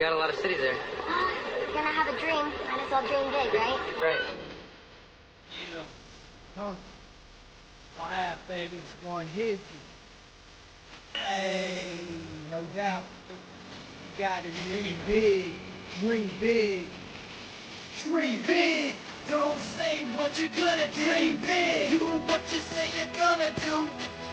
Got a lot of cities there. Gonna have a dream. Might as well dream big, right? Right. Yeah. Huh? Wow, baby, it's going Hippity. Hey, no doubt. You gotta dream big, dream big, dream big. Don't say what you're gonna do. Dream big. Do what you say you're gonna do.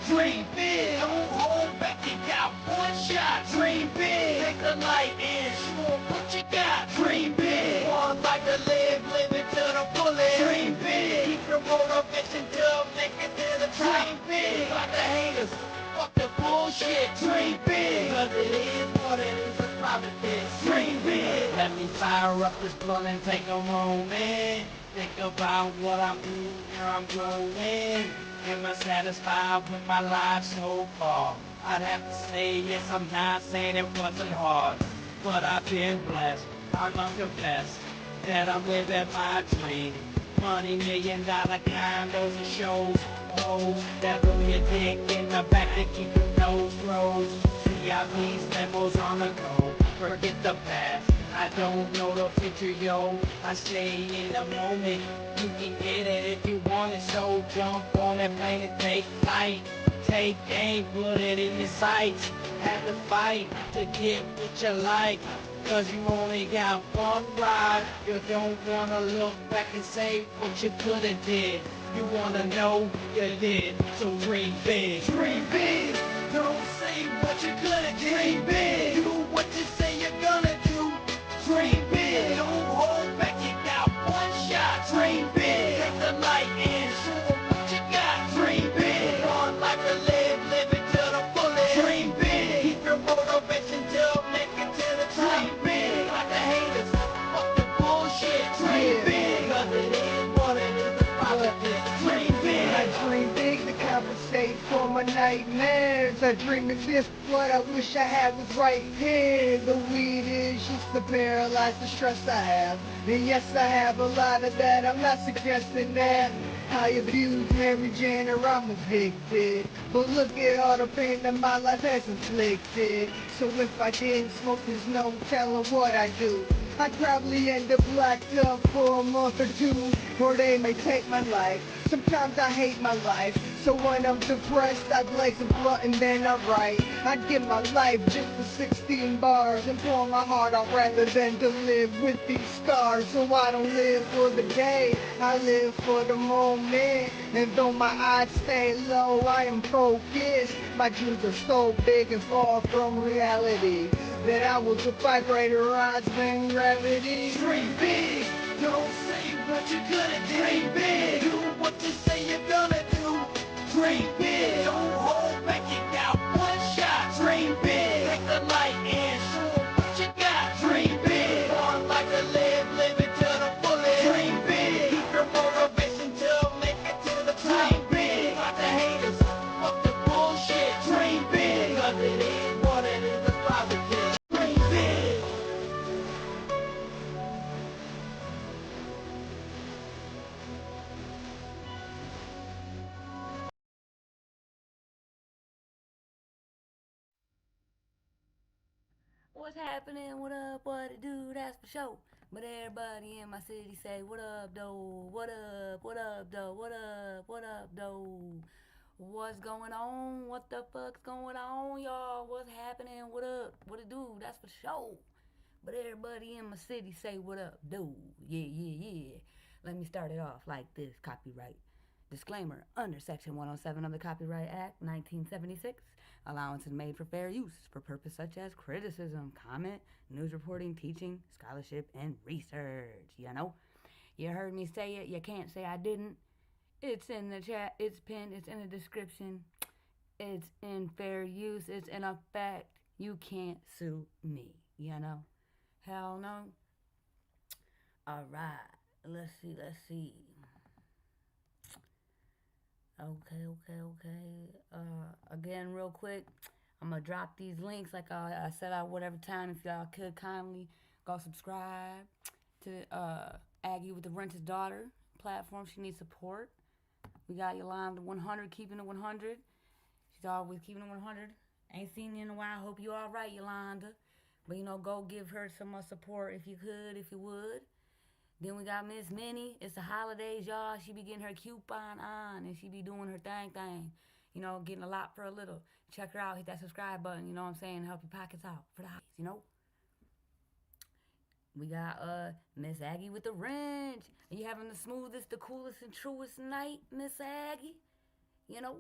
Dream big. Don't hold back. You got one shot. Dream big. Take the light and show what you got. Dream big. One life to live, live it to the fullest. Dream big. Keep your motivation to make it to the top. Dream big. Fuck the haters. Fuck the bullshit. Dream big. Cause it is what it is. A private bitch. Dream big. Let me fire up this blunt and take a moment. Think about what I'm doing, where I'm going. Am I satisfied with my life so far? I'd have to say yes, I'm not saying it wasn't hard, but I've been blessed. I must confess that I'm living my dream. Money, $1,000,000 condos and shows. Oh, that really a dick in the back to keep your nose rose. CIP's limos on the go. Forget the past. I don't know the future, yo. I stay in the moment. You can get it if you want it, so jump on that plane and take flight. Take aim, put it in your sights. Have to fight to get what you like. Cause you only got one ride. You don't wanna look back and say what you coulda did. You wanna know you did. So dream big. Dream big. Don't say what you coulda did. Dream big. Do what you say you're gonna do. Dream big. Don't hold back. You got one shot. Dream big. Take the light and show what you got. Dream big. One life to live, live it to the fullest. Dream big. Keep your motivation till make it to the top. Dream big. Like the haters. Fuck the bullshit. Dream big. Cause it is what it is. A private bitch. Dream big. I dream big to compensate for my nightmares. I dream as if what I wish I had was right here. The weed is used to paralyze the stress I have. And yes, I have a lot of that. I'm not suggesting that I abuse Mary Jane or I'm addicted. But look at all the pain that my life has inflicted. So if I didn't smoke, there's no telling what I do. I'd probably end up locked up for a month or two, or they may take my life. Sometimes I hate my life, so when I'm depressed I blaze a blunt and then I write. I'd give my life just for 16 bars and pour my heart out rather than to live with these scars. So I don't live for the day, I live for the moment. And though my eyes stay low, I am focused. My dreams are so big and far from reality that I will defy greater odds than gravity. Dream big. Don't say what you're gonna do. Dream big. Do what you say you're gonna do. Dream big. Don't hold back. You got one shot. Dream big. Take the light and show what you got. Dream big. One life to live, live it to the fullest. Dream big. Keep your motivation till make it to the top. Dream big. Fuck the haters. Fuck the bullshit. Dream big. Cause it is what it is. A private bitch. Dream big. What's happening? What up? What it do? That's for sure. But everybody in my city say, what up, though? What up? What up, though? What up? What up, though? What's going on? What the fuck's going on, y'all? What's happening? What up? What it do? That's for sure. But everybody in my city say, what up, dude? Yeah, yeah, yeah. Let me start it off like this. Copyright. Disclaimer, under Section 107 of the Copyright Act, 1976, allowance is made for fair use for purposes such as criticism, comment, news reporting, teaching, scholarship, and research. You know? You heard me say it. You can't say I didn't. It's in the chat. It's pinned. It's in the description. It's in fair use. It's in effect. You can't sue me. You know? Hell no. All right. Let's see. Let's see. Okay. Again, real quick, I'm gonna drop these links like I said I would every time. If y'all could kindly go subscribe to Aggie with the Rent's Daughter platform. She needs support. We got Yolanda 100, keeping it 100. She's always keeping it 100. Ain't seen you in a while. Hope you all right, Yolanda. But you know, go give her some support if you could, if you would. Then we got Miss Minnie. It's the holidays, y'all. She be getting her coupon on and she be doing her thing. You know, getting a lot for a little. Check her out. Hit that subscribe button. You know what I'm saying? Help your pockets out for the holidays, you know? We got Miss Aggie with the wrench. Are you having the smoothest, the coolest, and truest night, Miss Aggie? You know?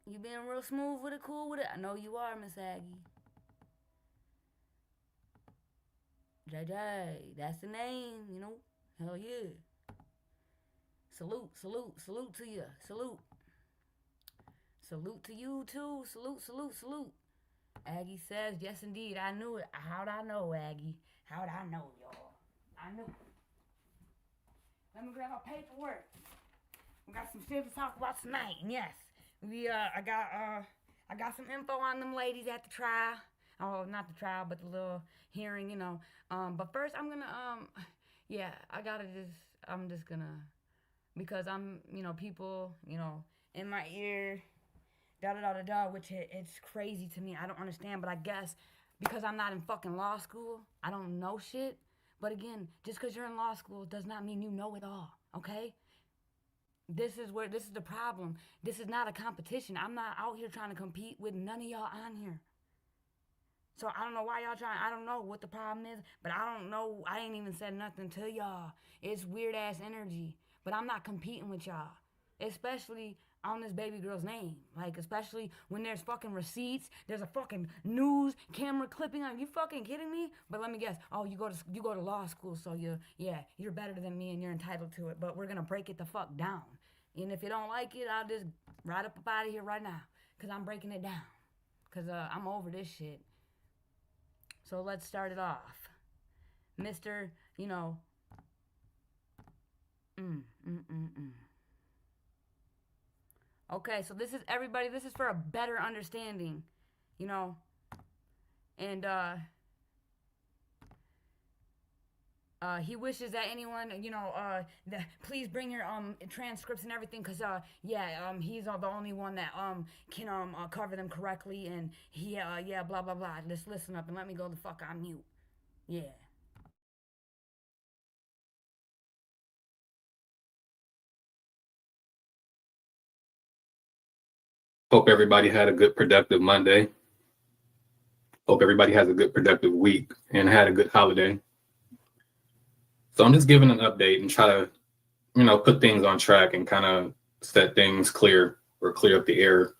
You being real smooth with it, cool with it? I know you are, Miss Aggie. JJ, that's the name, you know? Hell yeah. Salute to you. Salute. Salute to you too. Salute. Aggie says, yes indeed, I knew it. How'd I know, Aggie? How'd I know, y'all? I knew. Let me grab my paperwork. We got some shit to talk about tonight, and yes. I got some info on them ladies at the trial. Oh, not the trial, but the little hearing, you know. But first I'm gonna I'm just gonna, because I'm, you know, people, you know, in my ear, which it's crazy to me. I don't understand, but I guess because I'm not in fucking law school, I don't know shit. But again, just because you're in law school does not mean you know it all, okay? This is the problem. This is not a competition. I'm not out here trying to compete with none of y'all on here. So I don't know why y'all trying. I don't know what the problem is, but I don't know. I ain't even said nothing to y'all. It's weird ass energy, but I'm not competing with y'all, especially on this baby girl's name. Like, especially when there's fucking receipts, there's a fucking news camera clipping on. You fucking kidding me? But let me guess. Oh, you go to law school, so you're better than me and you're entitled to it. But we're gonna break it the fuck down. And if you don't like it, I'll just ride up out of here right now, cause I'm breaking it down. Cause I'm over this shit. So let's start it off. Mr., you know, Okay, so this is everybody, this is for a better understanding, you know, and, he wishes that anyone, you know, please bring your, transcripts and everything, cause, he's the only one that, can, cover them correctly, and he, blah, blah, blah. Just listen up and let me go the fuck on mute. Yeah. Hope everybody had a good, productive Monday. Hope everybody has a good, productive week and had a good holiday. So I'm just giving an update and try to, you know, put things on track and kind of set things clear or clear up the air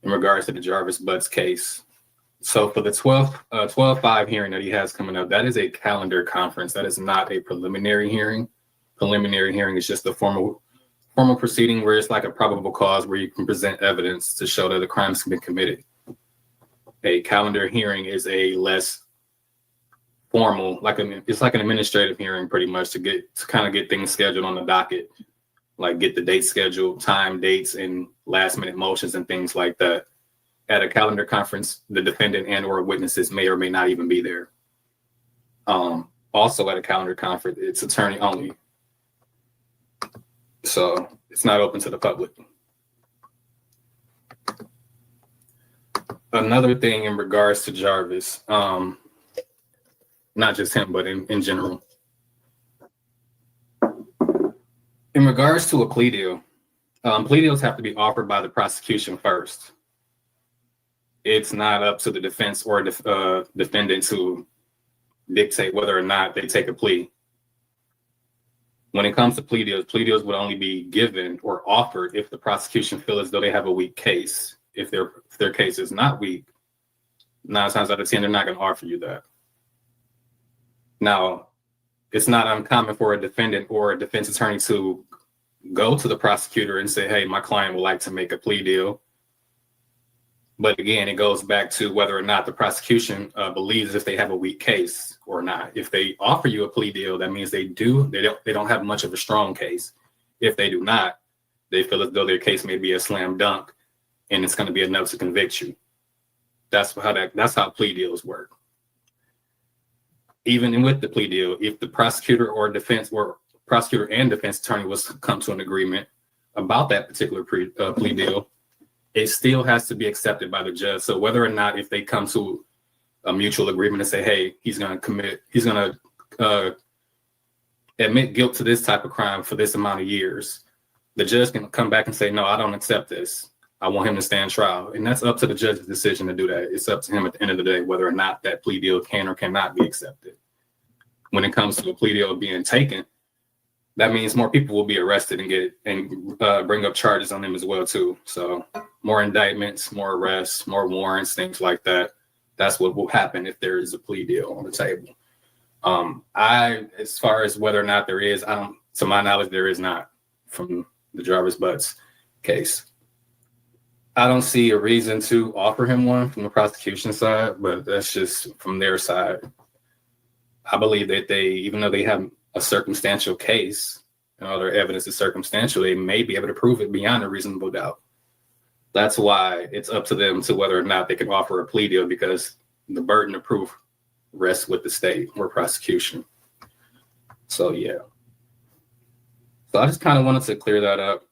in regards to the Jarvis Butts case. So for the 12-5 hearing that he has coming up, that is a calendar conference. That is not a preliminary hearing. Preliminary hearing is just a formal proceeding where it's like a probable cause where you can present evidence to show that the crime's been committed. A calendar hearing is a less formal, it's like an administrative hearing pretty much to kind of get things scheduled on the docket, like get the date scheduled, time, dates, and last minute motions and things like that. At a calendar conference, the defendant and or witnesses may or may not even be there. Also at a calendar conference, it's attorney only. So it's not open to the public. Another thing in regards to Jarvis, not just him, but in general. In regards to a plea deal, plea deals have to be offered by the prosecution first. It's not up to the defense or defendant to dictate whether or not they take a plea. When it comes to plea deals would only be given or offered if the prosecution feel as though they have a weak case. If their case is not weak, 9 times out of 10, they're not going to offer you that. Now, it's not uncommon for a defendant or a defense attorney to go to the prosecutor and say, hey, my client would like to make a plea deal. But again, it goes back to whether or not the prosecution believes if they have a weak case or not. If they offer you a plea deal, that means they don't have much of a strong case. If they do not, they feel as though their case may be a slam dunk and it's going to be enough to convict you. That's how plea deals work. Even with the plea deal, if the prosecutor or defense or prosecutor and defense attorney was to come to an agreement about that particular plea deal, it still has to be accepted by the judge. So whether or not if they come to a mutual agreement to say, hey, he's going to admit guilt to this type of crime for this amount of years. The judge can come back and say, no, I don't accept this. I want him to stand trial. And that's up to the judge's decision to do that. It's up to him at the end of the day whether or not that plea deal can or cannot be accepted. When it comes to a plea deal being taken, that means more people will be arrested and bring up charges on them as well too. So more indictments, more arrests, more warrants, things like that. That's what will happen if there is a plea deal on the table. As far as whether or not there is, to my knowledge, there is not from the Jarvis Butts case. I don't see a reason to offer him one from the prosecution side, but that's just from their side. I believe that even though they have a circumstantial case and all their evidence is circumstantial, they may be able to prove it beyond a reasonable doubt. That's why it's up to them to whether or not they can offer a plea deal, because the burden of proof rests with the state or prosecution. So yeah. So I just kind of wanted to clear that up.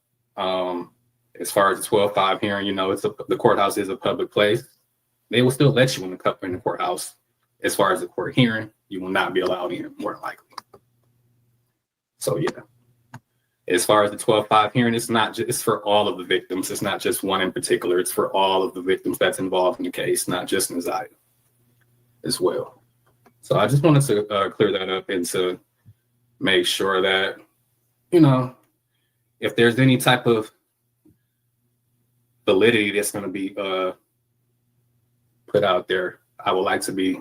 As far as the 12-5 hearing, the courthouse is a public place. They will still let you in the courthouse. As far as the court hearing, you will not be allowed in, more than likely. So yeah. As far as the 12-5 hearing, it's for all of the victims. It's not just one in particular. It's for all of the victims that's involved in the case, not just Nazaya as well. So I just wanted to clear that up and to make sure that, if there's any type of validity that's going to be put out there, I would like to be,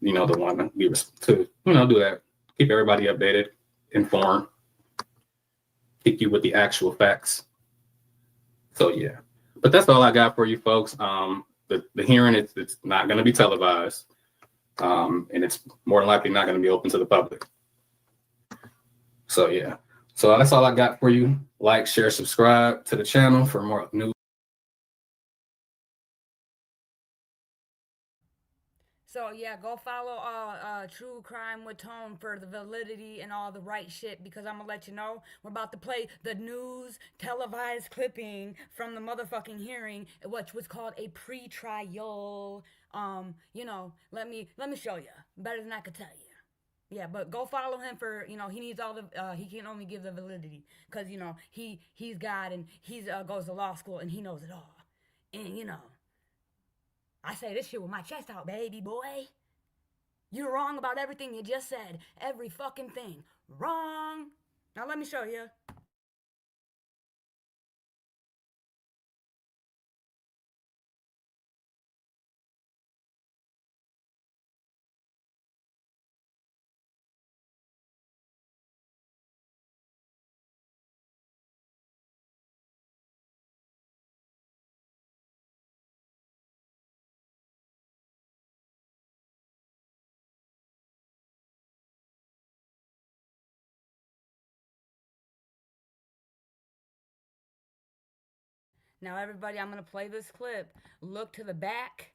the one to do that. Keep everybody updated, informed, keep you with the actual facts. So yeah, but that's all I got for you folks. The hearing, it's not going to be televised, and it's more than likely not going to be open to the public. So yeah, so that's all I got for you. Like, share, subscribe to the channel for more news. So yeah, go follow True Crime with Tone for the validity and all the right shit, because I'm gonna let you know we're about to play the news televised clipping from the motherfucking hearing, which was called a pre-trial. Let me show you better than I could tell you. Yeah, but go follow him for, he needs all the, he can only give the validity, because, he's God, and he's goes to law school, and he knows it all. And, I say this shit with my chest out, baby boy. You're wrong about everything you just said. Every fucking thing. Wrong. Now let me show you. Now, everybody, I'm going to play this clip. Look to the back.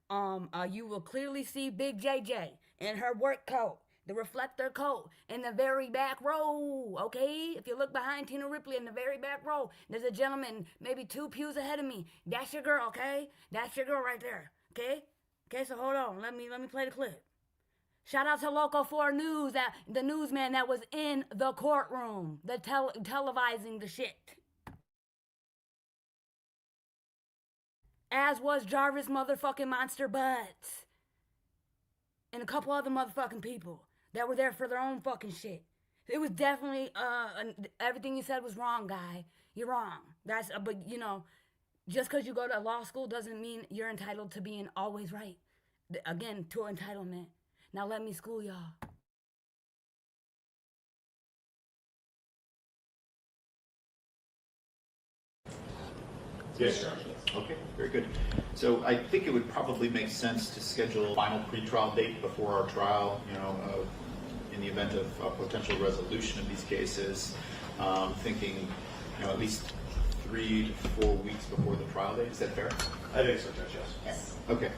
You will clearly see Big JJ in her work coat, the reflector coat, in the very back row, okay? If you look behind Tina Ripley in the very back row, there's a gentleman maybe 2 pews ahead of me. That's your girl, okay? That's your girl right there, okay? Okay, so hold on. Let me play the clip. Shout out to Local 4 News, the newsman that was in the courtroom, televising the shit. As was Jarvis motherfucking Monster Butts. And a couple other motherfucking people that were there for their own fucking shit. It was definitely, everything you said was wrong, guy. You're wrong. But just because you go to law school doesn't mean you're entitled to being always right. Again, to entitlement. Now let me school y'all. Yes, okay, very good. So I think it would probably make sense to schedule a final pretrial date before our trial, in the event of a potential resolution of these cases. Thinking, at least 3 to 4 weeks before the trial date. Is that fair? I think so, Judge, yes. Yes. Okay.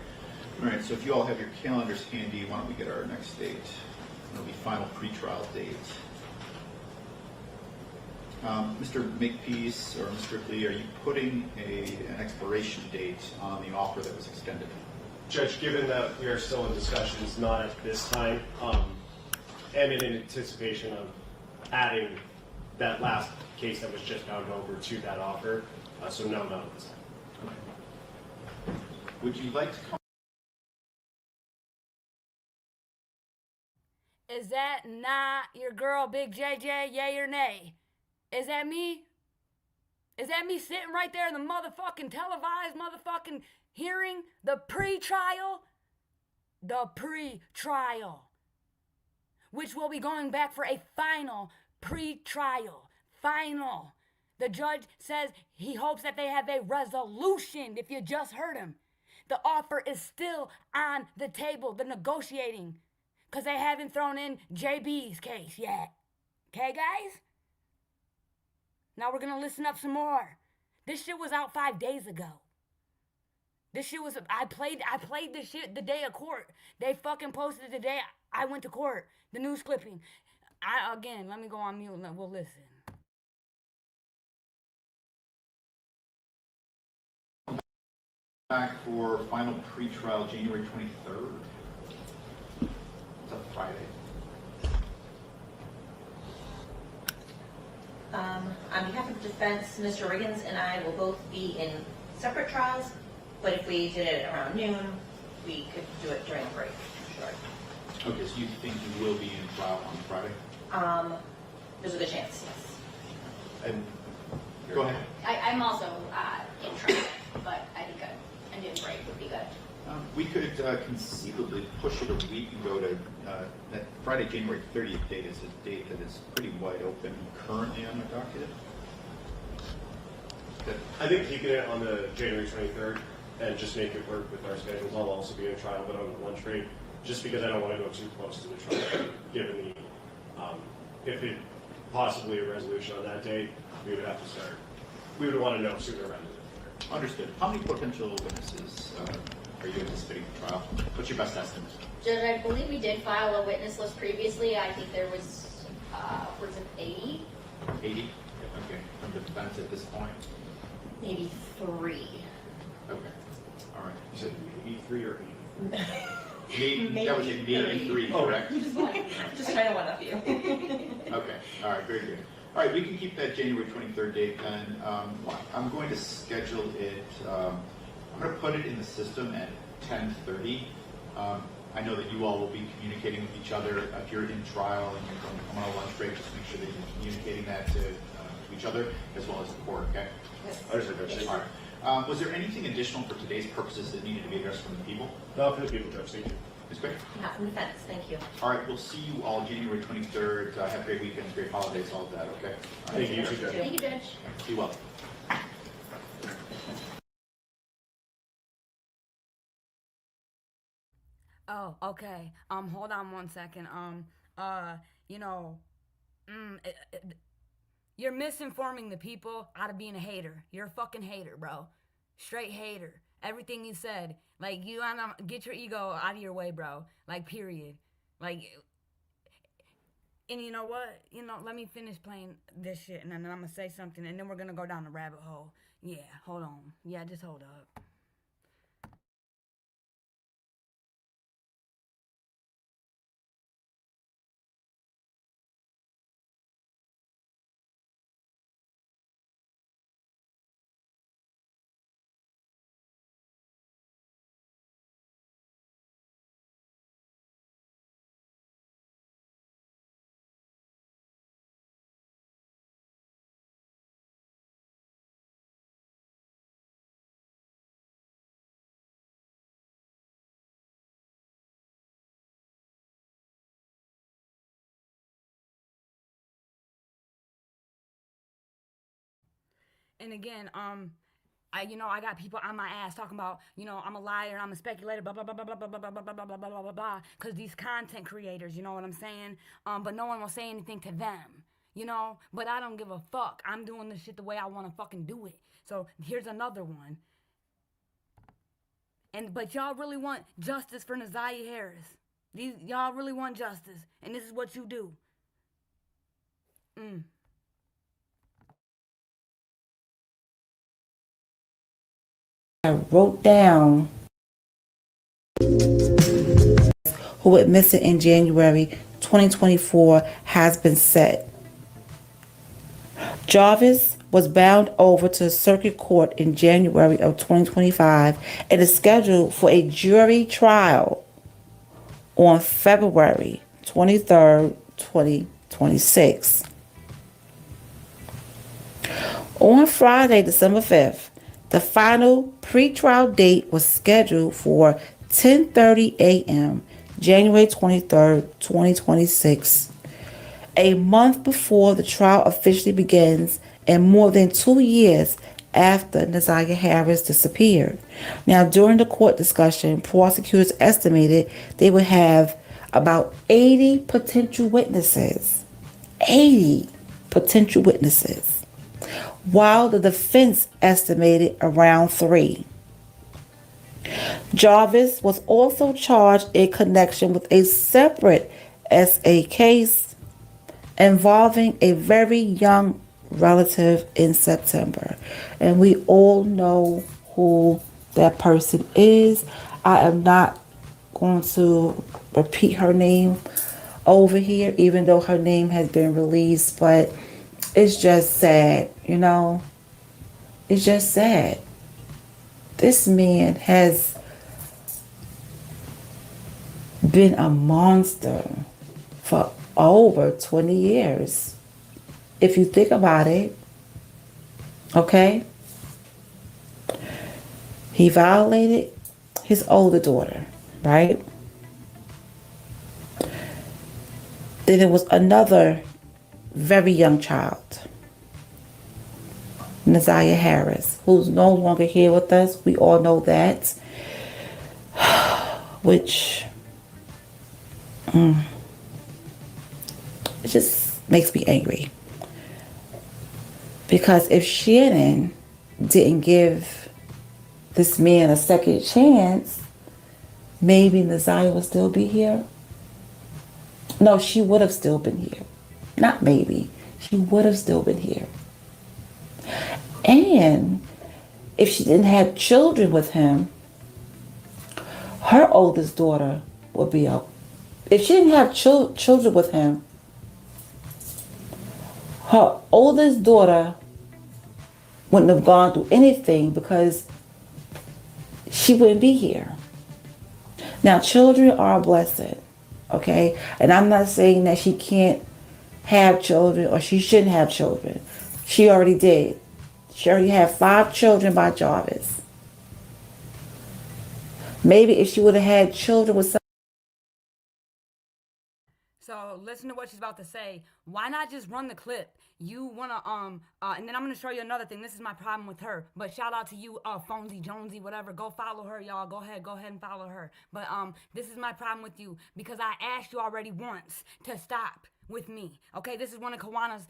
All right, so if you all have your calendars handy, why don't we get our next date? It'll be final pretrial date. Mr. Makepeace or Ms. Ripley, are you putting an expiration date on the offer that was extended? Judge, given that we are still in discussions, not at this time, and in anticipation of adding that last case that was just found over to that offer, so no, not at this time. Would you like to come? Is that not your girl, Big JJ, yay or nay? Is that me? Is that me sitting right there in the motherfucking televised motherfucking hearing? The pre-trial? The pre-trial. Which will be going back for a final pre-trial. Final. The judge says he hopes that they have a resolution, if you just heard him. The offer is still on the table, the negotiating. Because they haven't thrown in JB's case yet. Okay, guys? Now we're gonna listen up some more. This shit was out 5 days ago. This shit was, I played this shit the day of court. They fucking posted it the day I went to court. The news clipping. Again, let me go on mute and we'll listen. Back for final pre-trial January 23rd. It's a Friday. On behalf of the defense, Mr. Riggins and I will both be in separate trials, but if we did it around noon, we could do it during a break, sure. Okay, so you think you will be in trial on Friday? There's a good chance, yes. And go ahead. I'm also in trial, but I think a noon break would be good. We could conceivably push it a week and go to that Friday, January 30th date is a date that is pretty wide open currently on the docket. I think keeping it on the January 23rd and just make it work with our schedules. I'll also be in trial, but on the lunch break, just because I don't want to go too close to the trial, given the, if it possibly a resolution on that date, we would have to start. We would want to know sooner rather than later. Understood. How many potential witnesses are you anticipating for trial? What's your best estimate? Judge, I believe we did file a witness list previously. I think there was upwards of 80. 80? Okay. From the defense at this point? Maybe 3. Okay. All right. You said 83 or 80? That was 83, correct? Just trying to one up you. Okay. All right. Very good. All right. We can keep that January 23rd date then. I'm going to schedule it. I'm going to put it in the system at 10:30. I know that you all will be communicating with each other. If you're in trial and you're going to come on a lunch break, just make sure that you're communicating that to each other as well as the court, okay? Yes. All right. Was there anything additional for today's purposes that needed to be addressed from the people? No, for the people, Judge. Thank you. Ms. Baker? Not from defense, thank you. All right. We'll see you all January 23rd. Have a great weekend, great holidays, all of that, okay? All right. Thank you, Judge. Thank you, Judge. Be well. Oh, okay. Hold on one second. You're misinforming the people out of being a hater. You're a fucking hater, bro. Straight hater. Everything you said. Like, you wanna get your ego out of your way, bro. Like, period. Like, and you know what? Let me finish playing this shit, and then I'm gonna say something, and then we're gonna go down the rabbit hole. Yeah, hold on. Yeah, just hold up. And again, I got people on my ass talking about, I'm a liar, I'm a speculator, blah, blah, blah, blah, blah, blah, blah, blah, blah, blah, blah, blah, blah, blah, because these content creators, you know what I'm saying? But no one will say anything to them, But I don't give a fuck. I'm doing this shit the way I want to fucking do it. So here's another one. But y'all really want justice for Naziah Harris. Y'all really want justice, and this is what you do. I wrote down who went missing in January 2024 has been set. Jarvis was bound over to circuit court in January of 2025 and is scheduled for a jury trial on February 23rd, 2026. On Friday, December 5th, the final pretrial date was scheduled for 10:30 a.m., January 23rd, 2026, a month before the trial officially begins and more than 2 years after Nazaria Harris disappeared. Now, during the court discussion, prosecutors estimated they would have about 80 potential witnesses. 80 potential witnesses, while the defense estimated around 3. Jarvis was also charged in connection with a separate SA case involving a very young relative in September. And we all know who that person is. I am not going to repeat her name over here, even though her name has been released, but it's just sad, you know? It's just sad. This man has been a monster for over 20 years. If you think about it, okay? He violated his older daughter, right? Then there was another very young child, Nazaria Harris, who's no longer here with us. We all know that. Which it just makes me angry. Because if Shannon didn't give this man a second chance, maybe Nazaria would still be here. No, she would have still been here. Not maybe. She would have still been here. And if she didn't have children with him, her oldest daughter would be up. If she didn't have children with him, her oldest daughter wouldn't have gone through anything because she wouldn't be here. Now, children are a blessing, okay? And I'm not saying that she can't have children or she shouldn't have children. She already did. She already had 5 children by Jarvis. Maybe if she would have had children with some. So listen to what she's about to say. Why not just run the clip? You wanna and then I'm gonna show you another thing. This is my problem with her. But shout out to you, Phonesy, Jonesy, whatever. Go follow her, y'all. Go ahead and follow her. But this is my problem with you because I asked you already once to stop with me. Okay, this is one of Kawana's,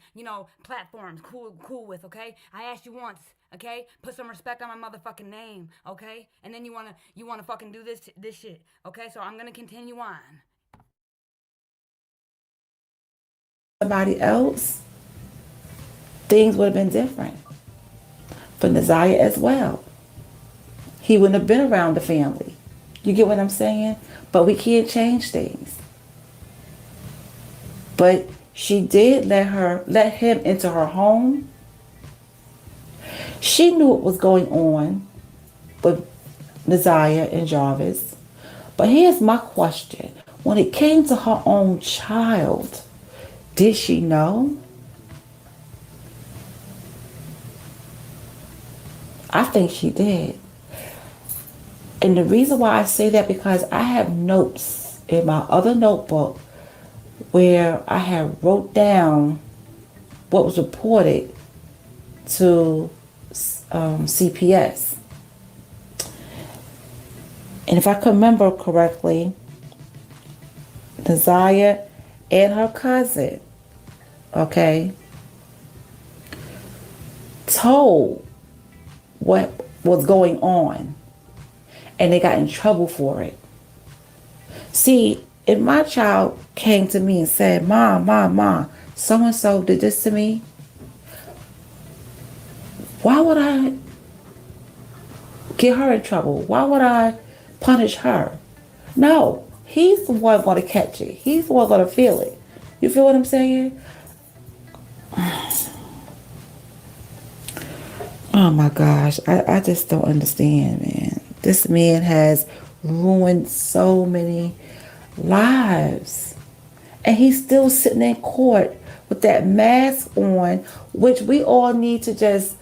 platforms. Cool with. Okay, I asked you once. Okay, put some respect on my motherfucking name. Okay, and then you wanna fucking do this shit. Okay, so I'm gonna continue on. Somebody else, things would have been different. For Nazaria as well. He wouldn't have been around the family. You get what I'm saying? But we can't change things. But she did let him into her home. She knew what was going on with Nazaria and Jarvis. But here's my question. When it came to her own child, did she know? I think she did. And the reason why I say that because I have notes in my other notebook where I have wrote down what was reported to CPS. And if I can remember correctly, Nazaria and her cousin, okay, told what was going on, and they got in trouble for it. See, if my child came to me and said, Mom, so-and-so did this to me, why would I get her in trouble? Why would I punish her? No, he's the one going to catch it. He's the one going to feel it. You feel what I'm saying? Oh my gosh, I just don't understand, man. This man has ruined so many lives. And he's still sitting in court with that mask on, which we all need to just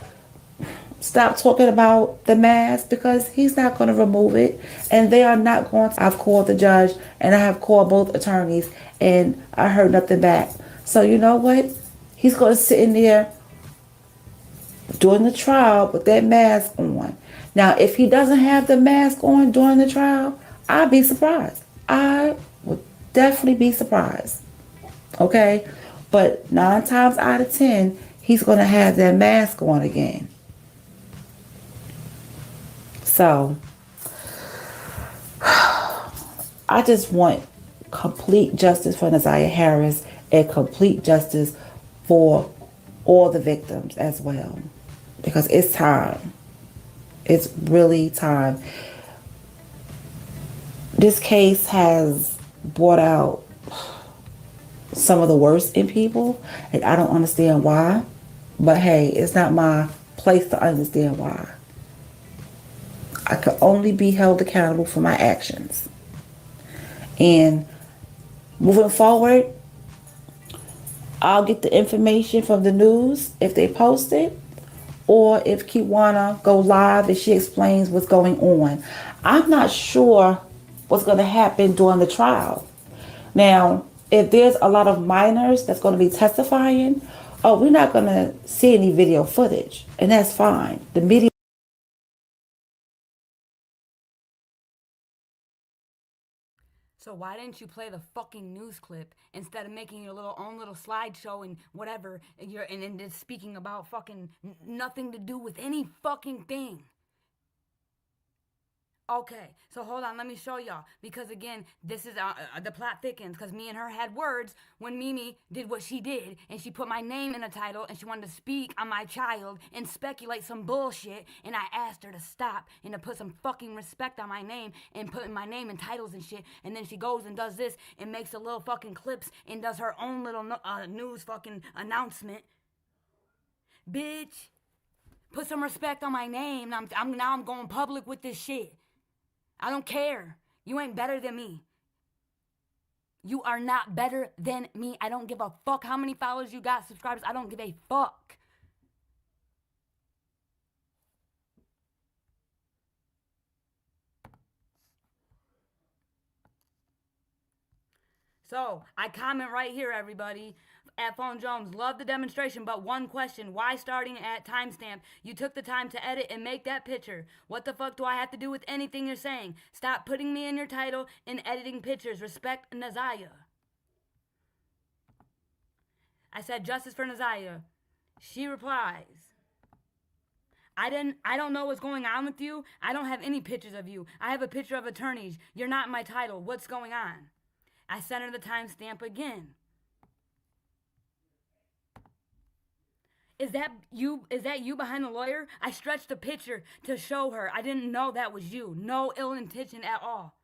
stop talking about the mask because he's not going to remove it. And they are not going to. I've called the judge and I have called both attorneys and I heard nothing back. So you know what? He's going to sit in there during the trial with that mask on. Now, if he doesn't have the mask on during the trial, I'd be surprised. I would definitely be surprised. Okay? But 9 times out of 10, he's going to have that mask on again. So, I just want complete justice for Naziah Harris and complete justice for all the victims as well. Because it's time. It's really time. This case has brought out some of the worst in people, and I don't understand why. But hey, it's not my place to understand why. I can only be held accountable for my actions. And moving forward, I'll get the information from the news if they post it, or if Kiwana go live and she explains what's going on. I'm not sure what's going to happen during the trial. Now, if there's a lot of minors that's going to be testifying, we're not going to see any video footage, and that's fine. The media. So why didn't you play the fucking news clip instead of making your own little slideshow and whatever, and then just speaking about fucking nothing to do with any fucking thing? Okay, so hold on, let me show y'all. Because again, this is the plot thickens. Because me and her had words when Mimi did what she did, and she put my name in the title, and she wanted to speak on my child and speculate some bullshit. And I asked her to stop and to put some fucking respect on my name and putting my name in titles and shit. And then she goes and does this and makes a little fucking clips and does her own little news fucking announcement. Bitch, put some respect on my name. I'm going public with this shit. I don't care. You ain't better than me. You are not better than me. I don't give a fuck how many followers you got, subscribers. I don't give a fuck. So, I comment right here, everybody. At Phone Jones, love the demonstration, but one question. Why starting at timestamp? You took the time to edit and make that picture. What the fuck do I have to do with anything you're saying? Stop putting me in your title and editing pictures. Respect Naziah. I said justice for Naziah. She replies, I don't know what's going on with you. I don't have any pictures of you. I have a picture of attorneys. You're not in my title. What's going on? I sent her the timestamp again. Is that you behind the lawyer? I stretched the picture to show her. I didn't know that was you. No ill intention at all.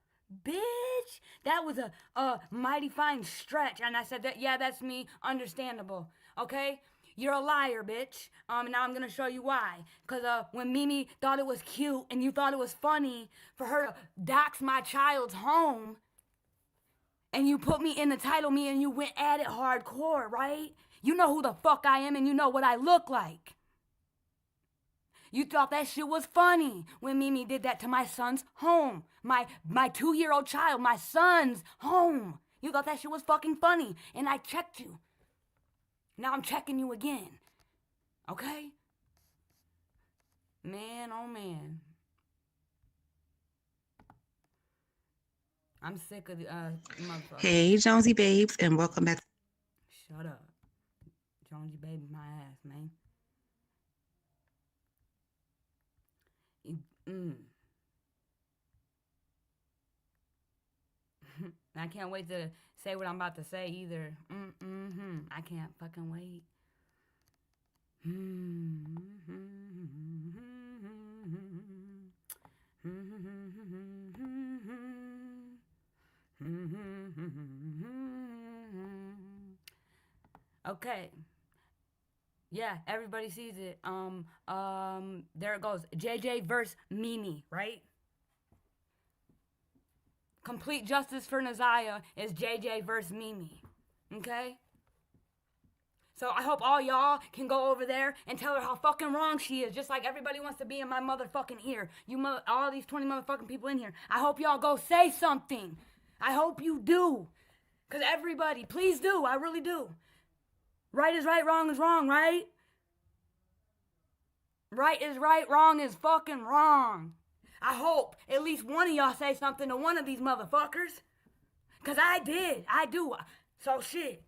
Bitch, that was a mighty fine stretch. And I said, that's me. Understandable. Okay? You're a liar, bitch. And now I'm going to show you why. Because when Mimi thought it was cute and you thought it was funny for her to dox my child's home, and you put me in the title, me and you went at it hardcore, right? You know who the fuck I am and you know what I look like. You thought that shit was funny when Mimi did that to my son's home. My 2-year-old child, my son's home. You thought that shit was fucking funny. And I checked you. Now I'm checking you again. Okay? Man, oh man. I'm sick of the motherfucker. Hey, Jonesy babes, and welcome back. Shut up. Jonesy baby my ass, man. I can't wait to say what I'm about to say either. I can't fucking wait. Okay. Yeah, everybody sees it. There it goes. JJ versus Mimi, right? Complete justice for Naziah is JJ versus Mimi. Okay? So I hope all y'all can go over there and tell her how fucking wrong she is, just like everybody wants to be in my motherfucking ear. All these 20 motherfucking people in here. I hope y'all go say something. I hope you do. Because everybody, please do. I really do. Right is right, wrong is wrong, right? Right is right, wrong is fucking wrong. I hope at least one of y'all say something to one of these motherfuckers. Because I did. I do. So shit.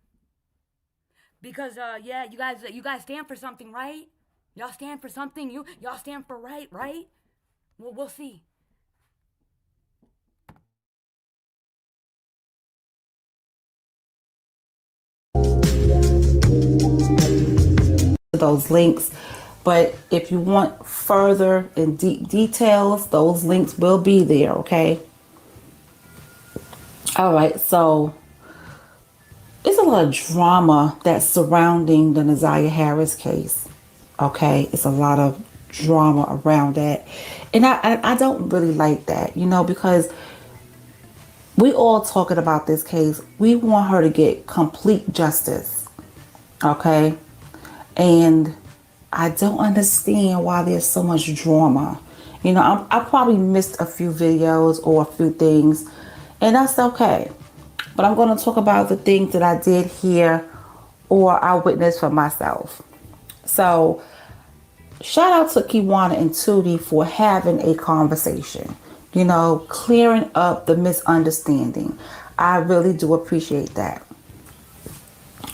Because yeah, you guys stand for something, right? Y'all stand for something. Y'all stand for right? Well, we'll see. Those links. But if you want further and deep details, those links will be there, okay? All right, so there's a lot of drama that's surrounding the Naziah Harris case, okay? It's a lot of drama around that. And I don't really like that, you know, because we all talking about this case. We want her to get complete justice, okay? And I don't understand why there's so much drama. You know, I probably missed a few videos or a few things, and that's okay. But I'm going to talk about the things that I did hear or I witnessed for myself. So, shout out to Kiwana and Tootie for having a conversation, you know, clearing up the misunderstanding. I really do appreciate that.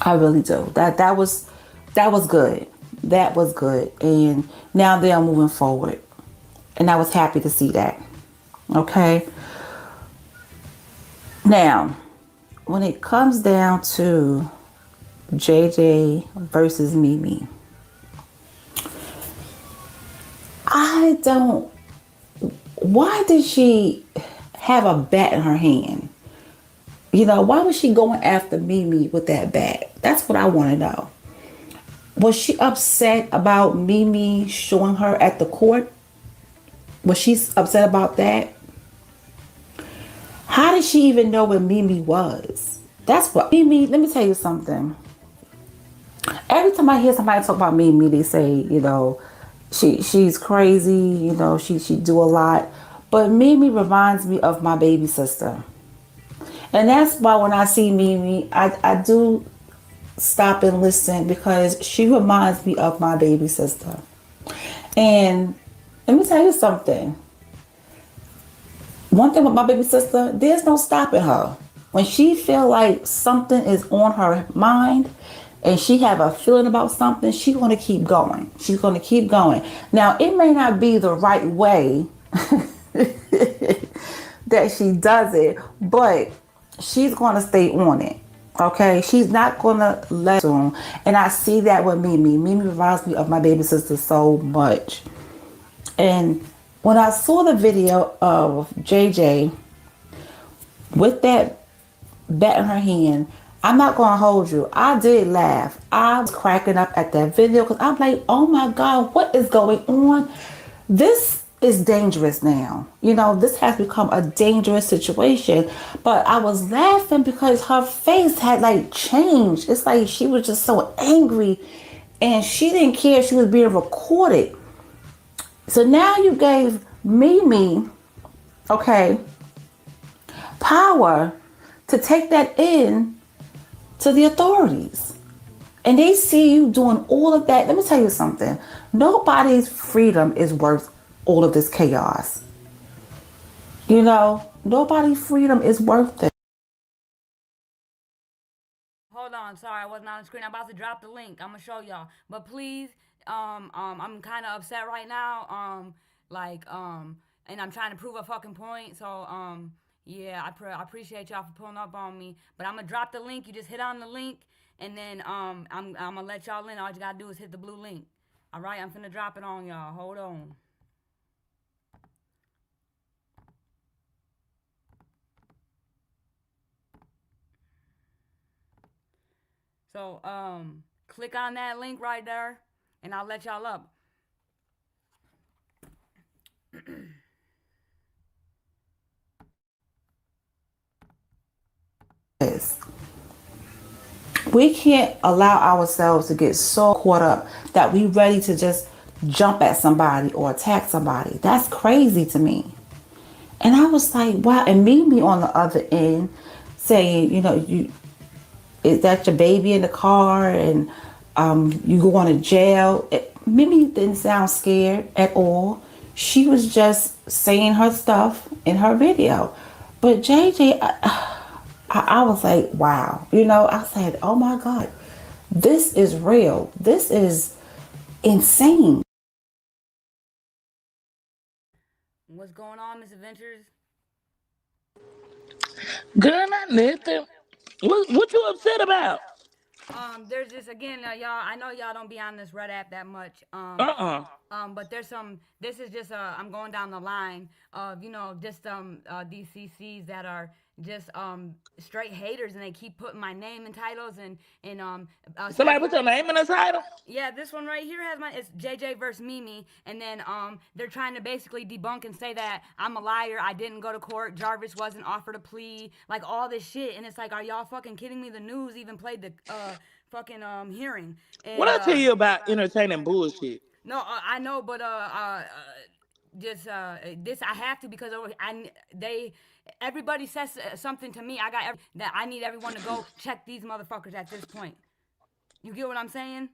I really do. That was good. That was good. And now they are moving forward. And I was happy to see that. Okay. Now, when it comes down to JJ versus Mimi, why did she have a bat in her hand? You know, why was she going after Mimi with that bat? That's what I want to know. Was she upset about Mimi showing her at the court? Was she upset about that? How did she even know where Mimi was? That's what Mimi, let me tell you something. Every time I hear somebody talk about Mimi, they say, you know, she's crazy, you know, she do a lot. But Mimi reminds me of my baby sister. And that's why when I see Mimi, I do stop and listen, because she reminds me of my baby sister. And let me tell you something. One thing with my baby sister, there's no stopping her. When she feel like something is on her mind and she have a feeling about something, she's going to keep going. She's going to keep going. Now, it may not be the right way that she does it, but she's going to stay on it. Okay, she's not gonna let soon. And I see that with Mimi. Mimi reminds me of my baby sister so much. And when I saw the video of JJ with that bat in her hand, I'm not gonna hold you, I did laugh. I was cracking up at that video because I'm like, oh my God, what is going on? This is dangerous now. You know, this has become a dangerous situation. But I was laughing because her face had like changed. It's like she was just so angry and she didn't care she was being recorded. So now you gave Mimi, okay, power to take that in to the authorities. And they see you doing all of that. Let me tell you something. Nobody's freedom is worth all of this chaos. You know, nobody's freedom is worth it. Hold on, sorry, I wasn't on the screen. I'm about to drop the link. I'm gonna show y'all. But please, I'm kind of upset right now. And I'm trying to prove a fucking point. So, yeah, I appreciate y'all for pulling up on me. But I'm gonna drop the link. You just hit on the link, and then I'm gonna let y'all in. All you gotta do is hit the blue link. All right, I'm finna drop it on y'all. Hold on. So click on that link right there, and I'll let y'all up. Is we can't allow ourselves to get so caught up that we ready to just jump at somebody or attack somebody. That's crazy to me. And I was like, wow. And me on the other end saying, you is that your baby in the car and you going to jail? Mimi didn't sound scared at all. She was just saying her stuff in her video. But JJ, I was like, wow. I said, oh my God, this is real. This is insane. What's going on, Miss Adventures? Girl, not nothing. What you upset about? There's this again, y'all. I know y'all don't be on this Red app that much. Uh-uh. But there's some. This is just I'm going down the line of just these CCs that are just straight haters, and they keep putting my name in titles and Somebody put your name in the title? Yeah, this one right here has it's JJ versus Mimi, and then they're trying to basically debunk and say that I'm a liar. I didn't go to court. Jarvis wasn't offered a plea. Like all this shit, and it's like, are y'all fucking kidding me? The news even played the fucking hearing. And, What I tell you about entertaining bullshit? No, I know, but just this I have to because everybody says something to me. I got that I need everyone to go check these motherfuckers at this point. You get what I'm saying?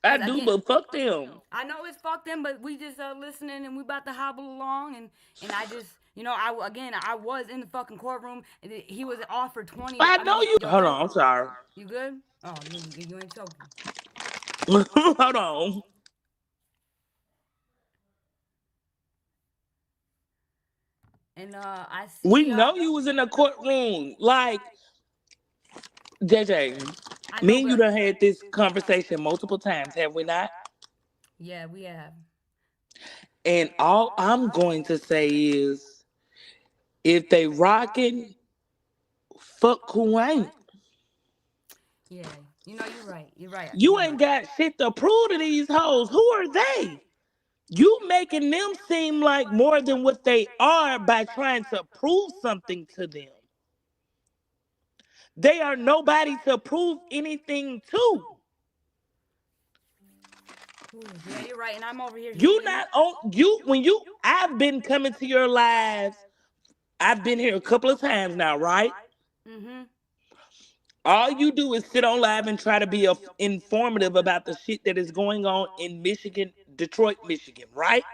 I do, but fuck them. I know it's fuck them, but we just listening and we about to hobble along and I just I was in the fucking courtroom. He was offered 20. I know you. Hold on, I'm sorry. You good? Oh, you ain't choking. Hold on. And I see. We know you was in the courtroom, like JJ. Me and you done had this conversation multiple times, have we not? Yeah, we have. And all I'm going to say is, if they rocking, fuck who ain't. Yeah, you're right. You're right. You ain't got shit to prove to these hoes. Who are they? You making them seem like more than what they are by trying to prove something to them. They are nobody to prove anything to. Yeah, you're right, and I'm over here. I've been coming to your lives. I've been here a couple of times now, right? Mm-hmm. All you do is sit on live and try to be informative about the shit that is going on in Michigan, Detroit, Michigan, right?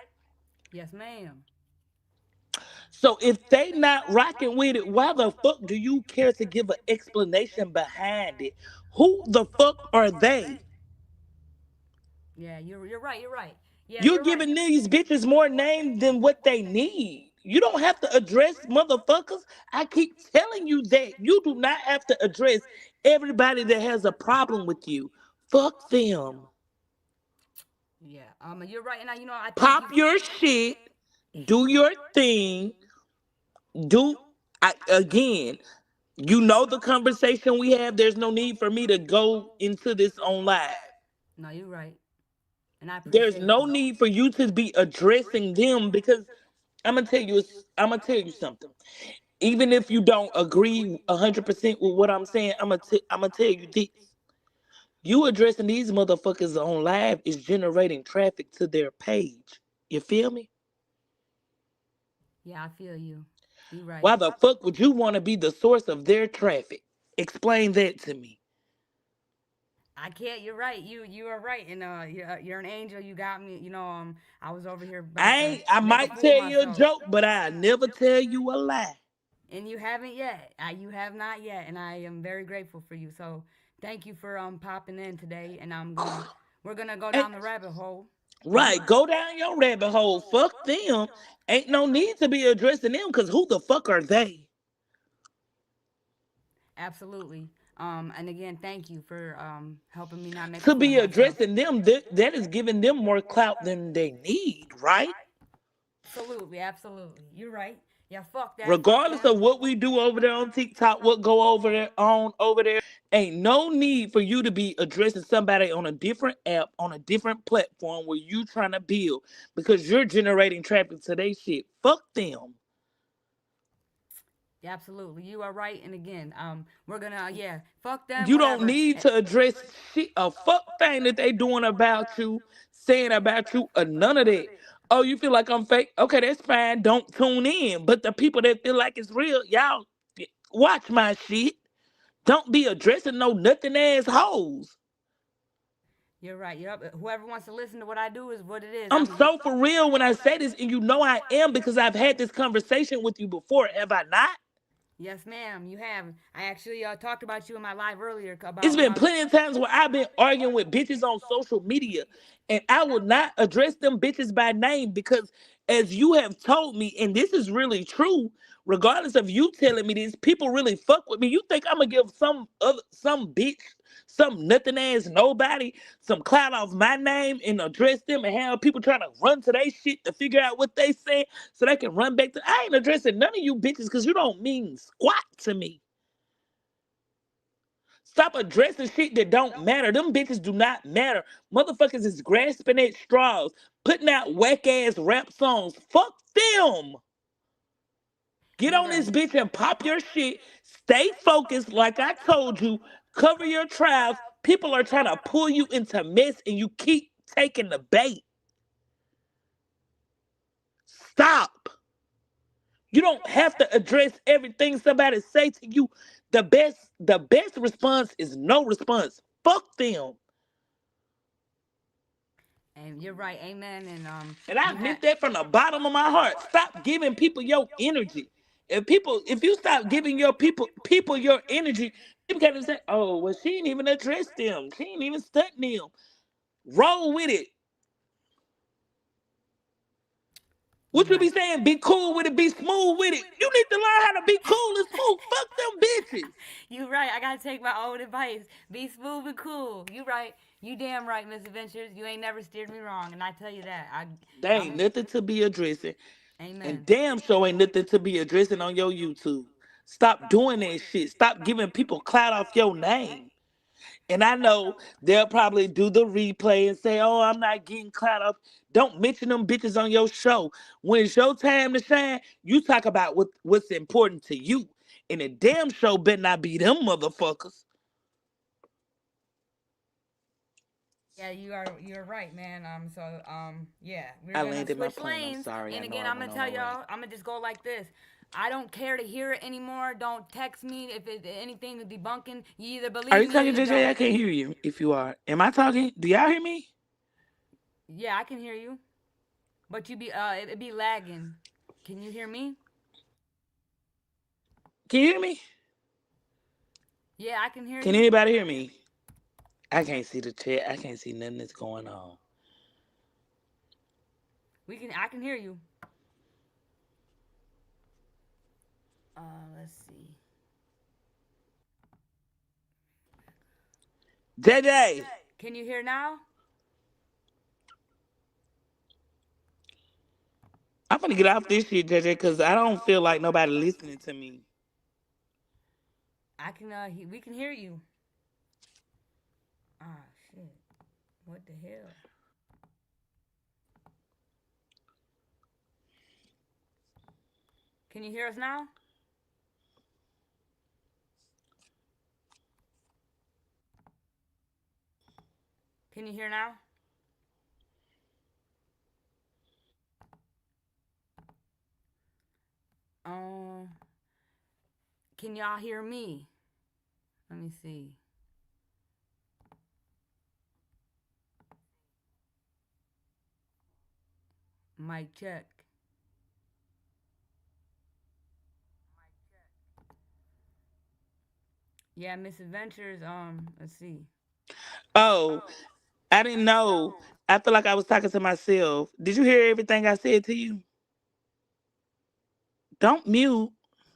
Yes, ma'am. So if they not rocking with it, why the fuck do you care to give an explanation behind it? Who the fuck are they? Yeah, you're right. You're right. Yeah, you're giving these bitches more name than what they need. You don't have to address motherfuckers. I keep telling you that. You do not have to address everybody that has a problem with you. Fuck them. Yeah, you're right. And I pop your shit. Do your thing. Again, you know the conversation we have. There's no need for me to go into this on live. No, you're right. And there's no need for you to be addressing them, because I'm gonna tell you something. Even if you don't agree 100% with what I'm saying, I'm gonna tell you this. You addressing these motherfuckers on live is generating traffic to their page. You feel me? Yeah, I feel you. You're right. Why the fuck would you want to be the source of their traffic? Explain that to me. I can't. You're right. You are right. And you're an angel. You got me. I was over here. I might tell you a joke, but I never tell you a lie. And you haven't yet. You have not yet. And I am very grateful for you. So thank you for popping in today. And we're gonna go down the rabbit hole. Right, go down your rabbit hole. Fuck them. Ain't no need to be addressing them, because who the fuck are they? Absolutely. And again, thank you for helping me not make to be addressing them. That is giving them more clout than they need, right? Absolutely. You're right. Yeah, fuck that. Fuck Regardless them. of what we do over there on TikTok, what go over there, ain't no need for you to be addressing somebody on a different app, on a different platform where you trying to build because you're generating traffic to their shit. Fuck them. Yeah, absolutely. You are right. And again, we're gonna yeah, fuck them, You don't whatever. need to address shit a fuck thing that they doing about you, saying about you, or none of that. Oh, you feel like I'm fake? Okay, that's fine. Don't tune in. But the people that feel like it's real, y'all watch my shit. Don't be addressing no nothing ass hoes. You're right. Yep. Whoever wants to listen to what I do is what it is. I'm I'm so for real when I say this, and you know I am because I've had this conversation with you before. Have I not? Yes, ma'am. You have. I actually talked about you in my live earlier It's about been how. plenty of times where I've been arguing with bitches on social media, and I will not address them bitches by name because, as you have told me, and this is really true, regardless of you telling me this, people really fuck with me. You think I'm gonna give some bitch, some nothing ass nobody, some clout off my name and address them and have people trying to run to their shit to figure out what they say so they can run back to? I ain't addressing none of you bitches because you don't mean squat to me. Stop addressing shit that don't matter. Them bitches do not matter. Motherfuckers is grasping at straws, putting out whack ass rap songs. Fuck them. Get You're on right. this bitch and pop your shit. Stay focused, like I told you. Cover your trials. People are trying to pull you into mess and you keep taking the bait. Stop. You don't have to address everything somebody say to you. The best response is no response. Fuck them. And you're right. Amen. And And I you had. meant that from the bottom of my heart. Stop giving people your energy. If you stop giving your people your energy, people can't say, "Oh, well, she ain't even address them. She ain't even studying them." Roll with it. You're What you be right. saying? Be cool with it. Be smooth with it. You need to learn how to be cool and smooth. Fuck them bitches. You right. I gotta take my own advice. Be smooth and cool. You right. You damn right, Miss Adventures. You ain't never steered me wrong, and I tell you that. They ain't I'm. nothing to be addressing. And Amen. damn sure ain't nothing to be addressing on your YouTube. Stop doing that shit. Stop giving people clout off your name. And I know they'll probably do the replay and say, "Oh, I'm not getting clout up." Don't mention them bitches on your show. When it's your time to shine, you talk about what's important to you. And the damn show better not be them motherfuckers. Yeah, you're right, man. Yeah, we're I gonna landed my switch plane. I'm lanes, sorry. I and know again, I I'm gonna went on tell a rant. y'all, I'm gonna just go like this. I don't care to hear it anymore. Don't text me if it's anything to debunking. You either Are believe you me or talking, you JJ? don't. I can't hear you if you are. Am I talking? Do y'all hear me? Yeah, I can hear you, but it be lagging. Can you hear me? Can you hear me? Yeah, I can hear Can you. anybody hear me? I can't see the chat. I can't see nothing that's going on. I can hear you. Let's see. JJ, Can you hear now? I'm gonna get off this shit, JJ, because I don't feel like nobody listening to me. I can. We can hear you. Ah, shit. What the hell? Can you hear us now? Can you hear now? Um, can y'all hear me? Let me see. Mic check. Yeah, Miss Adventures. Let's see. Oh, I didn't know. I feel like I was talking to myself. Did you hear everything I said to you? Don't mute.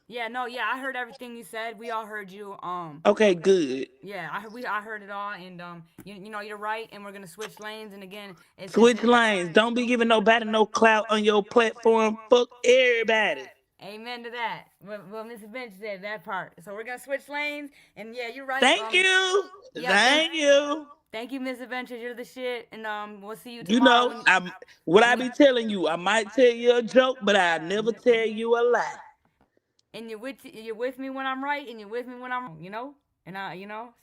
Yeah, no, yeah, I heard everything you said. We all heard you. Okay, good. Yeah, I heard it all, and you know, you're right, and we're gonna switch lanes. And again, it's Switch lanes. Don't be giving nobody no clout on your platform. Fuck everybody. Amen to that. Well, Mrs. Bench said that part. So we're gonna switch lanes, and yeah, you're right. Thank you. Yeah, Thank you. thank you, Miss Adventures. You're the shit, and we'll see you You tomorrow. know, what I be telling you, I might tell you a joke, but I never tell you a lie. And you're with me when I'm right, and you're with me when I'm wrong. You know, and so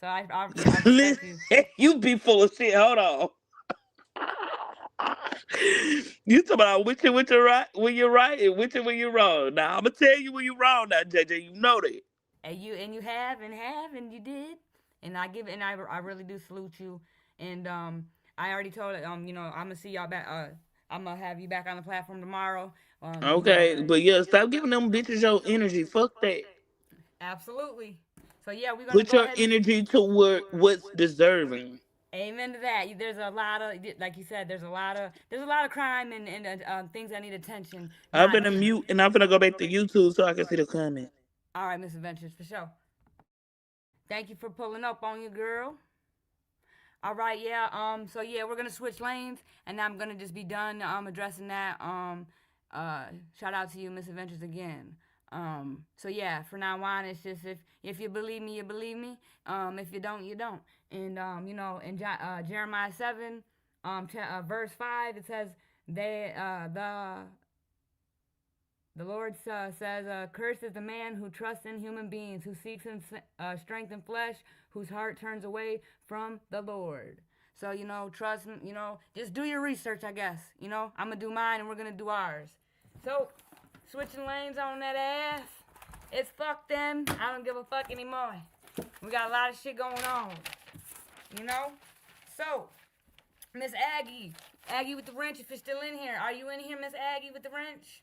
I respect you. Listen, you be full of shit. Hold on. You talking about which it when you're right and which it when you're wrong. Now I'm gonna tell you when you're wrong now, JJ. You know that. And you have and you did, and I really do salute you. And I already told it. I'm gonna see y'all back. I'm gonna have you back on the platform tomorrow. Okay, but yeah, stop giving them bitches your energy. Fuck that. Absolutely. So yeah, we're gonna Put go your ahead. energy toward what's deserving. Amen to that. There's a lot of, like you said, there's a lot of crime and things that need attention. I'm gonna mute and I'm gonna go back to YouTube so I can see the comment. All right, Miss Adventures, for sure. Thank you for pulling up on your girl. All right, yeah. So yeah, we're gonna switch lanes, and I'm gonna just be done addressing that. Shout out to you, Miss Adventures, again. So yeah, for now on, it's just if you believe me, you believe me. If you don't, you don't. And in Jeremiah 7, verse 5, it says the Lord says, cursed is the man who trusts in human beings, who seeks in strength in flesh, whose heart turns away from the Lord. So, trust, just do your research, I guess. I'm going to do mine and we're going to do ours. So, switching lanes on that ass. It's fuck them. I don't give a fuck anymore. We got a lot of shit going on. So, Miss Aggie with the wrench, if you're still in here. Are you in here, Miss Aggie with the wrench?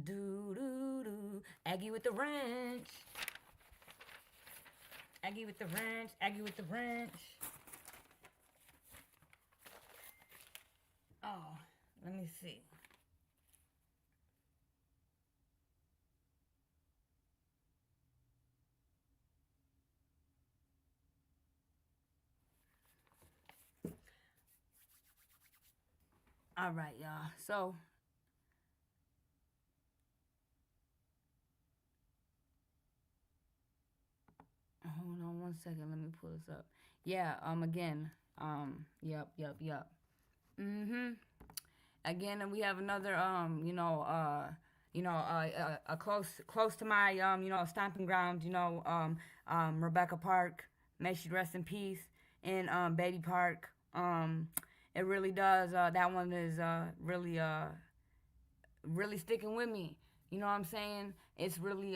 Do Aggie with the wrench. Aggie with the wrench. Aggie with the wrench. Oh, let me see. All right, y'all. So, hold on one second. Let me pull this up. Yeah. Again. Yep. Again, we have another. Close to my stomping ground. Rebecca Park. May she rest in peace. And Baby Park. It really does. That one is really sticking with me. You know what I'm saying? It's really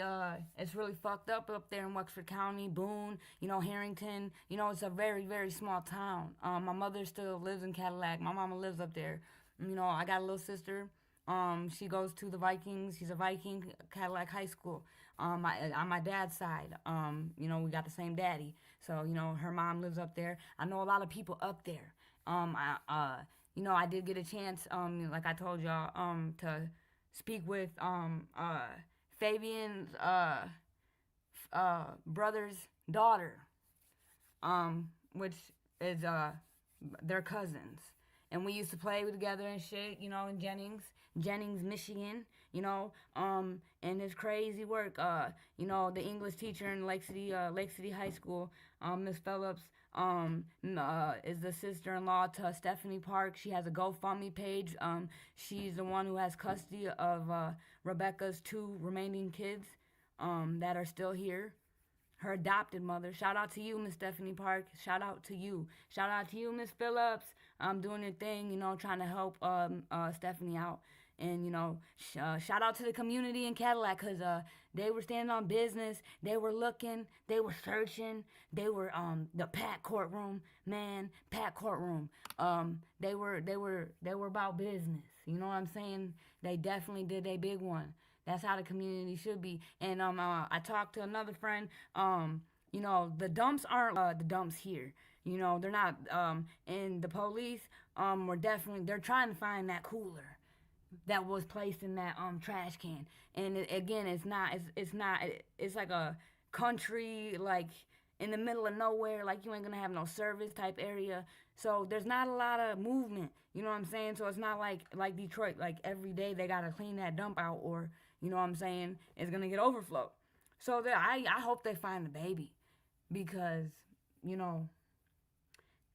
fucked up there in Wexford County, Boone, Harrington. It's a very, very small town. My mother still lives in Cadillac. My mama lives up there. I got a little sister. She goes to the Vikings. She's a Viking, Cadillac High School. On my dad's side, we got the same daddy. So, her mom lives up there. I know a lot of people up there. I did get a chance, like I told y'all, to speak with Fabian's brother's daughter, which is their cousins. And we used to play together and shit, in Jennings, Michigan, and his crazy work. The English teacher in Lake City High School, Miss Phillips, is the sister-in-law to Stephanie Park. She has a GoFundMe page. She's the one who has custody of Rebecca's 2 remaining kids that are still here. Her adopted mother. Shout out to you, Miss Stephanie Park. Shout out to you. Shout out to you, Miss Phillips. Doing your thing, trying to help Stephanie out. And, shout out to the community in Cadillac, because they were standing on business. They were looking. They were searching. They were, the packed courtroom. Man, packed courtroom. They were about business. You know what I'm saying? They definitely did a big one. That's how the community should be. And I talked to another friend. The dumps aren't the dumps here. They're not. And the police they're trying to find that cooler that was placed in that trash can. And again, it's not. It's like a country, like, in the middle of nowhere, like you ain't gonna have no service type area. So there's not a lot of movement, you know what I'm saying? So it's not like Detroit, like every day they gotta clean that dump out, or you know what I'm saying, it's gonna get overflow. So that I hope they find the baby, because you know,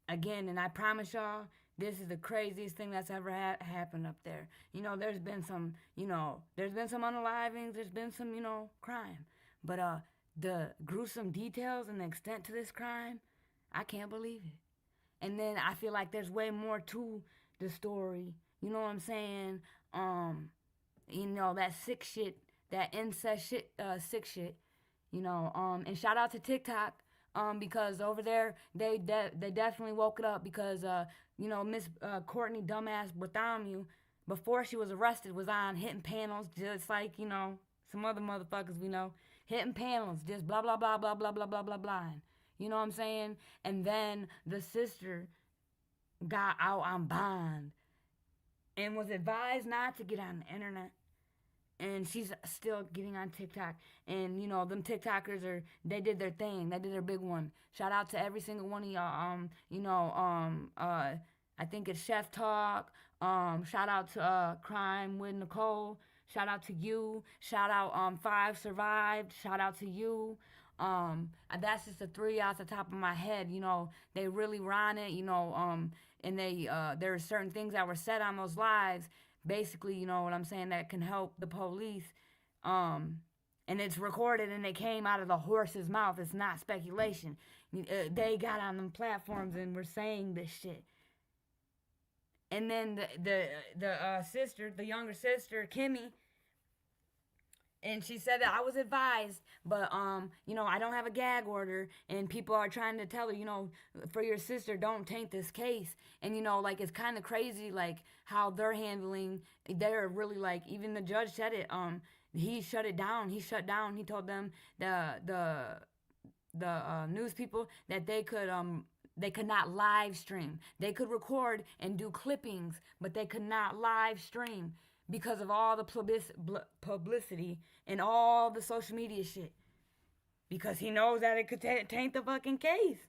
again, and I promise y'all, this is the craziest thing that's ever happened up there. You know, there's been some unalivings, there's been some, crime. But the gruesome details and the extent to this crime, I can't believe it. And then I feel like there's way more to the story. You know what I'm saying? That sick shit, that incest shit, sick shit. And shout out to TikTok, because over there they definitely woke it up, because Miss Courtney dumbass Bartholomew, before she was arrested, was on hitting panels just like some other motherfuckers we know, hitting panels, just blah blah blah blah blah blah blah blah blah. You know what I'm saying? And then the sister got out on bond and was advised not to get on the internet. And she's still getting on TikTok. And, them TikTokers they did their thing. They did their big one. Shout out to every single one of y'all. I think it's Chef Talk. Shout out to Crime with Nicole. Shout out to you. Shout out 5 Survived. Shout out to you. That's just the 3 off the top of my head. They really ran it, and there are certain things that were said on those lives, basically, you know what I'm saying, that can help the police. And it's recorded and it came out of the horse's mouth. It's not speculation. They got on them platforms and were saying this shit. And then the sister, the younger sister, Kimmy, and she said that I was advised, but I don't have a gag order, and people are trying to tell her, for your sister, don't taint this case. And it's kind of crazy, like how they're handling. They're really like, even the judge said it. He shut it down. He shut down. He told them the news people that they could not live stream. They could record and do clippings, but they could not live stream, because of all the publicity and all the social media shit. Because he knows that it could taint the fucking case.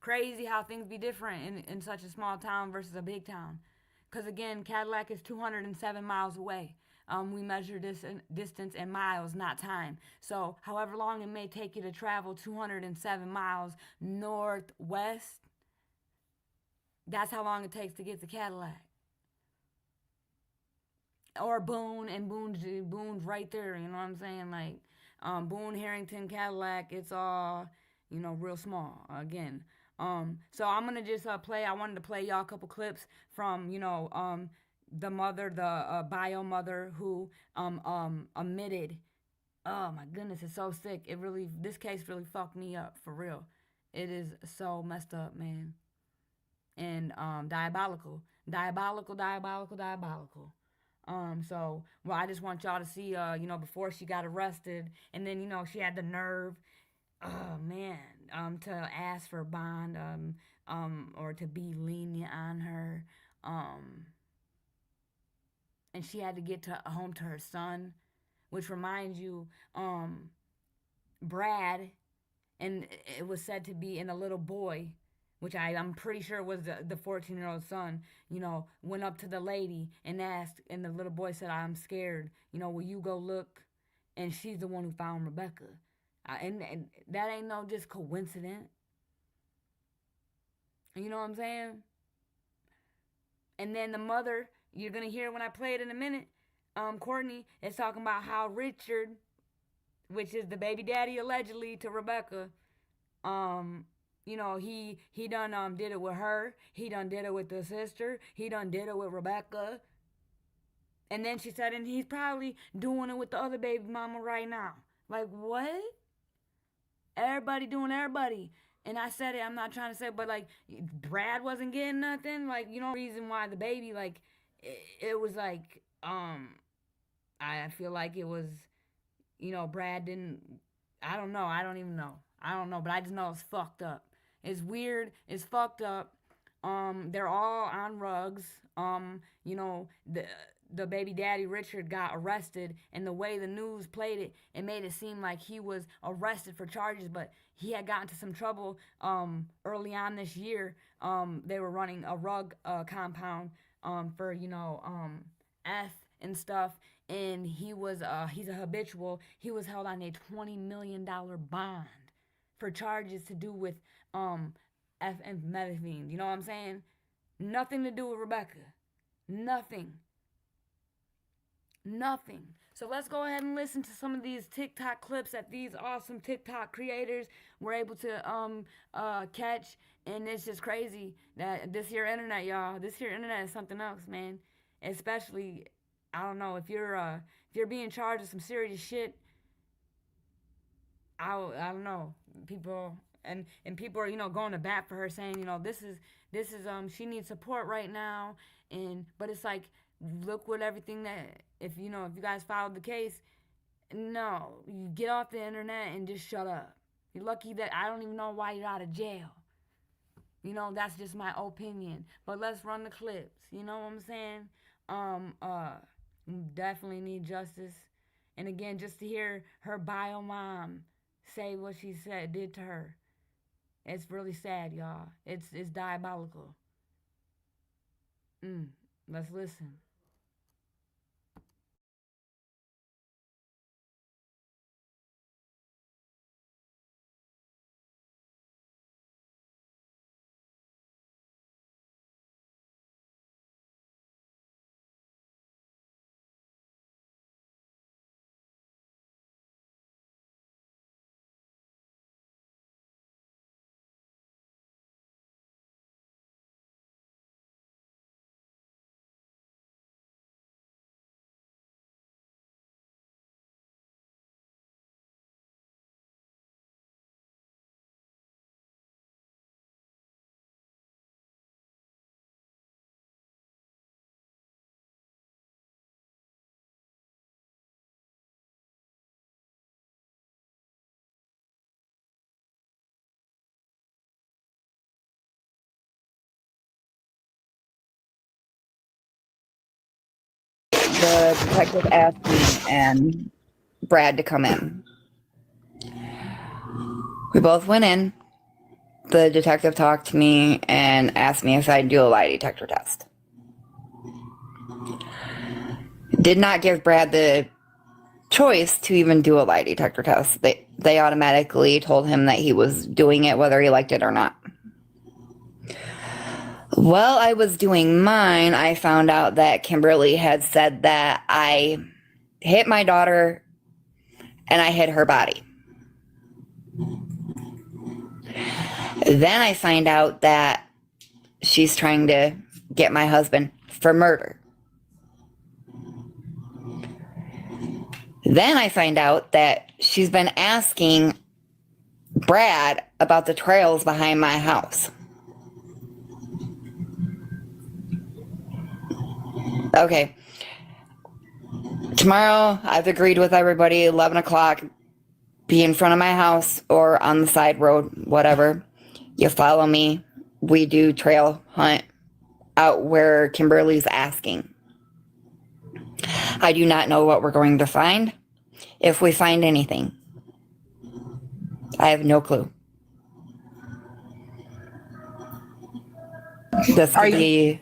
Crazy how things be different in such a small town versus a big town. Because again, Cadillac is 207 miles away. We measure this distance in miles, not time. So however long it may take you to travel 207 miles northwest, that's how long it takes to get to Cadillac. Or Boone, and Boone's right there, you know what I'm saying? Like, Boone, Harrington, Cadillac, it's all, real small, again. So I'm going to just I wanted to play y'all a couple clips from, the mother, the bio mother who admitted, oh my goodness, it's so sick. This case really fucked me up, for real. It is so messed up, man. And diabolical. I just want y'all to see, before she got arrested, and then, she had the nerve, oh man, to ask for bond, or to be lenient on her, and she had to get home to her son, which reminds you, Brad, and it was said to be in a little boy, which I'm pretty sure was the 14-year-old son, went up to the lady and asked, and the little boy said, I'm scared, will you go look? And she's the one who found Rebecca. And that ain't no just coincidence. You know what I'm saying? And then the mother, you're going to hear when I play it in a minute, Courtney is talking about how Richard, which is the baby daddy allegedly to Rebecca, he done did it with her. He done did it with the sister. He done did it with Rebecca. And then she said, and he's probably doing it with the other baby mama right now. Like, what? Everybody doing everybody. And I said it, I'm not trying to say, but like, Brad wasn't getting nothing. Like, reason why the baby, like, it was like, I feel like it was, Brad didn't, I don't know. I don't even know. I don't know, but I just know it's fucked up. It's weird. It's fucked up. They're all on rugs. You know, the baby daddy Richard got arrested, and the way the news played it, it made it seem like he was arrested for charges, but he had gotten into some trouble early on this year. They were running a rug compound for F and stuff, and he's a habitual. He was held on a $20 million bond for charges to do with F and methamphetamine. You know what I'm saying? Nothing to do with Rebecca. Nothing. Nothing. So let's go ahead and listen to some of these TikTok clips that these awesome TikTok creators were able to catch. And it's just crazy that this here internet, y'all, this here internet is something else, man. Especially, I don't know, if you're being charged with some serious shit, I don't know, people and people are going to bat for her, saying this is she needs support right now, but it's like, look what everything that if you guys followed the case, no, you get off the internet and just shut up. You're lucky that I don't even know why you're out of jail. That's just my opinion. But let's run the clips. You know what I'm saying? Definitely need justice. And again, just to hear her bio mom say what she did to her, it's really sad, y'all. It's diabolical. Let's listen. The detective asked me and Brad to come in. We both went in. The detective talked to me and asked me if I'd do a lie detector test. Did not give Brad the choice to even do a lie detector test. They automatically told him that he was doing it whether he liked it or not. While I was doing mine, I found out that Kimberly had said that I hit my daughter and I hit her body. Then I find out that she's trying to get my husband for murder. Then I find out that she's been asking Brad about the trails behind my house. Okay. Tomorrow, I've agreed with everybody, 11 o'clock, be in front of my house or on the side road, whatever. You follow me. We do trail hunt out where Kimberly's asking. I do not know what we're going to find, if we find anything. I have no clue. This could be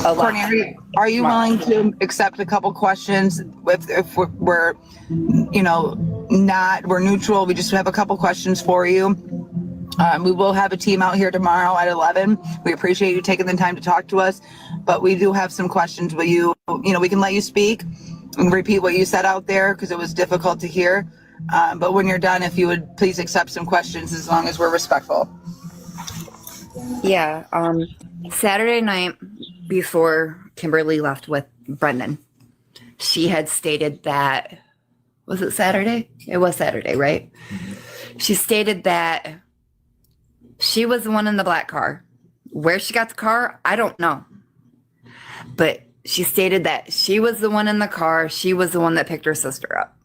a lot. Courtney, are you willing to accept a couple questions if we're we're neutral, we just have a couple questions for you. We will have a team out here tomorrow at 11. We appreciate you taking the time to talk to us, but we do have some questions. Will you, we can let you speak and repeat what you said out there because it was difficult to hear. But when you're done, if you would please accept some questions as long as we're respectful. Yeah. Saturday night before Kimberly left with Brendan, she had stated that, was it Saturday? It was Saturday, right? She stated that she was the one in the black car. Where she got the car, I don't know. But she stated that she was the one in the car. She was the one that picked her sister up.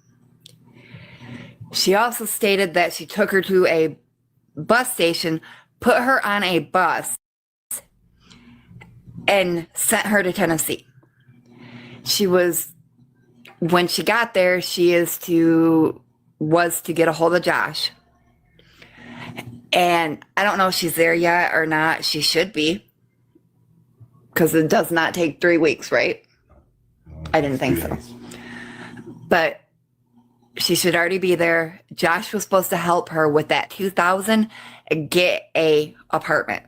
She also stated that she took her to a bus station, put her on a bus, and sent her to Tennessee. When she got there, was to get a hold of Josh. And I don't know if she's there yet or not. She should be. Because it does not take 3 weeks, right? I didn't think so. But she should already be there. Josh was supposed to help her with that $2,000 and get a apartment.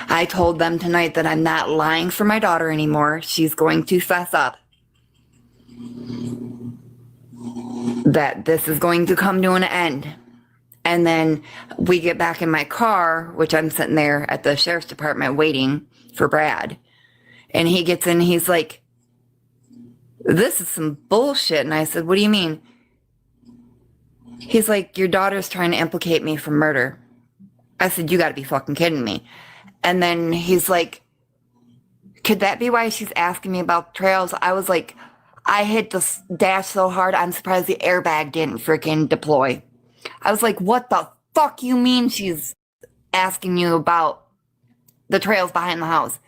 I told them tonight that I'm not lying for my daughter anymore. She's going to fess up. That this is going to come to an end. And then we get back in my car, which I'm sitting there at the sheriff's department waiting for Brad. And he gets in, he's like, this is some bullshit. And I said, what do you mean? He's like, your daughter's trying to implicate me for murder. I said, you gotta be fucking kidding me. And then he's like, could that be why she's asking me about the trails? I was like, I hit the dash so hard, I'm surprised the airbag didn't freaking deploy. I was like, what the fuck you mean she's asking you about the trails behind the house?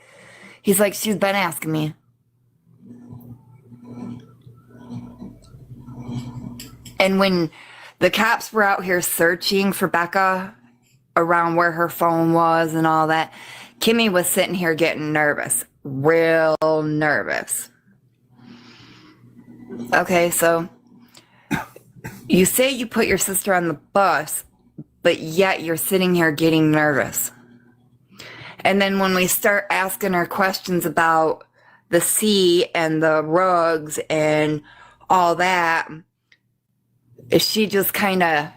He's like, she's been asking me. And when the cops were out here searching for Becca around where her phone was and all that, Kimmy was sitting here getting nervous, real nervous. Okay, so you say you put your sister on the bus, but yet you're sitting here getting nervous. And then when we start asking her questions about the sea and the rugs and all that, she just kind of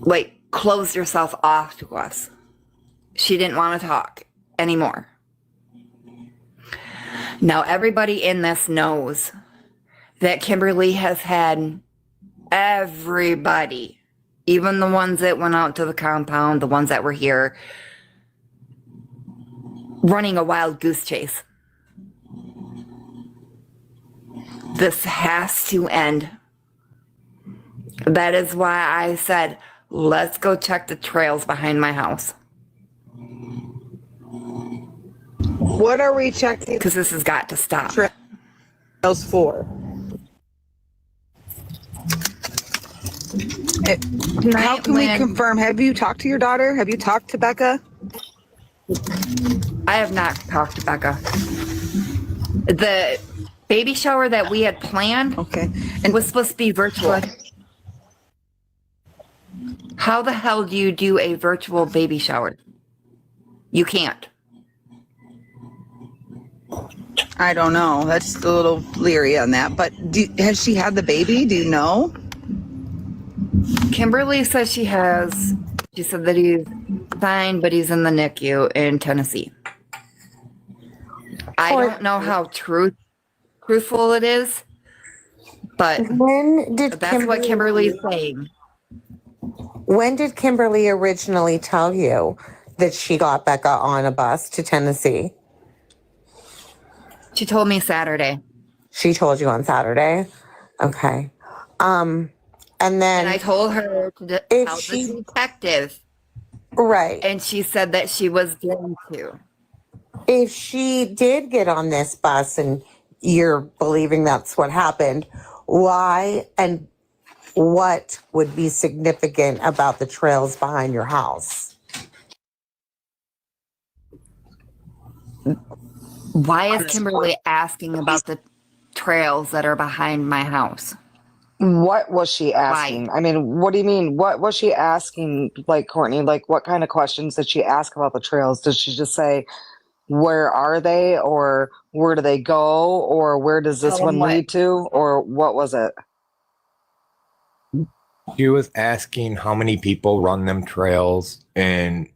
like closed herself off to us. She didn't want to talk anymore. Now everybody in this knows that Kimberly has had everybody, even the ones that went out to the compound, the ones that were here, running a wild goose chase. This has to end. That is why I said, let's go check the trails behind my house. What are we checking Because this has got to stop. trails for? How can we confirm? Have you talked to your daughter? Have you talked to Becca? I have not talked to Becca. The baby shower that we had planned and was supposed to be virtual. How the hell do you do a virtual baby shower? You can't. I don't know. That's a little leery on that. But has she had the baby? Do you know? Kimberly says she has. She said that he's fine, but he's in the NICU in Tennessee. I don't know how truthful it is, but that's what Kimberly's saying. When did Kimberly originally tell you that she got Becca on a bus to Tennessee? She told me Saturday. She told you on Saturday? Okay. And then I told her to tell the detective. Right. And she said that she was going to. If she did get on this bus and you're believing that's what happened, why and what would be significant about the trails behind your house? Why is Kimberly asking about the trails that are behind my house? What was she asking? Why? I mean, what do you mean? What was she asking, like, Courtney? Like, what kind of questions did she ask about the trails? Did she just say, where are they? Or where do they go? Or where does this one lead to? Or what was it? She was asking how many people run them trails and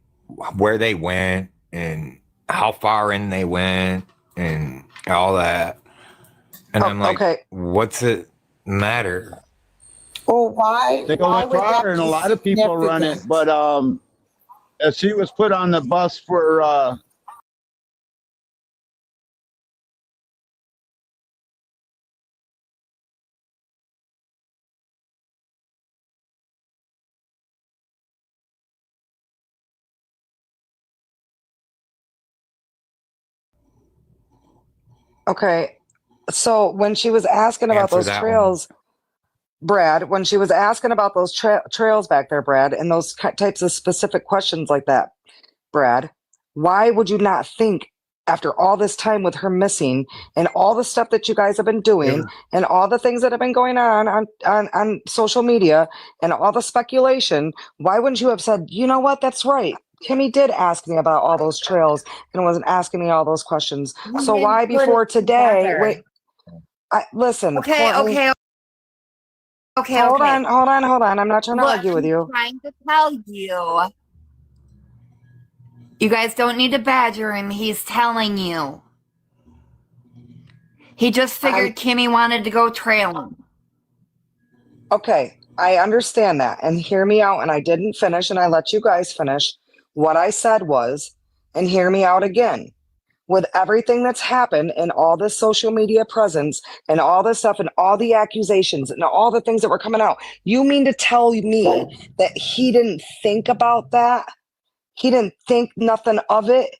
where they went and how far in they went and all that. And I'm like, okay. What's it matter? Well, why? They go with far, and a lot of people run it. But as she was put on the bus for Okay. So when she was asking about Answer those that one. trails, Brad, when she was asking about those trails back there, Brad, and those types of specific questions like that, Brad, why would you not think after all this time with her missing and all the stuff that you guys have been doing and all the things that have been going on social media and all the speculation, why wouldn't you have said, you know what, that's right. Kimmy did ask me about all those trails and wasn't asking me all those questions. We So didn't why put it before today? together. Wait, listen, Okay, Courtney, okay, okay, hold okay. on, hold on, hold on. I'm not trying to What argue with I'm you. trying to tell you, you guys don't need to badger him. He's telling you. He just figured Kimmy wanted to go trailing. Okay, I understand that. And hear me out. And I didn't finish, and I let you guys finish. What I said was, and hear me out again. With everything that's happened and all this social media presence and all this stuff and all the accusations and all the things that were coming out, you mean to tell me that he didn't think about that? He didn't think nothing of it?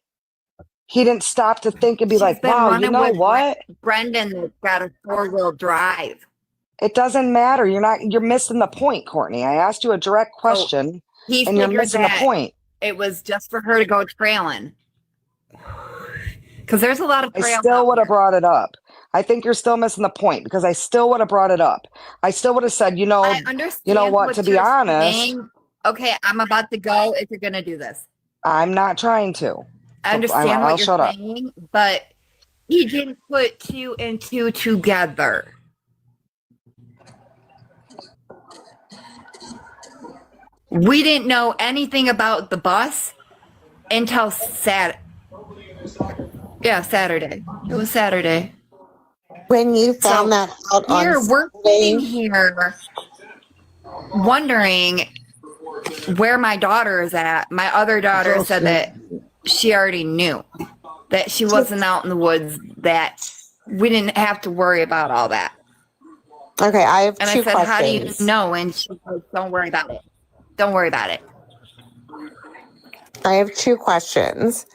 He didn't stop to think and be She's like, been wow, you running know with what? Brendan that's got a 4-wheel drive. It doesn't matter. You're missing the point, Courtney. I asked you a direct question He and you're figured missing the that point. it was just for her to go trailing. Because there's a lot of I trails still out would have here. brought it up. I think you're still missing the point because I still would have brought it up. I still would have said, I you know understand what, to be you're honest, saying. Okay, I'm about to go if you're going to do this. I'm not trying to. I understand I'll what you're shut up. saying, but he didn't put 2 and 2 together. We didn't know anything about the bus until Saturday. It was Saturday. When you found that out Here, on we're Saturday, sitting here wondering where my daughter is at. My other daughter said that she already knew that she wasn't out in the woods, that we didn't have to worry about all that. okay, I have And two I said, how do you questions. know? And she goes, don't worry about it. Don't worry about it. I have two questions.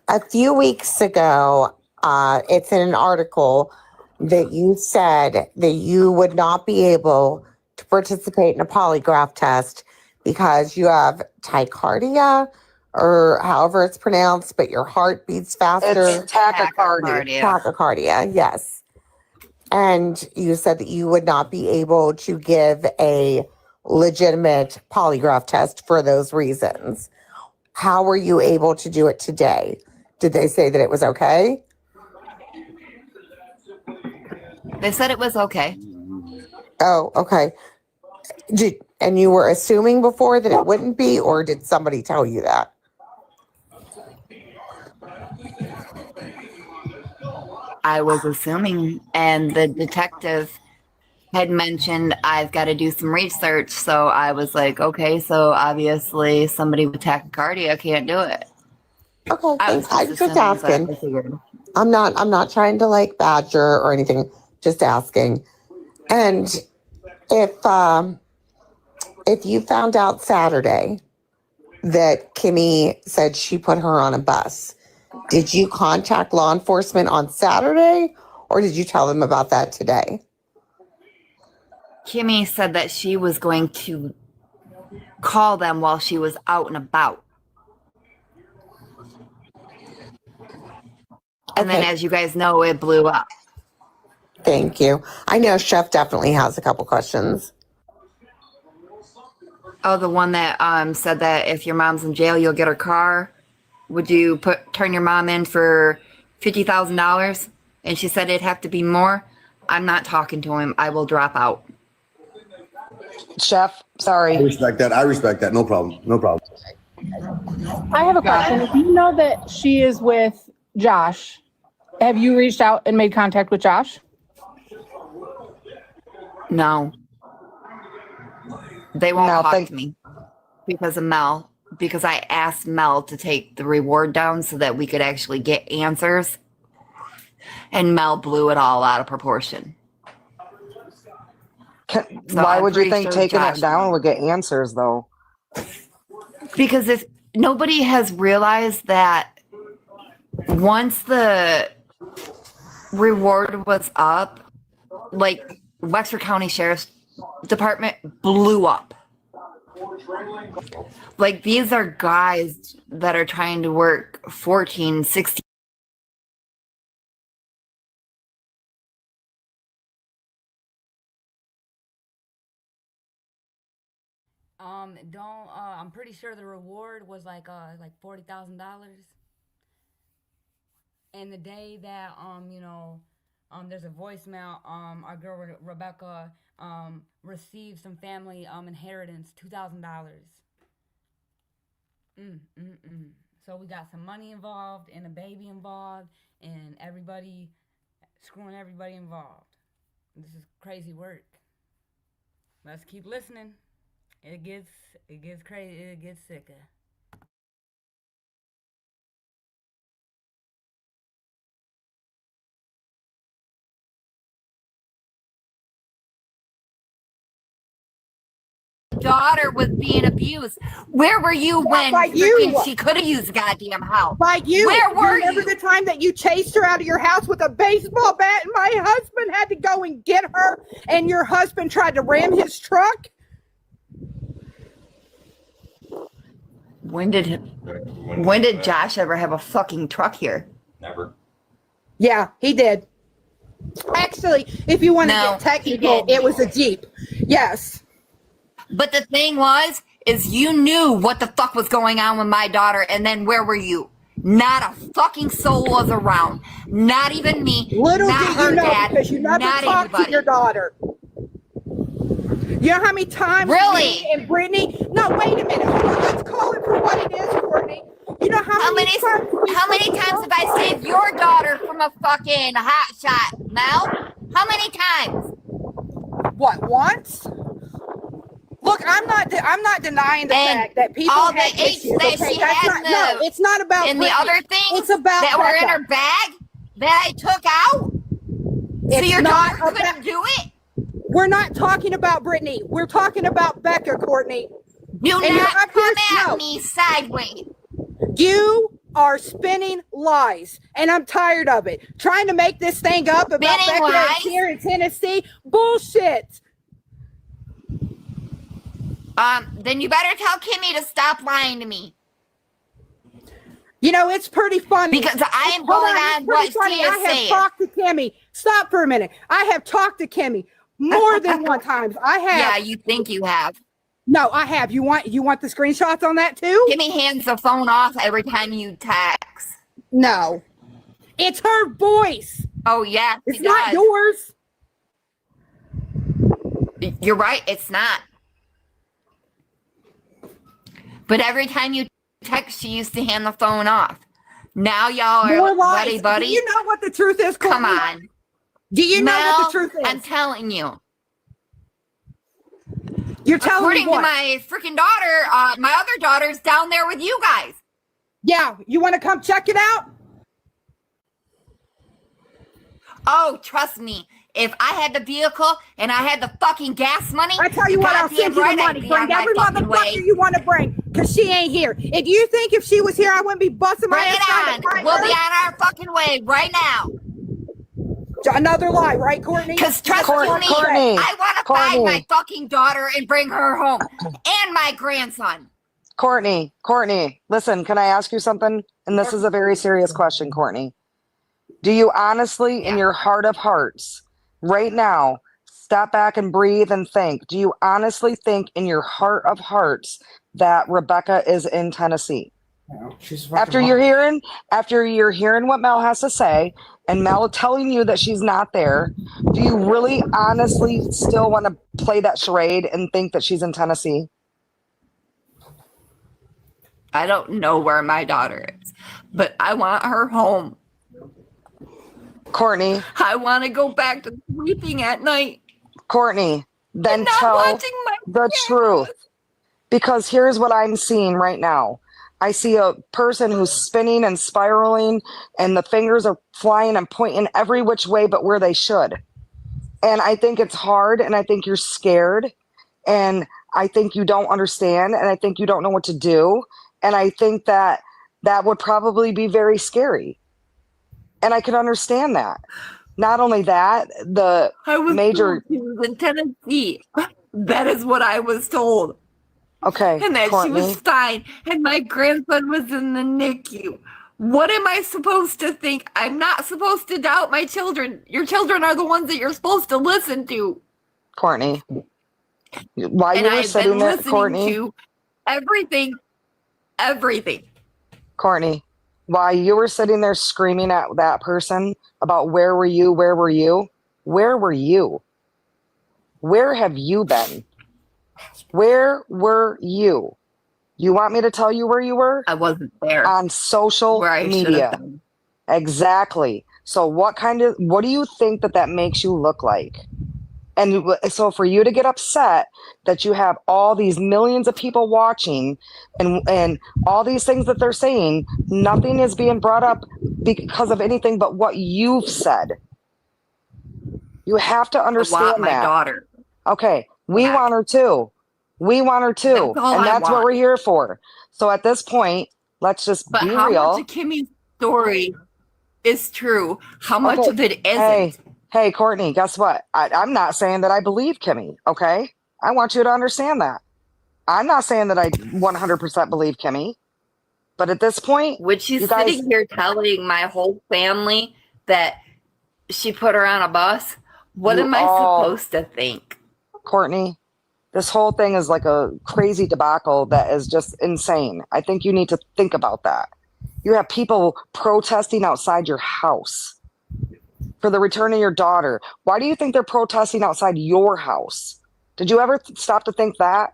A few weeks ago, it's in an article that you said that you would not be able to participate in a polygraph test because you have tachycardia or however it's pronounced, but your heart beats faster. It's tachycardia. Tachycardia, yes. And you said that you would not be able to give a legitimate polygraph test for those reasons. How were you able to do it today? Did they say that it was okay? They said it was okay. Oh, okay. And you were assuming before that it wouldn't be, or did somebody tell you that? I was assuming, and the detective had mentioned I've got to do some research, so I was like, okay, so obviously somebody with tachycardia can't do it. Okay, I'm just asking. I'm not trying to like badger or anything, just asking. And if you found out Saturday that Kimmy said she put her on a bus, did you contact law enforcement on Saturday or did you tell them about that today? Kimmy said that she was going to call them while she was out and about. And then, as you guys know, it blew up. Thank you. I know Chef definitely has a couple questions. Oh, the one that said that if your mom's in jail, you'll get her car. Would you turn your mom in for $50,000? And she said it'd have to be more. I'm not talking to him. I will drop out. Chef, sorry. I respect that. No problem. I have a question. If you know that she is with Josh, have you reached out and made contact with Josh? No. They won't talk to me because of Mel. Because I asked Mel to take the reward down so that we could actually get answers. And Mel blew it all out of proportion. Why would you think taking it down would get answers, though? Because if nobody has realized that once the reward was up, like Wexford County Sheriff's Department blew up. Like these are guys that are trying to work 14, 16. I'm pretty sure the reward was like $40,000. And the day that there's a voicemail, our girl Rebecca received some family inheritance, $2,000. So we got some money involved and a baby involved and everybody screwing everybody involved. This is crazy work. Let's keep listening. It gets crazy. It gets sicker. Daughter was being abused. Where were you when she could have used the goddamn house? Like you. Where were you? Remember the time that you chased her out of your house with a baseball bat and my husband had to go and get her and your husband tried to ram his truck? When did Josh ever have a fucking truck here? Never. Yeah, he did. Actually, if you want to get technical, it was a Jeep. Yes. But the thing is you knew what the fuck was going on with my daughter, and then where were you? Not a fucking soul was around. Not even me. Little not did her you know, dad. because you never not talked anybody. to your daughter. You know how many times Really? me and Brittany? No, wait a minute. Hold on. Let's call it for what it is, Courtney. You know how many times have I saved your daughter from a fucking hot shot, Mel? How many times? What, once? Look, I'm not denying the fact that people all have the issues. that Okay? she That's had not, no, it's not about and Brittany. the other things It's about that were in Becca. her bag that I took out. So It's your not daughter couldn't about- do it. We're not talking about Brittany. We're talking about Becca, Courtney. Do And you're not up here- come at no. me sideways. You are spinning lies, and I'm tired of it. Trying to make this thing up about Spinning Becca lies? here in Tennessee. Bullshit. Then you better tell Kimmy to stop lying to me. You know, it's pretty funny. Because I am Hold going it's on pretty what funny. she is I have saying. talked to Kimmy. Stop for a minute. I have talked to Kimmy more than one time. I have. Yeah, you think you have. No, I have. You want the screenshots on that too? Kimmy hands the phone off every time you text. No. It's her voice. Oh, yeah. It's not yours. You're right. It's not. But every time you text, she used to hand the phone off. Now y'all are More lies. buddy-buddy. Do you know what the truth is, Courtney? Come on. Do you know what the truth is? I'm telling you. You're telling According me what? to my freaking daughter, my other daughter's down there with you guys. Yeah, you want to come check it out? Oh, trust me. If I had the vehicle and I had the fucking gas money, I tell you what, I'll send you the money. Bring every motherfucker you want to bring, because she ain't here. If you think if she was here, I wouldn't be busting my Bring ass it trying on. to find We'll her. be on our fucking way right now. Another lie, right, Courtney? Because trust me, I want to find my fucking daughter and bring her home. And my grandson. Courtney, listen, can I ask you something? And this is a very serious question, Courtney. Do you honestly, in your heart of hearts, right now, step back and breathe and think, do you honestly think in your heart of hearts that Rebecca is in Tennessee? No, she's After you're hearing what Mel has to say, and Mel telling you that she's not there, do you really honestly still want to play that charade and think that she's in Tennessee? I don't know where my daughter is, but I want her home. Courtney. I want to go back to sleeping at night. Courtney, then not tell watching my the truth. Because here's what I'm seeing right now. I see a person who's spinning and spiraling, and the fingers are flying and pointing every which way but where they should. And I think it's hard, and I think you're scared, and I think you don't understand, and I think you don't know what to do. And I think that would probably be very scary. And I can understand that. Not only that, the I was major. told she was in Tennessee. That is what I was told. Okay, And that she was Courtney. fine. And my grandson was in the NICU. What am I supposed to think? I'm not supposed to doubt my children. Your children are the ones that you're supposed to listen to. Courtney. While And you I were have been sitting there, listening Courtney. to everything. Courtney, while you were sitting there screaming at that person about where were you, where were you, where were you? Where have you been? Where were you? You want me to tell you where you were? I wasn't there. On social Where I should have media. been. Exactly. So what do you think that makes you look like? And so for you to get upset that you have all these millions of people watching and all these things that they're saying, nothing is being brought up because of anything but what you've said. You have to I want understand my that. daughter. Okay, we want her too. We want her too. That's all And I that's what want. we're here for. So at this point, let's just But be how real. much of Kimmy's story is true? How much Okay, of it isn't? Hey, Courtney, guess what? I'm not saying that I believe Kimmy, okay? I want you to understand that. I'm not saying that I 100% believe Kimmy. But at this point, Which she's you guys, sitting here telling my whole family that she put her on a bus. What You am I all- supposed to think? Courtney, this whole thing is like a crazy debacle that is just insane. I think you need to think about that. You have people protesting outside your house for the return of your daughter. Why do you think they're protesting outside your house? Did you ever stop to think that?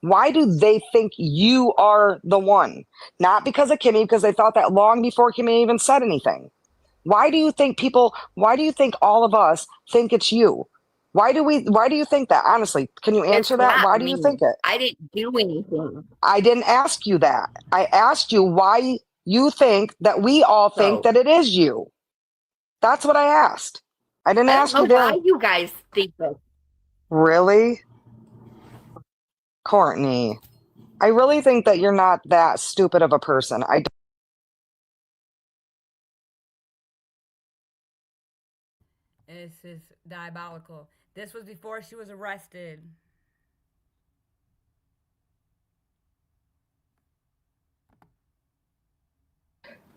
Why do they think you are the one? Not because of Kimmy, because they thought that long before Kimmy even said anything. Why do you think all of us think it's you? Why do you think that? Honestly, can you answer It's that? not Why do you me. think it? I didn't do anything. I didn't ask you that. I asked you why you think that we all think So- that it is you. That's what I asked. I didn't I don't ask know you why that. you guys think this. Really? Courtney, I really think that you're not that stupid of a person. This is diabolical. This was before she was arrested.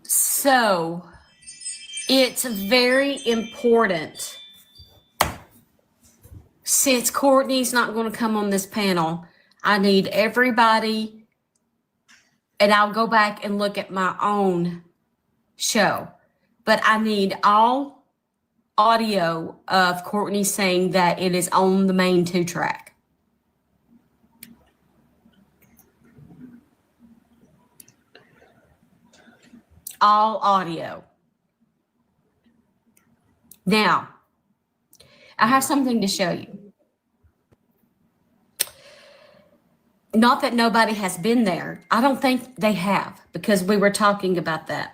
So, it's very important, since Courtney's not going to come on this panel, I need everybody, and I'll go back and look at my own show, but I need all audio of Courtney saying that it is on the main 2-track. All audio. Now, I have something to show you. Not that nobody has been there. I don't think they have, because we were talking about that.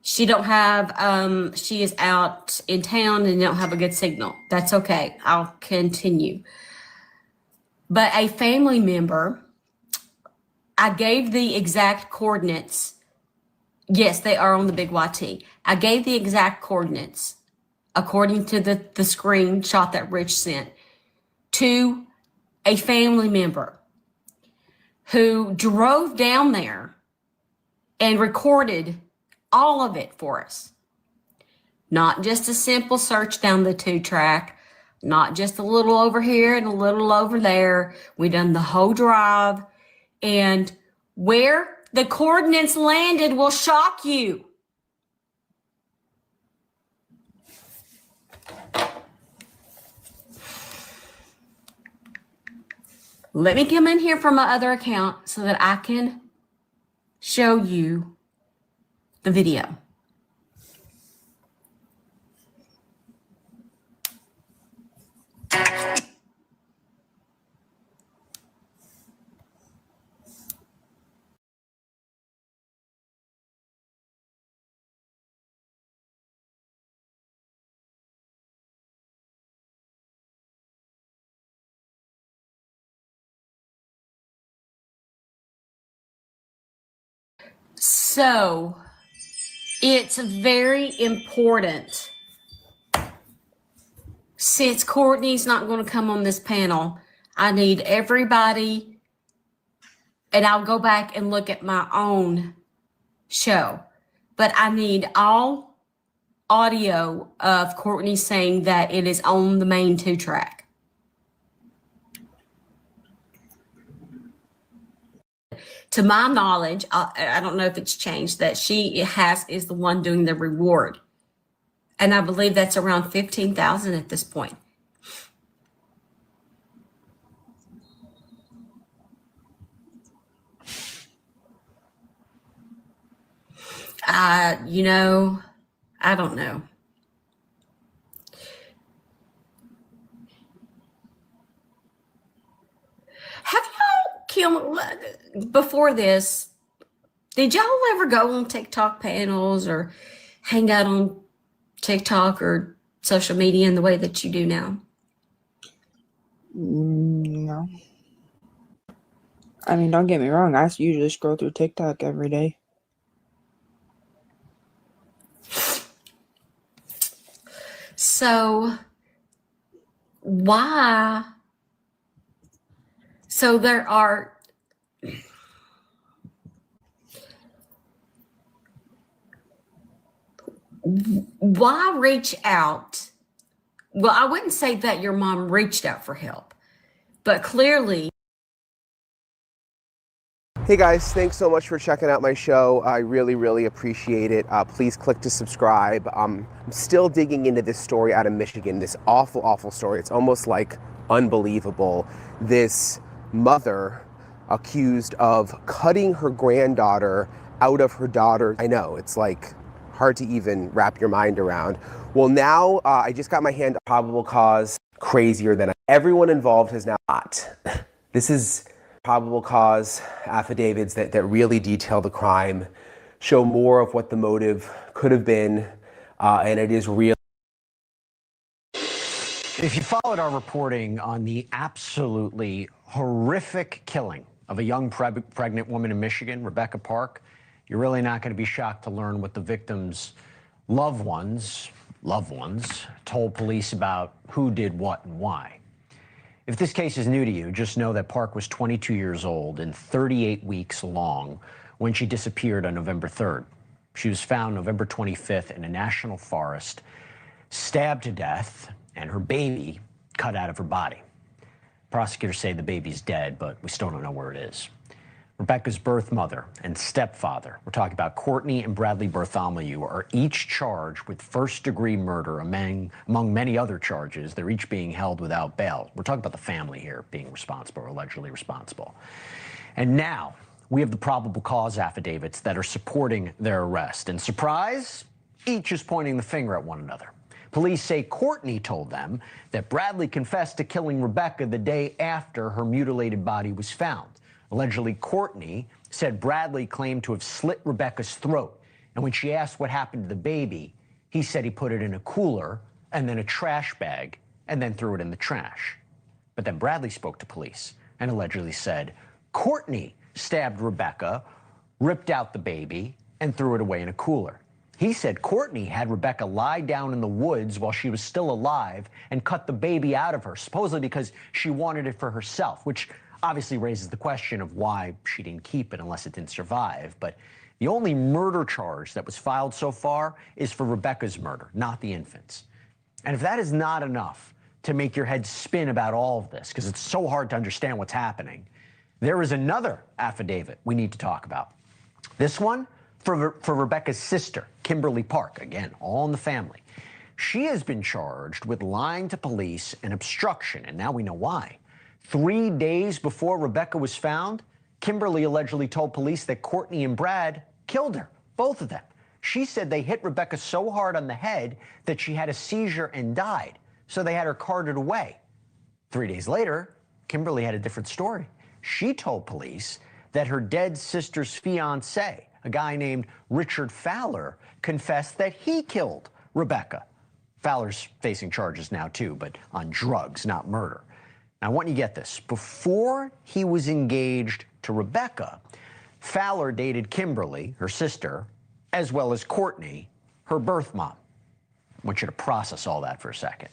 She don't have, she is out in town and don't have a good signal. That's okay. I'll continue. But a family member, I gave the exact coordinates. Yes, they are on the big YT. I gave the exact coordinates according to the screenshot that Rich sent to a family member who drove down there and recorded all of it for us. Not just a simple search down the 2-track, not just a little over here and a little over there. We done the whole drive, and where the coordinates landed will shock you. Let me come in here from my other account so that I can show you the video. So, it's very important since Courtney's not going to come on this panel, I need everybody, and I'll go back and look at my own show, but I need all audio of Courtney saying that it is on the main 2-track. To my knowledge, I don't know if it's changed, that she is the one doing the reward. And I believe that's around 15,000 at this point. You know, I don't know. Have y'all, Kim, before this, did y'all ever go on TikTok panels or hang out on TikTok or social media in the way that you do now? No. I mean, don't get me wrong. I usually scroll through TikTok every day. So why? So there are why reach out? Well, I wouldn't say that your mom reached out for help, but clearly. Hey guys, thanks so much for checking out my show. I really, really appreciate it. Please click to subscribe. I'm still digging into this story out of Michigan, this awful, awful story. It's almost like unbelievable. This mother accused of cutting her granddaughter out of her daughter. I know, it's like hard to even wrap your mind around. Well, now I just got my hand on probable cause, crazier than everyone involved has now got. This is probable cause affidavits that really detail the crime, show more of what the motive could have been, and it is real. If you followed our reporting on the absolutely horrific killing of a young pregnant woman in Michigan, Rebecca Park, you're really not going to be shocked to learn what the victim's loved ones told police about who did what and why. If this case is new to you, just know that Park was 22 years old and 38 weeks long when she disappeared on November 3rd. She was found November 25th in a national forest, stabbed to death, and her baby cut out of her body. Prosecutors say the baby's dead, but we still don't know where it is. Rebecca's birth mother and stepfather, we're talking about Courtney and Bradley Bartholomew, are each charged with first-degree murder among many other charges. They're each being held without bail. We're talking about the family here being responsible or allegedly responsible. And now we have the probable cause affidavits that are supporting their arrest. And surprise, each is pointing the finger at one another. Police say Courtney told them that Bradley confessed to killing Rebecca the day after her mutilated body was found. Allegedly, Courtney said Bradley claimed to have slit Rebecca's throat. And when she asked what happened to the baby, he said he put it in a cooler and then a trash bag and then threw it in the trash. But then Bradley spoke to police and allegedly said Courtney stabbed Rebecca, ripped out the baby, and threw it away in a cooler. He said Courtney had Rebecca lie down in the woods while she was still alive and cut the baby out of her, supposedly because she wanted it for herself, which obviously raises the question of why she didn't keep it unless it didn't survive. But the only murder charge that was filed so far is for Rebecca's murder, not the infant's. And if that is not enough to make your head spin about all of this, because it's so hard to understand what's happening, there is another affidavit we need to talk about. This one for Rebecca's sister, Kimberly Park, again, all in the family. She has been charged with lying to police and obstruction, and now we know why. 3 days before Rebecca was found, Kimberly allegedly told police that Courtney and Brad killed her, both of them. She said they hit Rebecca so hard on the head that she had a seizure and died, so they had her carted away. 3 days later, Kimberly had a different story. She told police that her dead sister's fiancé, a guy named Richard Fowler, confessed that he killed Rebecca. Fowler's facing charges now too, but on drugs, not murder. Now, I want you to get this. Before he was engaged to Rebecca, Fowler dated Kimberly, her sister, as well as Courtney, her birth mom. I want you to process all that for a second.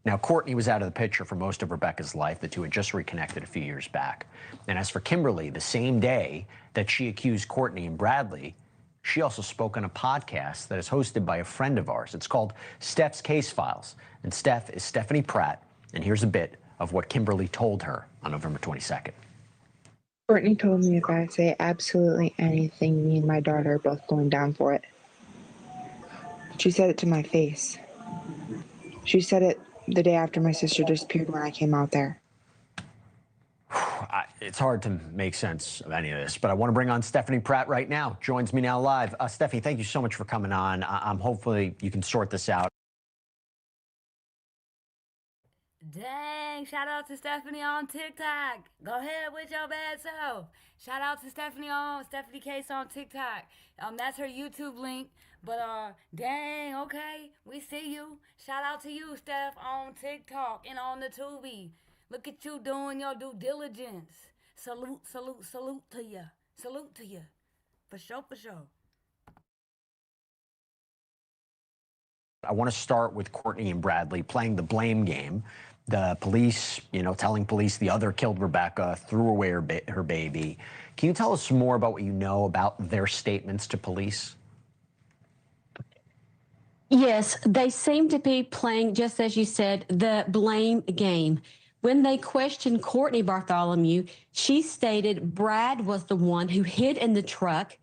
Now, Courtney was out of the picture for most of Rebecca's life. The two had just reconnected a few years back. And as for Kimberly, the same day that she accused Courtney and Bradley, she also spoke on a podcast that is hosted by a friend of ours. It's called Steph's Case Files. And Steph is Stephanie Pratt. And here's a bit of what Kimberly told her on November 22nd. Courtney told me if I say absolutely anything, me and my daughter are both going down for it. She said it to my face. She said it the day after my sister disappeared when I came out there. It's hard to make sense of any of this, but I want to bring on Stephanie Pratt right now. Joins me now live. Stephanie, thank you so much for coming on. Hopefully you can sort this out. Dang, shout out to Stephanie on TikTok. Go ahead with your bad self. Shout out to Stephanie Case on TikTok. That's her YouTube link. But dang, okay, we see you. Shout out to you, Steph, on TikTok and on the Tubi. Look at you doing your due diligence. Salute, salute, salute to you. Salute to you. For sure, for sure. I want to start with Courtney and Bradley playing the blame game. The police, telling police the other killed Rebecca, threw away her baby. Can you tell us more about what you know about their statements to police? Yes, they seem to be playing, just as you said, the blame game. When they questioned Courtney Bartholomew, she stated Brad was the one who hid in the truck,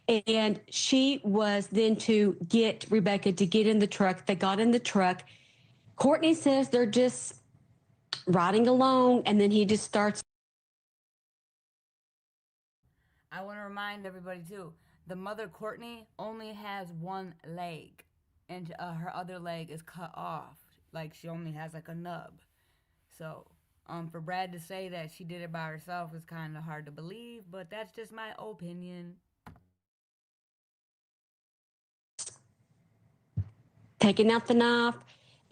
and she was then to get Rebecca to get in the truck. They got in the truck. Courtney says they're just riding along, and then he just starts. I want to remind everybody, too, the mother, Courtney, only has one leg, and her other leg is cut off. Like, she only has, like, a nub. So, for Brad to say that she did it by herself is kind of hard to believe, but that's just my opinion. Taking out the knife,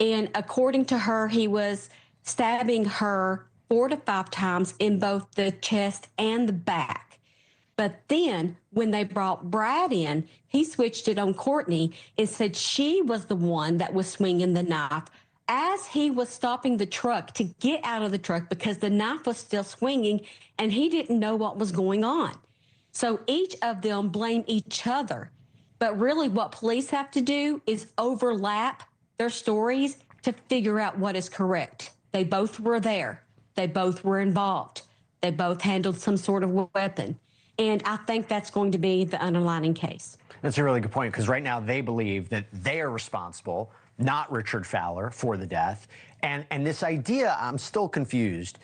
and according to her, he was stabbing her 4 to 5 times in both the chest and the back. But then when they brought Brad in, he switched it on Courtney and said she was the one that was swinging the knife as he was stopping the truck to get out of the truck because the knife was still swinging and he didn't know what was going on. So each of them blame each other. But really what police have to do is overlap their stories to figure out what is correct. They both were there. They both were involved. They both handled some sort of weapon. And I think that's going to be the underlying case. That's a really good point, because right now they believe that they are responsible, not Richard Fowler, for the death. And this idea, I'm still confused.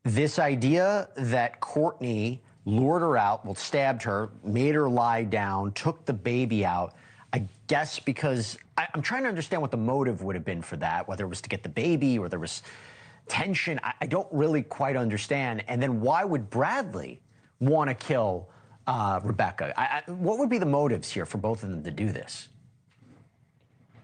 This idea that Courtney lured her out, well, stabbed her, made her lie down, took the baby out, I guess because I'm trying to understand what the motive would have been for that, whether it was to get the baby or there was tension. I don't really quite understand. And then why would Bradley want to kill Rebecca? What would be the motives here for both of them to do this?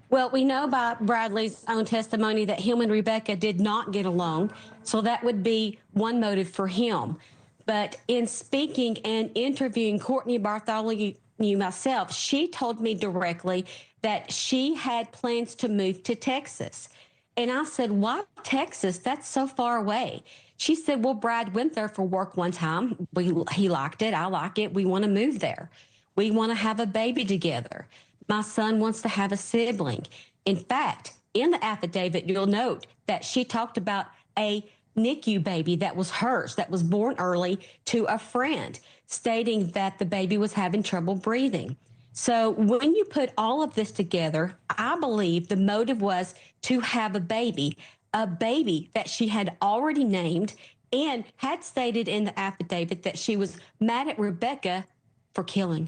Well, we know by Bradley's own testimony that him and Rebecca did not get along, so that would be one motive for him. But in speaking and interviewing Courtney Bartholomew myself, she told me directly that she had plans to move to Texas. And I said, why Texas? That's so far away. She said, well, Brad went there for work one time. He liked it. I like it. We want to move there. We want to have a baby together. My son wants to have a sibling. In fact, in the affidavit, you'll note that she talked about a NICU baby that was hers, that was born early to a friend, stating that the baby was having trouble breathing. So when you put all of this together, I believe the motive was to have a baby that she had already named and had stated in the affidavit that she was mad at Rebecca for killing.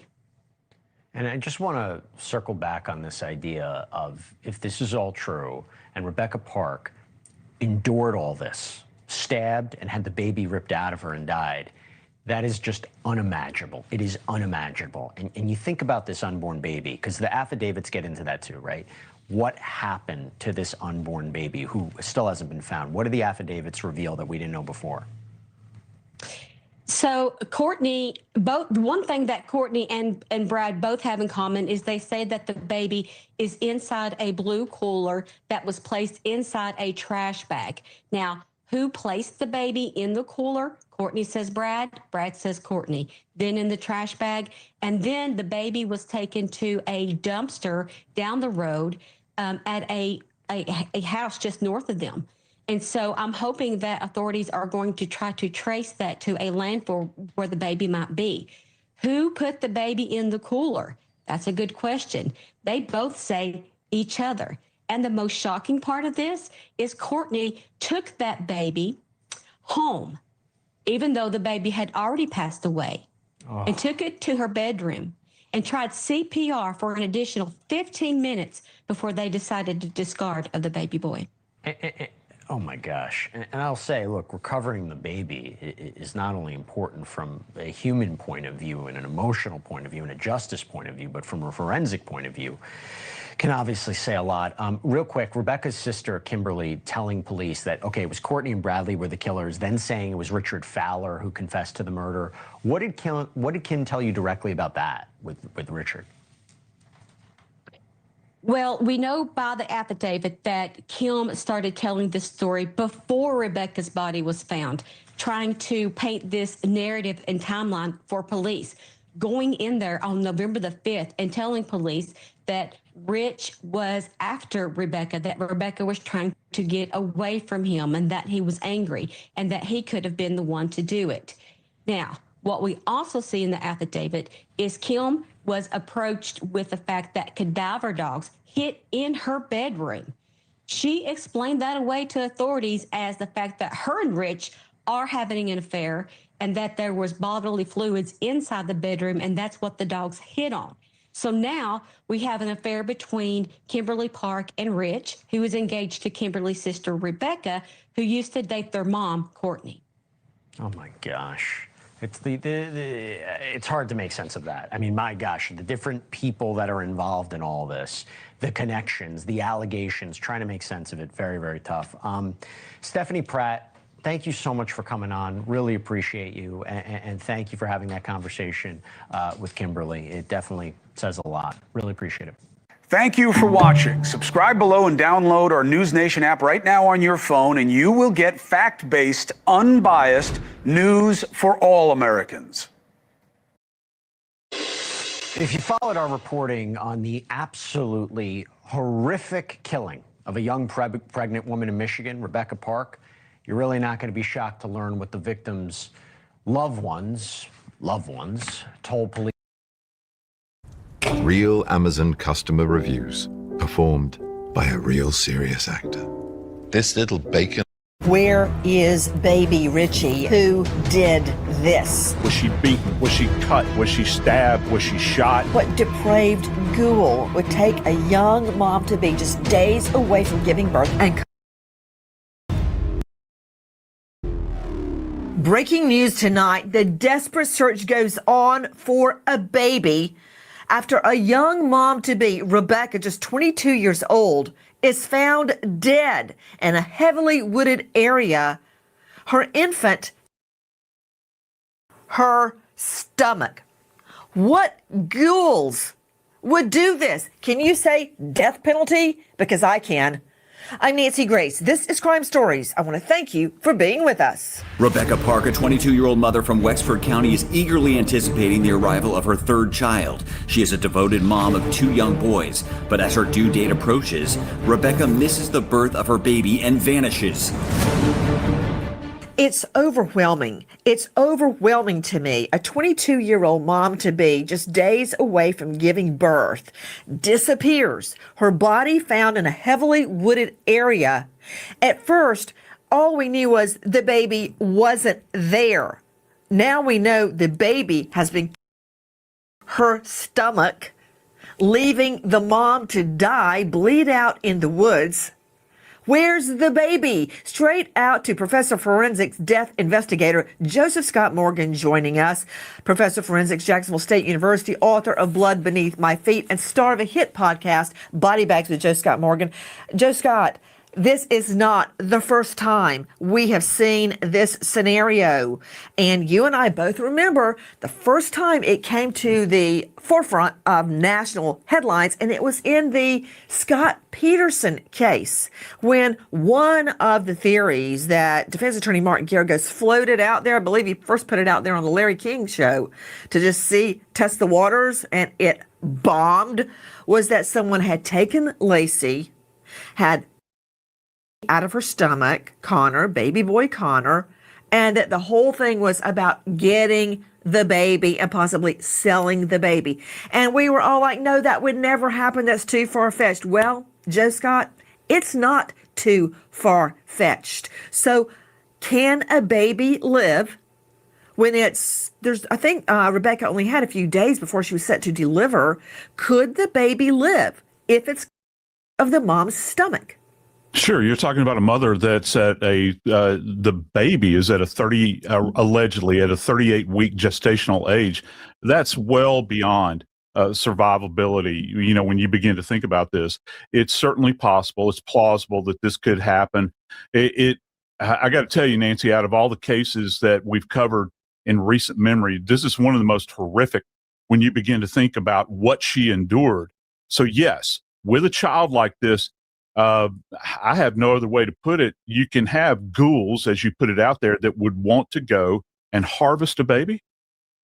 And I just want to circle back on this idea of, if this is all true and Rebecca Park endured all this, stabbed and had the baby ripped out of her and died, that is just unimaginable. It is unimaginable. And you think about this unborn baby, because the affidavits get into that too, right? What happened to this unborn baby who still hasn't been found? What do the affidavits reveal that we didn't know before? So Courtney, both one thing that Courtney and Brad both have in common is they say that the baby is inside a blue cooler that was placed inside a trash bag. Now, who placed the baby in the cooler? Courtney says Brad. Brad says Courtney. Then in the trash bag, and then the baby was taken to a dumpster down the road at a house just north of them. And so I'm hoping that authorities are going to try to trace that to a landfill where the baby might be. Who put the baby in the cooler? That's a good question. They both say each other. And the most shocking part of this is Courtney took that baby home, even though the baby had already passed away, and took it to her bedroom and tried CPR for an additional 15 minutes before they decided to discard of the baby boy. Oh my gosh. And I'll say, look, recovering the baby is not only important from a human point of view and an emotional point of view and a justice point of view, but from a forensic point of view, can obviously say a lot. Real quick, Rebecca's sister, Kimberly, telling police that, okay, it was Courtney and Bradley were the killers, then saying it was Richard Fowler who confessed to the murder. What did Kim tell you directly about that with Richard? Well, we know by the affidavit that Kim started telling this story before Rebecca's body was found, trying to paint this narrative and timeline for police, going in there on November the 5th and telling police that Rich was after Rebecca, that Rebecca was trying to get away from him and that he was angry and that he could have been the one to do it. Now, what we also see in the affidavit is Kim was approached with the fact that cadaver dogs hid in her bedroom. She explained that away to authorities as the fact that her and Rich are having an affair and that there was bodily fluids inside the bedroom, and that's what the dogs hid on. So now we have an affair between Kimberly Park and Rich, who is engaged to Kimberly's sister, Rebecca, who used to date their mom, Courtney. Oh my gosh. It's hard to make sense of that. I mean, my gosh, the different people that are involved in all this, the connections, the allegations, trying to make sense of it, very, very tough. Stephanie Pratt, thank you so much for coming on. Really appreciate you. And thank you for having that conversation with Kimberly. It definitely says a lot. Really appreciate it. Thank you for watching. Subscribe below and download our News Nation app right now on your phone, and you will get fact-based, unbiased news for all Americans. If you followed our reporting on the absolutely horrific killing of a young pregnant woman in Michigan, Rebecca Park, you're really not going to be shocked to learn what the victim's loved ones told police. Real Amazon customer reviews, performed by a real serious actor. This little bacon. Where is baby Richie? Who did this? Was she beaten? Was she cut? Was she stabbed? Was she shot? What depraved ghoul would take a young mom-to-be just days away from giving birth and... Breaking news tonight, the desperate search goes on for a baby after a young mom-to-be, Rebecca, just 22 years old, is found dead in a heavily wooded area. Her infant, her stomach. What ghouls would do this? Can you say death penalty? Because I can. I'm Nancy Grace. This is Crime Stories. I want to thank you for being with us. Rebecca Park, a 22-year-old mother from Wexford County, is eagerly anticipating the arrival of her third child. She is a devoted mom of 2 young boys, but as her due date approaches, Rebecca misses the birth of her baby and vanishes. It's overwhelming. It's overwhelming to me. A 22-year-old mom-to-be, just days away from giving birth, disappears. Her body found in a heavily wooded area. At first, all we knew was the baby wasn't there. Now we know the baby has been... Her stomach, leaving the mom to die, bleed out in the woods. Where's the baby? Straight out to Professor Forensics death investigator Joseph Scott Morgan joining us. Professor Forensics, Jacksonville State University, author of Blood Beneath My Feet, and star of a hit podcast, Body Bags with Joe Scott Morgan. Joe Scott, This is not the first time we have seen this scenario. And you and I both remember the first time it came to the forefront of national headlines, and it was in the Scott Peterson case, when one of the theories that defense attorney Martin Garagos floated out there, I believe he first put it out there on the Larry King show to just test the waters, and it bombed, was that someone had taken Lacey, had out of her stomach, Connor, baby boy Connor, and that the whole thing was about getting the baby and possibly selling the baby. And we were all like, no, that would never happen. That's too far-fetched. Well, Joe Scott, it's not too far-fetched. So can a baby live when I think Rebecca only had a few days before she was set to deliver. Could the baby live if it's of the mom's stomach? Sure, you're talking about a mother that's at the baby is at allegedly at a 38-week gestational age. That's well beyond survivability. You know, when you begin to think about this, it's certainly possible. It's plausible that this could happen. I got to tell you, Nancy, out of all the cases that we've covered in recent memory, this is one of the most horrific when you begin to think about what she endured. So yes, with a child like this, I have no other way to put it. You can have ghouls, as you put it out there, that would want to go and harvest a baby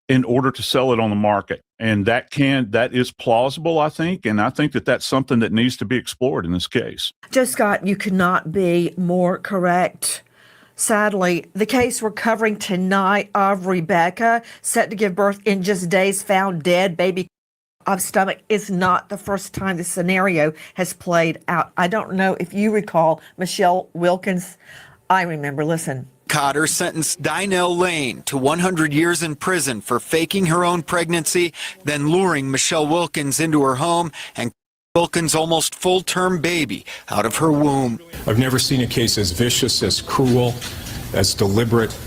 in order to sell it on the market. And that is plausible, I think. And I think that that's something that needs to be explored in this case. Joe Scott, you could not be more correct. Sadly, the case we're covering tonight of Rebecca, set to give birth in just days, found dead, baby of stomach, is not the first time this scenario has played out. I don't know if you recall Michelle Wilkins. I remember. Listen. Cotter sentenced Dynell Lane to 100 years in prison for faking her own pregnancy, then luring Michelle Wilkins into her home and Wilkins' almost full-term baby out of her womb. I've never seen a case as vicious, as cruel, as deliberate,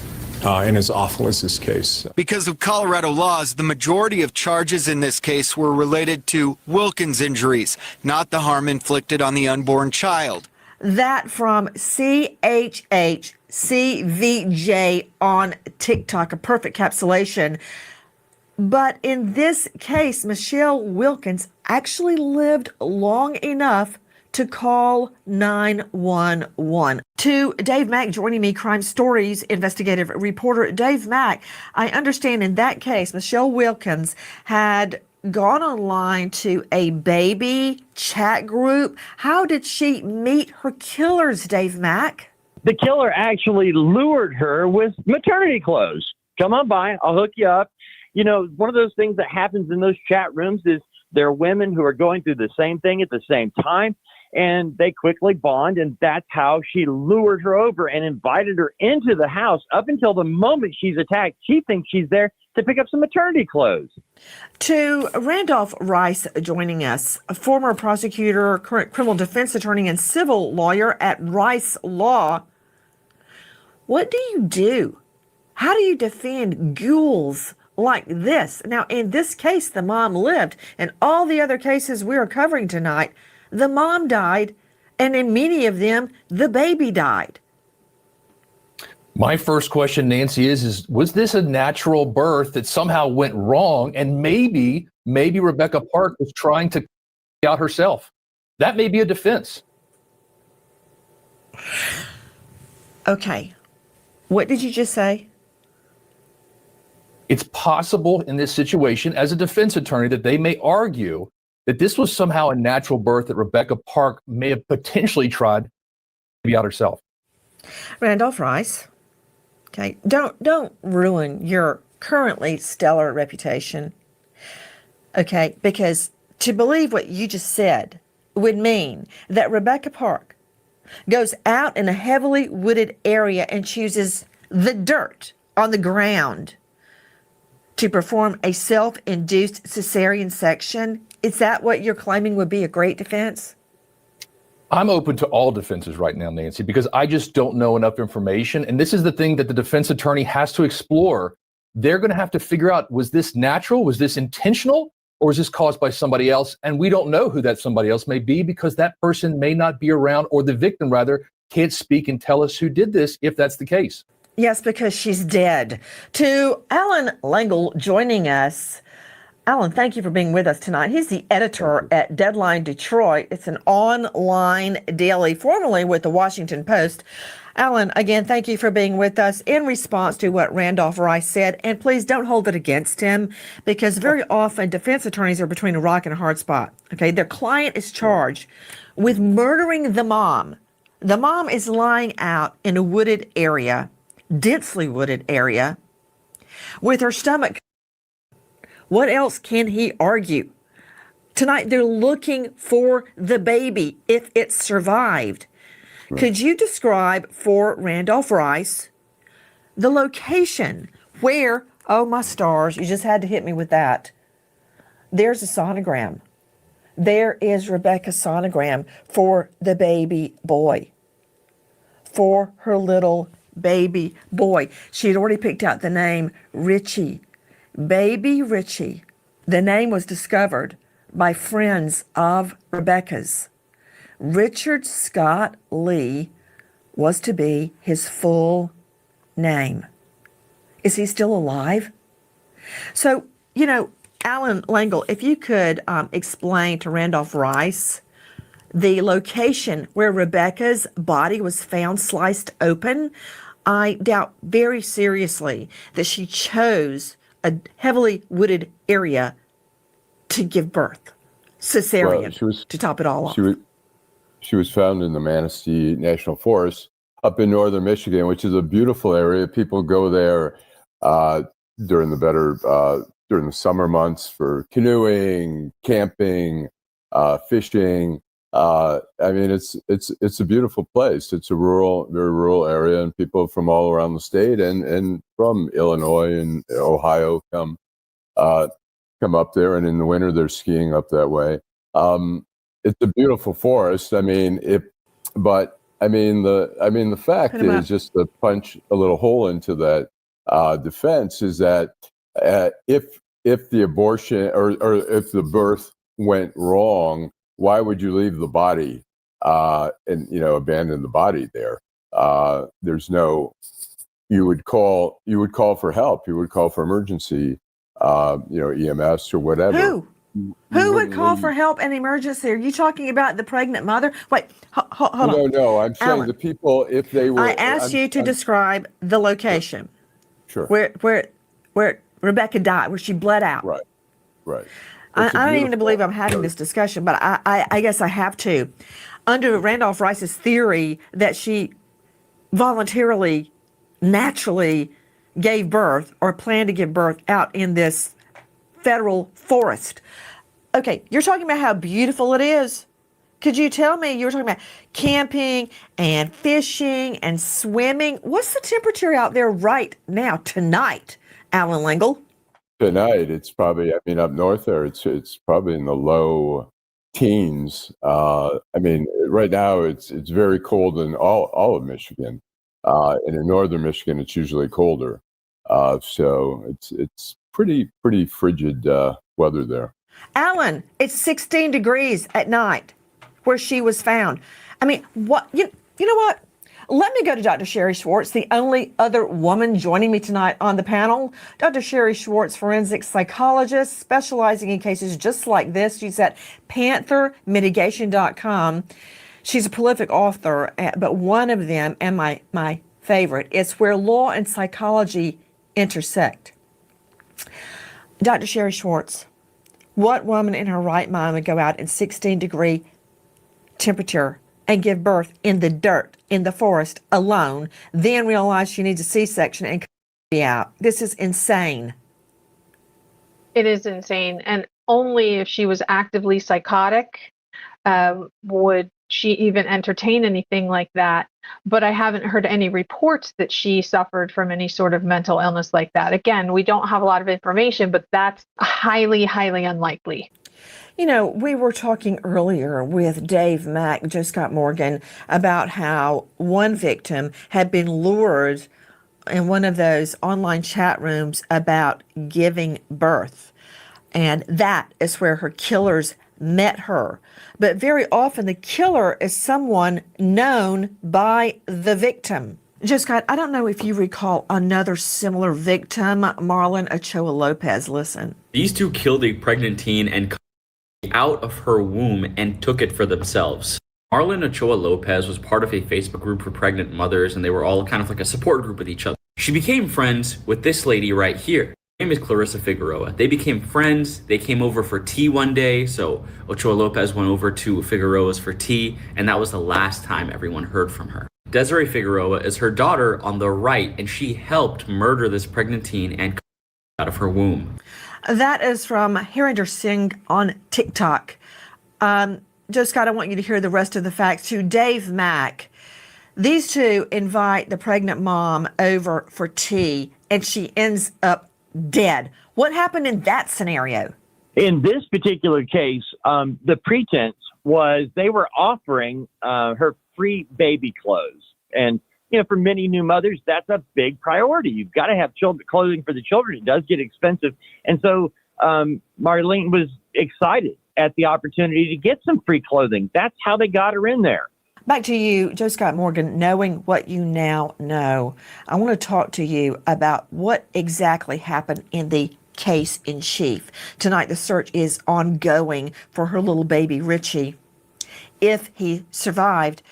and as awful as this case. Because of Colorado laws, the majority of charges in this case were related to Wilkins' injuries, not the harm inflicted on the unborn child. That from CHHCVJ on TikTok, a perfect capsulation. But in this case, Michelle Wilkins actually lived long enough to call 911. To Dave Mack joining me, Crime Stories investigative reporter. Dave Mack, I understand in that case, Michelle Wilkins had gone online to a baby chat group. How did she meet her killers, Dave Mack? The killer actually lured her with maternity clothes. Come on by, I'll hook you up. You know, one of those things that happens in those chat rooms is there are women who are going through the same thing at the same time, and they quickly bond, and that's how she lured her over and invited her into the house. Up until the moment she's attacked, she thinks she's there to pick up some maternity clothes. To Randolph Rice joining us, a former prosecutor, current criminal defense attorney, and civil lawyer at Rice Law. What do you do? How do you defend ghouls like this? Now, in this case, the mom lived. In all the other cases we are covering tonight, the mom died, and in many of them, the baby died. My first question, Nancy, is was this a natural birth that somehow went wrong, and maybe Rebecca Park was trying to out herself? That may be a defense. Okay. What did you just say? It's possible in this situation, as a defense attorney, that they may argue that this was somehow a natural birth that Rebecca Park may have potentially tried to be out herself. Randolph Rice. Okay, don't ruin your currently stellar reputation. Okay, because to believe what you just said would mean that Rebecca Park goes out in a heavily wooded area and chooses the dirt on the ground to perform a self-induced cesarean section. Is that what you're claiming would be a great defense? I'm open to all defenses right now, Nancy, because I just don't know enough information. And this is the thing that the defense attorney has to explore. They're going to have to figure out, was this natural? Was this intentional? or is this caused by somebody else? And we don't know who that somebody else may be because that person may not be around, or the victim rather can't speak and tell us who did this if that's the case. Yes, because she's dead. To Alan Langle joining us. Alan, thank you for being with us tonight. He's the editor at Deadline Detroit. It's an online daily, formerly with the Washington Post. Alan, again, thank you for being with us in response to what Randolph Rice said. And please don't hold it against him, because very often defense attorneys are between a rock and a hard spot. Okay, their client is charged with murdering the mom. The mom is lying out in a wooded area, densely wooded area, with her stomach. What else can he argue? Tonight, they're looking for the baby if it survived. Right. Could you describe for Randolph Rice the location where, oh my stars, you just had to hit me with that. There's a sonogram. There is Rebecca's sonogram for the baby boy, for her little baby boy. She had already picked out the name Richie. Baby Richie. The name was discovered by friends of Rebecca's. Richard Scott Lee was to be his full name. Is he still alive? So, Alan Langle, if you could explain to Randolph Rice the location where Rebecca's body was found sliced open. I doubt very seriously that she chose a heavily wooded area to give birth. Cesarean, to top it all off. She was found in the Manistee National Forest up in northern Michigan, which is a beautiful area. People go there during the summer months for canoeing, camping, fishing. It's a beautiful place. It's a very rural area, and people from all around the state and from Illinois and Ohio come up there. And in the winter, they're skiing up that way. It's a beautiful forest. The fact is, just to punch a little hole into that defense, is that if the abortion or if the birth went wrong, why would you leave the body and abandon the body there? You would call for help. You would call for emergency, EMS or whatever. Who would call for help and emergency? Are you talking about the pregnant mother? Wait, hold on. No, I'm saying Alan, the people, if they were. I asked you to describe the location. Sure. Where Rebecca died, where she bled out. Right. I don't even believe I'm having this discussion, but I guess I have to. Under Randolph Rice's theory that she voluntarily, naturally gave birth or planned to give birth out in this federal forest. Okay, you're talking about how beautiful it is. Could you tell me, you were talking about camping and fishing and swimming. What's the temperature out there right now, tonight, Alan Langle? Tonight, it's probably, up north there, it's probably in the low teens. Right now, it's very cold in all of Michigan. And in northern Michigan, it's usually colder. So it's pretty frigid weather there. Alan, it's 16 degrees at night where she was found. What? You know what? Let me go to Dr. Sherry Schwartz, the only other woman joining me tonight on the panel. Dr. Sherry Schwartz, forensic psychologist, specializing in cases just like this. She's at panthermitigation.com. She's a prolific author, but one of them, and my favorite, is Where Law and Psychology Intersect. Dr. Sherry Schwartz, what woman in her right mind would go out in 16-degree temperature and give birth in the dirt, in the forest, alone, then realize she needs a C-section and be out? This is insane. It is insane. And only if she was actively psychotic would she even entertain anything like that. But I haven't heard any reports that she suffered from any sort of mental illness like that. Again, we don't have a lot of information, but that's highly, highly unlikely. We were talking earlier with Dave Mack, Joe Scott Morgan, about how one victim had been lured in one of those online chat rooms about giving birth. And that is where her killers met her. But very often the killer is someone known by the victim. Joe Scott, I don't know if you recall another similar victim, Marlon Ochoa Lopez. Listen. These two killed a pregnant teen and out of her womb and took it for themselves. Marlon Ochoa Lopez was part of a Facebook group for pregnant mothers, and they were all kind of like a support group with each other. She became friends with this lady right here. Her name is Clarissa Figueroa. They became friends. They came over for tea one day, so Ochoa Lopez went over to Figueroa's for tea, and that was the last time everyone heard from her. Desiree Figueroa is her daughter on the right, and she helped murder this pregnant teen and out of her womb. That is from Harinder Singh on TikTok. Joe Scott, I want you to hear the rest of the facts to Dave Mack. These two invite the pregnant mom over for tea, and she ends up dead. What happened in that scenario? In this particular case, the pretense was they were offering her free baby clothes. And, you know, for many new mothers, that's a big priority. You've got to have clothing for the children. It does get expensive. And so Marlene was excited at the opportunity to get some free clothing. That's how they got her in there. Back to you, Joe Scott Morgan. Knowing what you now know, I want to talk to you about what exactly happened in the case in chief. Tonight, the search is ongoing for her little baby, Richie, if he survived.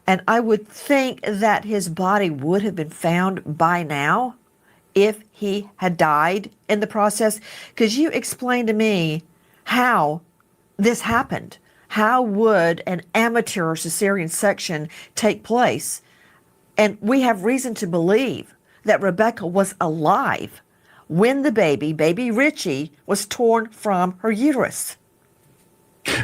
And I would think that his body would have been found by now if he had died in the process. Could you explain to me how this happened? How would an amateur cesarean section take place? And we have reason to believe that Rebecca was alive when the baby Richie, was torn from her uterus.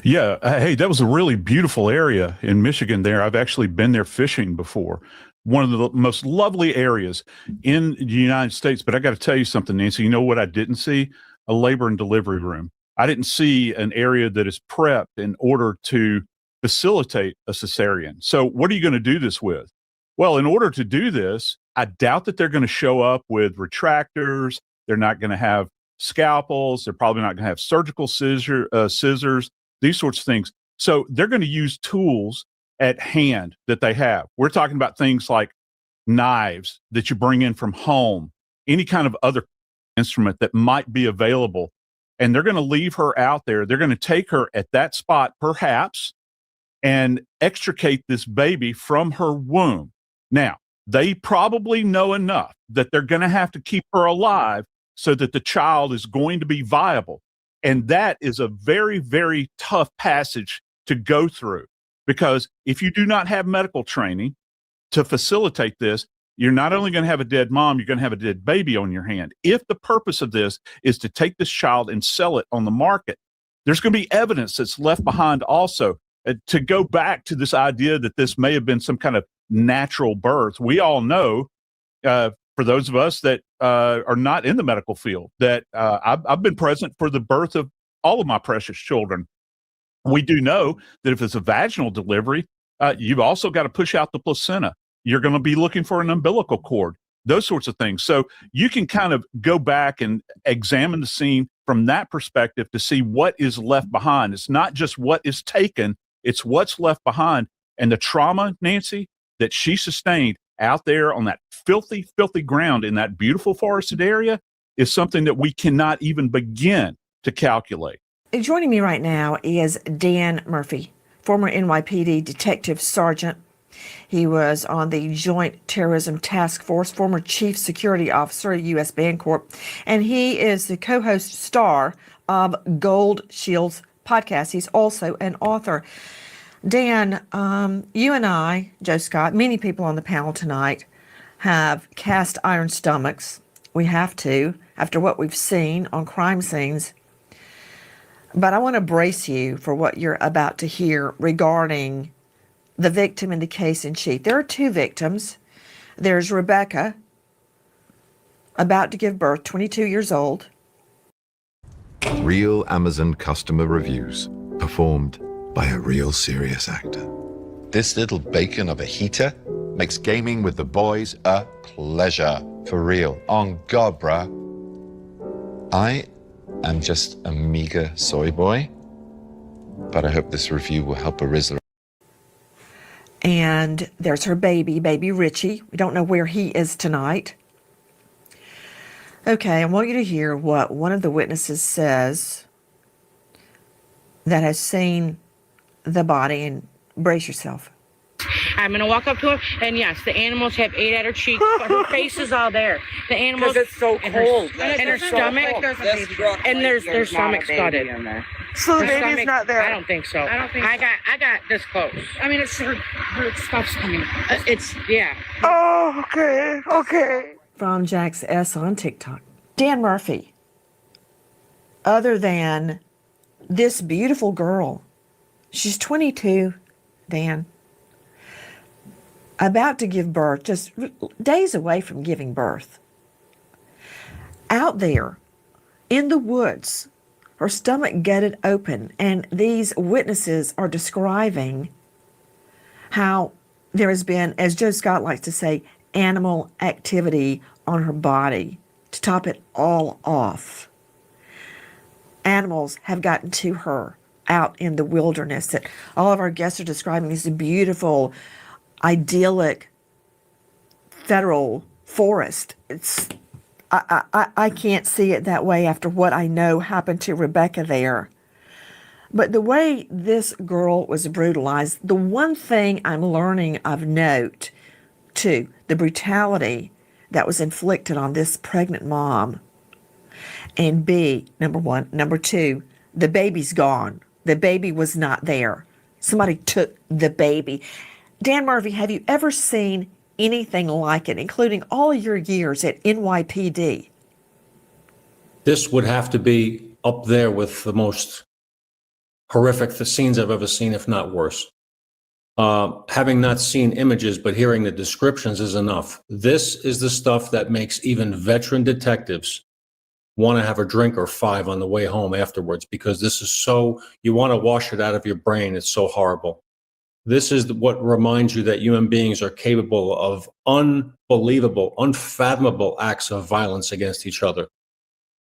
Yeah. Hey, that was a really beautiful area in Michigan there. I've actually been there fishing before. One of the most lovely areas in the United States. But I got to tell you something, Nancy. You know what I didn't see? A labor and delivery room. I didn't see an area that is prepped in order to facilitate a cesarean. So what are you going to do this with? Well, in order to do this, I doubt that they're going to show up with retractors. They're not going to have scalpels. They're probably not going to have surgical scissors, these sorts of things. So they're going to use tools at hand that they have. We're talking about things like knives that you bring in from home, any kind of other instrument that might be available. And they're going to leave her out there. They're going to take her at that spot, perhaps, and extricate this baby from her womb. Now, they probably know enough that they're going to have to keep her alive so that the child is going to be viable. And that is a very, very tough passage to go through, because if you do not have medical training to facilitate this, you're not only going to have a dead mom, you're going to have a dead baby on your hand. If the purpose of this is to take this child and sell it on the market, there's going to be evidence that's left behind also. To go back to this idea that this may have been some kind of natural birth, we all know, for those of us that are not in the medical field, that I've been present for the birth of all of my precious children. We do know that if it's a vaginal delivery, you've also got to push out the placenta. You're going to be looking for an umbilical cord, those sorts of things. So you can kind of go back and examine the scene from that perspective to see what is left behind. It's not just what is taken, it's what's left behind. And the trauma, Nancy, that she sustained out there on that filthy, filthy ground in that beautiful forested area is something that we cannot even begin to calculate. Joining me right now is Dan Murphy, former NYPD Detective Sergeant. He was on the Joint Terrorism Task Force, former Chief Security Officer at U.S. Bancorp, and he is the co-host star of Gold Shield's podcast. He's also an author. Dan, you and I, Joe Scott, many people on the panel tonight have cast iron stomachs. We have to, after what we've seen on crime scenes. But I want to brace you for what you're about to hear regarding the victim in the case in chief. There are two victims. There's Rebecca, about to give birth, 22 years old. Real Amazon customer reviews, performed by a real serious actor. This little bacon of a heater makes gaming with the boys a pleasure. For real. On God, bruh. I'm just a meager soy boy, but I hope this review will help Arizla. And there's her baby Richie. We don't know where he is tonight. Okay, I want you to hear what one of the witnesses says that has seen the body, and brace yourself. I'm going to walk up to her, and yes, the animals have ate at her cheeks, but her face is all there. The animals, because it's so cold. And her stomach, and their stomach's gutted. So the Her baby's stomach- not there. I don't think so. I got this close. I mean, it's her stuff's coming. Yeah. Oh, okay. From Jax S on TikTok. Dan Murphy. Other than this beautiful girl, she's 22, Dan, about to give birth, just days away from giving birth. Out there in the woods, her stomach gutted open, and these witnesses are describing how there has been, as Joe Scott likes to say, animal activity on her body to top it all off. Animals have gotten to her out in the wilderness that all of our guests are describing this beautiful, idyllic federal forest. I can't see it that way after what I know happened to Rebecca there. But the way this girl was brutalized, the one thing I'm learning of note, too, the brutality that was inflicted on this pregnant mom. And B, number one. Number two, the baby's gone. The baby was not there. Somebody took the baby. Dan Murphy, have you ever seen anything like it, including all of your years at NYPD? This would have to be up there with the most horrific scenes I've ever seen, if not worse. Having not seen images, but hearing the descriptions is enough. This is the stuff that makes even veteran detectives want to have a drink or five on the way home afterwards, because this is so, you want to wash it out of your brain. It's so horrible. This is what reminds you that human beings are capable of unbelievable, unfathomable acts of violence against each other.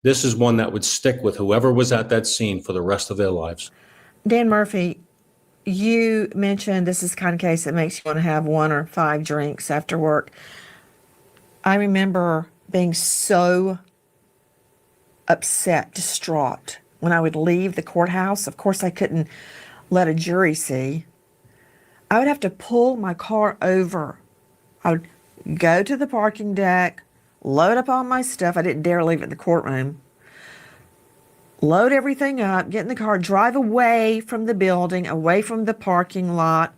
This is one that would stick with whoever was at that scene for the rest of their lives. Dan Murphy, you mentioned this is the kind of case that makes you want to have 1 or 5 drinks after work. I remember being so upset, distraught, when I would leave the courthouse. Of course, I couldn't let a jury see. I would have to pull my car over. I would go to the parking deck, load up all my stuff. I didn't dare leave it in the courtroom. Load everything up, get in the car, drive away from the building, away from the parking lot,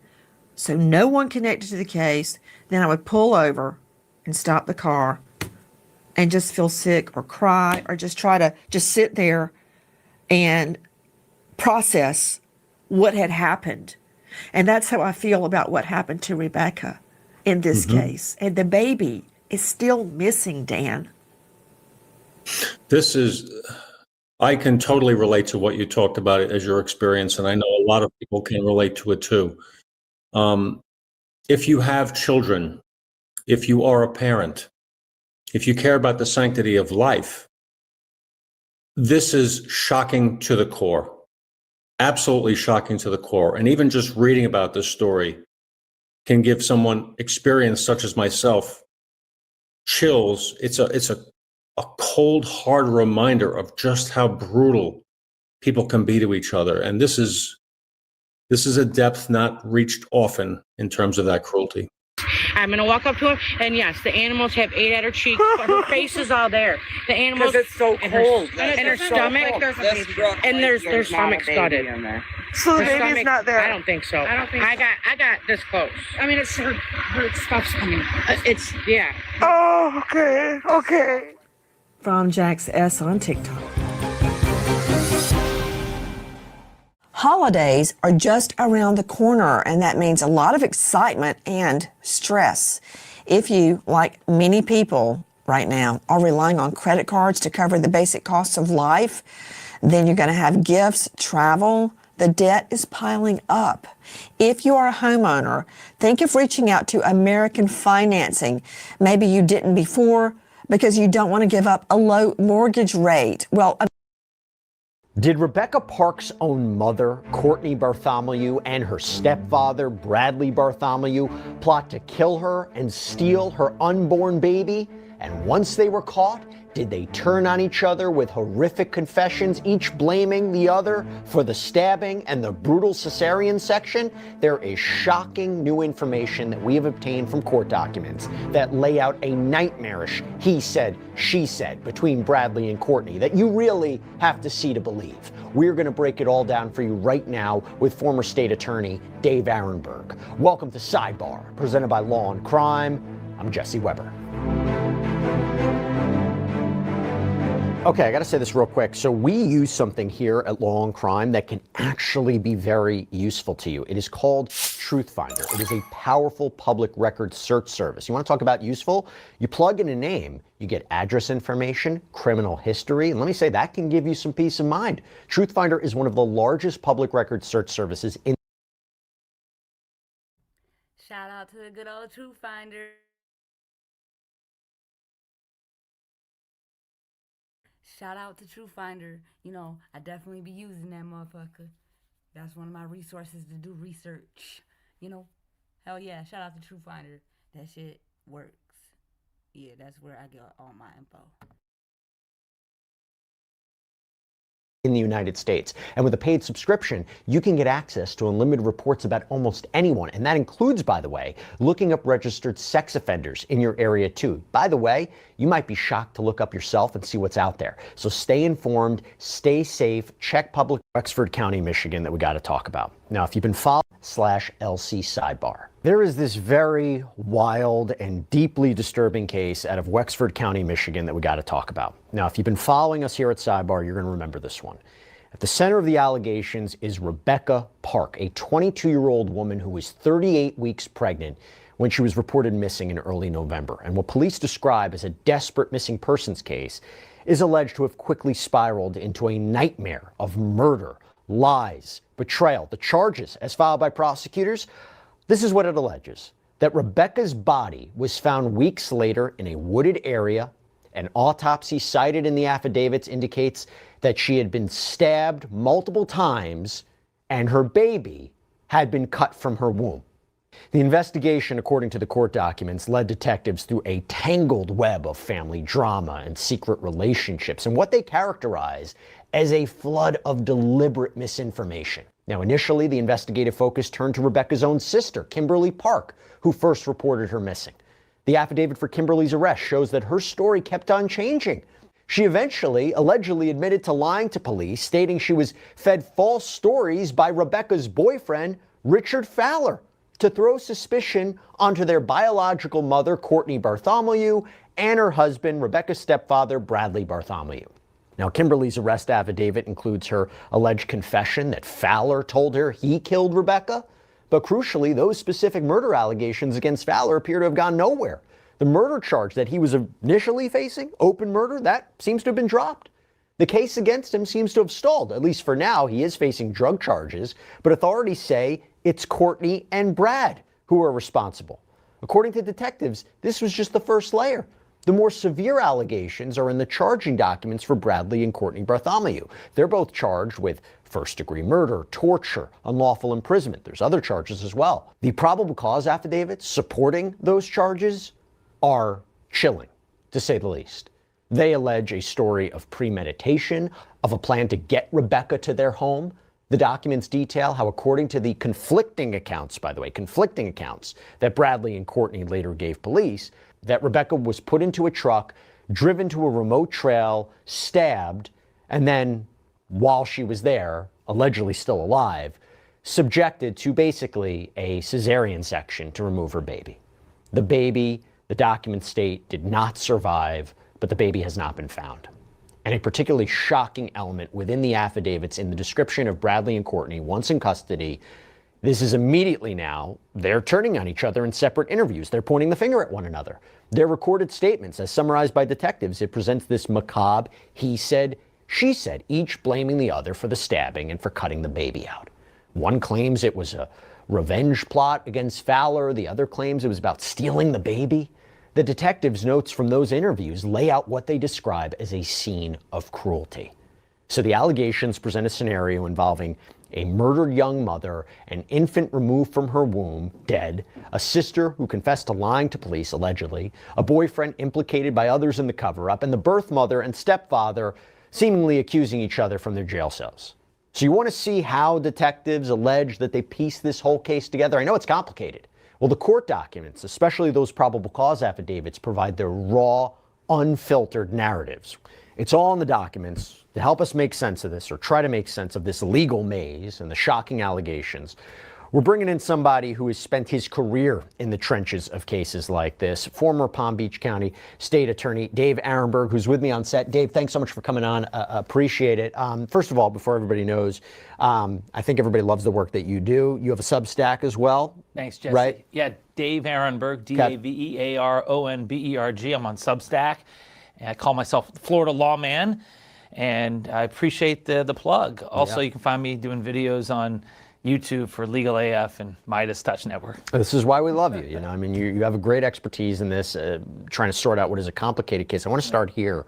so no one connected to the case. Then I would pull over and stop the car and just feel sick or cry or just try to just sit there and process what had happened. And that's how I feel about what happened to Rebecca in this case. And the baby is still missing, Dan. This is, I can totally relate to what you talked about as your experience, and I know a lot of people can relate to it too. If you have children, if you are a parent, if you care about the sanctity of life, this is shocking to the core. Absolutely shocking to the core. And even just reading about this story can give someone experience such as myself chills. It's a cold, hard reminder of just how brutal people can be to each other. And this is a depth not reached often in terms of that cruelty. I'm going to walk up to her, and yes, the animals have ate at her cheeks, but her face is all there. The animals, because it's so cold. And her stomach, and their stomach's gutted. So the Her baby's not there. I don't think so. I got this close. I mean, it's her stuff's coming. Yeah. Oh, okay. From Jax S on TikTok. Holidays are just around the corner, and that means a lot of excitement and stress. If you, like many people right now, are relying on credit cards to cover the basic costs of life, then you're going to have gifts, travel. The debt is piling up. If you are a homeowner, think of reaching out to American Financing. Maybe you didn't before because you don't want to give up a low mortgage rate. Well, Did Rebecca Park's own mother, Courtney Bartholomew, and her stepfather, Bradley Bartholomew, plot to kill her and steal her unborn baby? And once they were caught, did they turn on each other with horrific confessions, each blaming the other for the stabbing and the brutal cesarean section? There is shocking new information that we have obtained from court documents that lay out a nightmarish he said, she said between Bradley and Courtney that you really have to see to believe. We're going to break it all down for you right now with former state attorney Dave Aronberg. Welcome to Sidebar, presented by Law and Crime. I'm Jesse Weber. Okay, I got to say this real quick. So we use something here at Law and Crime that can actually be very useful to you. It is called Truth Finder. It is a powerful public record search service. You want to talk about useful? You plug in a name, you get address information, criminal history, and let me say that can give you some peace of mind. Truth Finder is one of the largest public record search services in. Shout out to the good old Truth Finder. Shout out to True Finder. You know, I definitely be using that motherfucker. That's one of my resources to do research. You know, hell yeah, shout out to True Finder. That shit works. Yeah, that's where I get all my info. In the United States. And with a paid subscription, you can get access to unlimited reports about almost anyone. And that includes, by the way, looking up registered sex offenders in your area too. By the way, you might be shocked to look up yourself and see what's out there. So stay informed, stay safe, check public Wexford County, Michigan that we got to talk about. Now, if you've been following /LC Sidebar, there is this very wild and deeply disturbing case out of Wexford County, Michigan that we got to talk about. Now, if you've been following us here at Sidebar, you're going to remember this one. At the center of the allegations is Rebecca Park, a 22-year-old woman who was 38 weeks pregnant when she was reported missing in early November. And what police describe as a desperate missing persons case is alleged to have quickly spiraled into a nightmare of murder, lies, betrayal. The charges, as filed by prosecutors, this is what it alleges: that Rebecca's body was found weeks later in a wooded area. An autopsy cited in the affidavits indicates that she had been stabbed multiple times and her baby had been cut from her womb. The investigation, according to the court documents, led detectives through a tangled web of family drama and secret relationships and what they characterize as a flood of deliberate misinformation. Now, initially, the investigative focus turned to Rebecca's own sister, Kimberly Park, who first reported her missing. The affidavit for Kimberly's arrest shows that her story kept on changing. She eventually allegedly admitted to lying to police, stating she was fed false stories by Rebecca's boyfriend, Richard Fowler, to throw suspicion onto their biological mother, Courtney Bartholomew, and her husband, Rebecca's stepfather, Bradley Bartholomew. Now, Kimberly's arrest affidavit includes her alleged confession that Fowler told her he killed Rebecca. But crucially, those specific murder allegations against Fowler appear to have gone nowhere. The murder charge that he was initially facing, open murder, that seems to have been dropped. The case against him seems to have stalled. At least for now, he is facing drug charges, but authorities say it's Courtney and Brad who are responsible. According to detectives, this was just the first layer. The more severe allegations are in the charging documents for Bradley and Courtney Bartholomew. They're both charged with first-degree murder, torture, unlawful imprisonment. There's other charges as well. The probable cause affidavits supporting those charges are chilling, to say the least. They allege a story of premeditation, of a plan to get Rebecca to their home. The documents detail how, according to the conflicting accounts that Bradley and Courtney later gave police, that Rebecca was put into a truck, driven to a remote trail, stabbed, and then, while she was there, allegedly still alive, subjected to basically a cesarean section to remove her baby. The baby, the documents state, did not survive, but the baby has not been found. And a particularly shocking element within the affidavits in the description of Bradley and Courtney once in custody, this is immediately now, they're turning on each other in separate interviews. They're pointing the finger at one another. Their recorded statements, as summarized by detectives, it presents this macabre he said, she said, each blaming the other for the stabbing and for cutting the baby out. One claims it was a revenge plot against Fowler. The other claims it was about stealing the baby. The detectives' notes from those interviews lay out what they describe as a scene of cruelty. So the allegations present a scenario involving a murdered young mother, an infant removed from her womb, dead, a sister who confessed to lying to police, allegedly, a boyfriend implicated by others in the cover-up, and the birth mother and stepfather seemingly accusing each other from their jail cells. So you want to see how detectives allege that they pieced this whole case together? I know it's complicated. Well, the court documents, especially those probable cause affidavits, provide their raw, unfiltered narratives. It's all in the documents. To help us make sense of this, or try to make sense of this legal maze and the shocking allegations, we're bringing in somebody who has spent his career in the trenches of cases like this, former Palm Beach County State Attorney Dave Arenberg, who's with me on set. Dave, thanks so much for coming on. Appreciate it. First of all, before everybody knows, I think everybody loves the work that you do. You have a Substack as well. Thanks, Jesse. Right? Yeah, Dave Arenberg, DaveAronberg. I'm on Substack. And I call myself the Florida Lawman, and I appreciate the plug. Also, you can find me doing videos on YouTube for Legal AF and Midas Touch Network. This is why we love you. You know, I mean, you have a great expertise in this, trying to sort out what is a complicated case. I want to start here.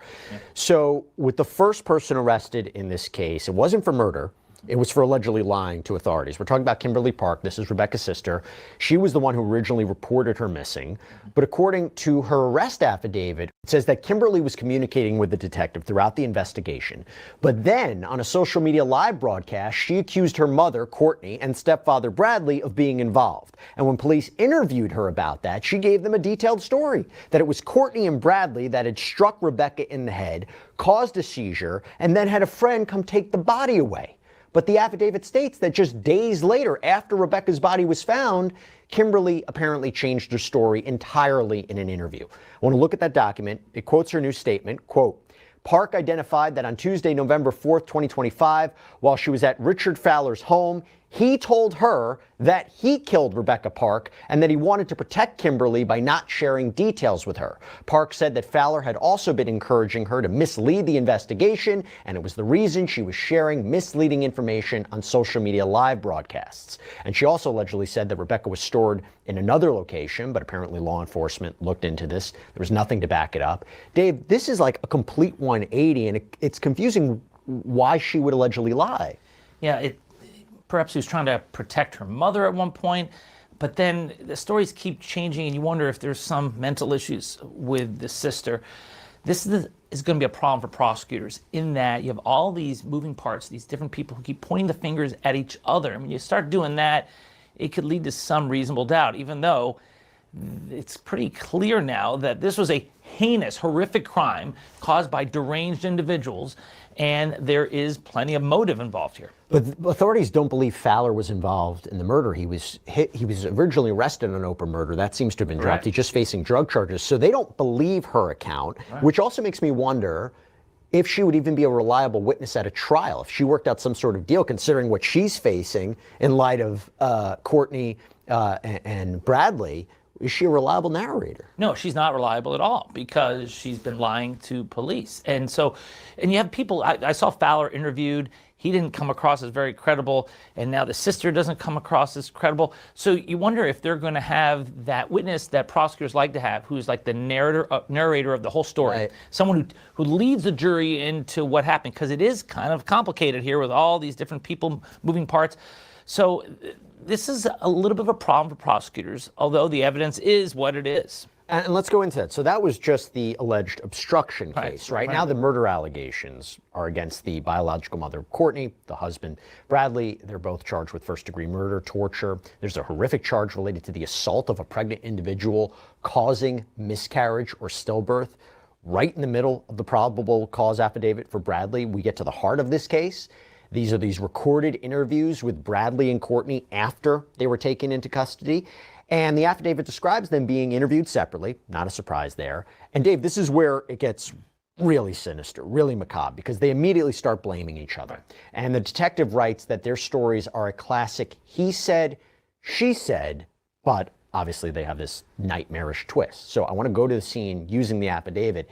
So with the first person arrested in this case, it wasn't for murder. It was for allegedly lying to authorities. We're talking about Kimberly Park. This is Rebecca's sister. She was the one who originally reported her missing. But according to her arrest affidavit, it says that Kimberly was communicating with the detective throughout the investigation. But then, on a social media live broadcast, she accused her mother, Courtney, and stepfather, Bradley, of being involved. And when police interviewed her about that, she gave them a detailed story, that it was Courtney and Bradley that had struck Rebecca in the head, caused a seizure, and then had a friend come take the body away. But the affidavit states that just days later, after Rebecca's body was found, Kimberly apparently changed her story entirely in an interview. I want to look at that document. It quotes her new statement, quote, Park identified that on Tuesday, November 4th, 2025, while she was at Richard Fowler's home, he told her that he killed Rebecca Park and that he wanted to protect Kimberly by not sharing details with her. Park said that Fowler had also been encouraging her to mislead the investigation, and it was the reason she was sharing misleading information on social media live broadcasts. And she also allegedly said that Rebecca was stored in another location, but apparently law enforcement looked into this. There was nothing to back it up. Dave, this is like a complete 180, and it's confusing why she would allegedly lie. Yeah, perhaps he was trying to protect her mother at one point, but then the stories keep changing and you wonder if there's some mental issues with the sister. This is going to be a problem for prosecutors in that you have all these moving parts, these different people who keep pointing the fingers at each other. And when you start doing that, it could lead to some reasonable doubt, even though it's pretty clear now that this was a heinous, horrific crime caused by deranged individuals, and there is plenty of motive involved here. But authorities don't believe Fowler was involved in the murder. He was originally arrested on open murder. That seems to have been dropped. Right. He's just facing drug charges. So they don't believe her account, which also makes me wonder if she would even be a reliable witness at a trial, if she worked out some sort of deal, considering what she's facing in light of Courtney and Bradley. Is she a reliable narrator? No, she's not reliable at all because she's been lying to police. And you have people, I saw Fowler interviewed, he didn't come across as very credible, and now the sister doesn't come across as credible. So you wonder if they're going to have that witness that prosecutors like to have, who's like the narrator of the whole story, right. Someone who leads the jury into what happened, because it is kind of complicated here with all these different people, moving parts. So this is a little bit of a problem for prosecutors, although the evidence is what it is. And let's go into that. So that was just the alleged obstruction case. Right now, the murder allegations are against the biological mother, Courtney, the husband, Bradley. They're both charged with first-degree murder, torture. There's a horrific charge related to the assault of a pregnant individual causing miscarriage or stillbirth. Right in the middle of the probable cause affidavit for Bradley, we get to the heart of this case. These are these recorded interviews with Bradley and Courtney after they were taken into custody. And the affidavit describes them being interviewed separately. Not a surprise there. And Dave, this is where it gets really sinister, really macabre, because they immediately start blaming each other. And the detective writes that their stories are a classic he said, she said, but obviously they have this nightmarish twist. So I want to go to the scene using the affidavit.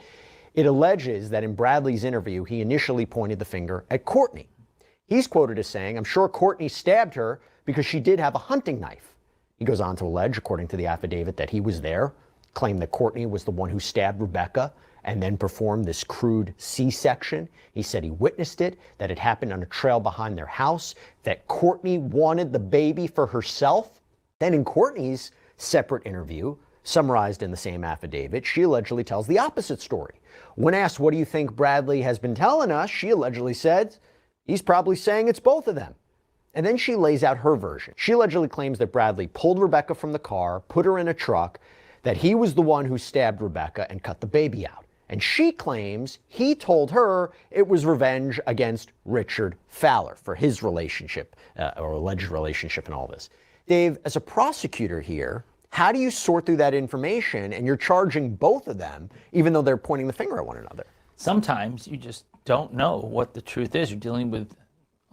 It alleges that in Bradley's interview, he initially pointed the finger at Courtney. He's quoted as saying, "I'm sure Courtney stabbed her because she did have a hunting knife." He goes on to allege, according to the affidavit, that he was there, claimed that Courtney was the one who stabbed Rebecca, and then performed this crude C-section. He said he witnessed it, that it happened on a trail behind their house, that Courtney wanted the baby for herself. Then in Courtney's separate interview, summarized in the same affidavit, she allegedly tells the opposite story. When asked, what do you think Bradley has been telling us, she allegedly said, he's probably saying it's both of them. And then she lays out her version. She allegedly claims that Bradley pulled Rebecca from the car, put her in a truck, that he was the one who stabbed Rebecca and cut the baby out. And she claims he told her it was revenge against Richard Fowler for his relationship, or alleged relationship in all this. Dave, as a prosecutor here, how do you sort through that information and you're charging both of them, even though they're pointing the finger at one another? Sometimes you just don't know what the truth is. You're dealing with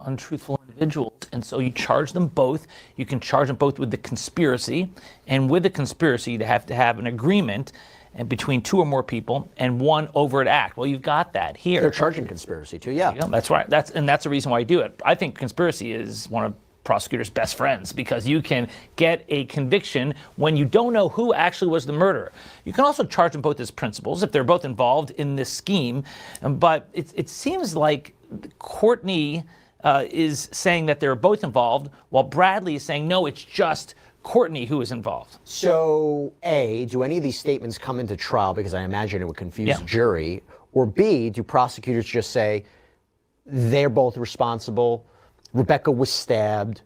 untruthful individuals, and so you charge them both. You can charge them both with the conspiracy, and with the conspiracy you have to have an agreement and between two or more people and one overt act. Well, you've got that here. They're charging conspiracy too, yeah. That's right. That's the reason why I do it. I think conspiracy is one of prosecutors' best friends, because you can get a conviction when you don't know who actually was the murderer. You can also charge them both as principals if they're both involved in this scheme, but it seems like Courtney is saying that they're both involved, while Bradley is saying, no, it's just Courtney who is involved. So, A, do any of these statements come into trial? Because I imagine it would confuse the jury. Or B, do prosecutors just say they're both responsible, Rebecca was stabbed,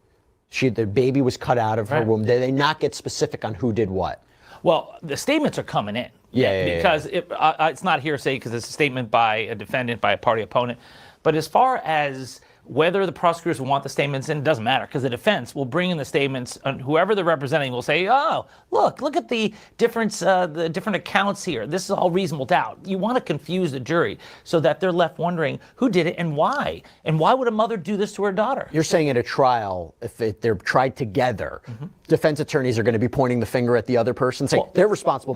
the baby was cut out of her womb? Do they not get specific on who did what? Well, the statements are coming in. Because it's not hearsay, because it's a statement by a defendant, by a party opponent. But as far as whether the prosecutors want the statements in, it doesn't matter, because the defense will bring in the statements, and whoever they're representing will say, oh, look at the difference, the different accounts here. This is all reasonable doubt. You want to confuse the jury so that they're left wondering who did it and why. And why would a mother do this to her daughter? You're saying at a trial, if they're tried together, defense attorneys are going to be pointing the finger at the other person, saying they're responsible,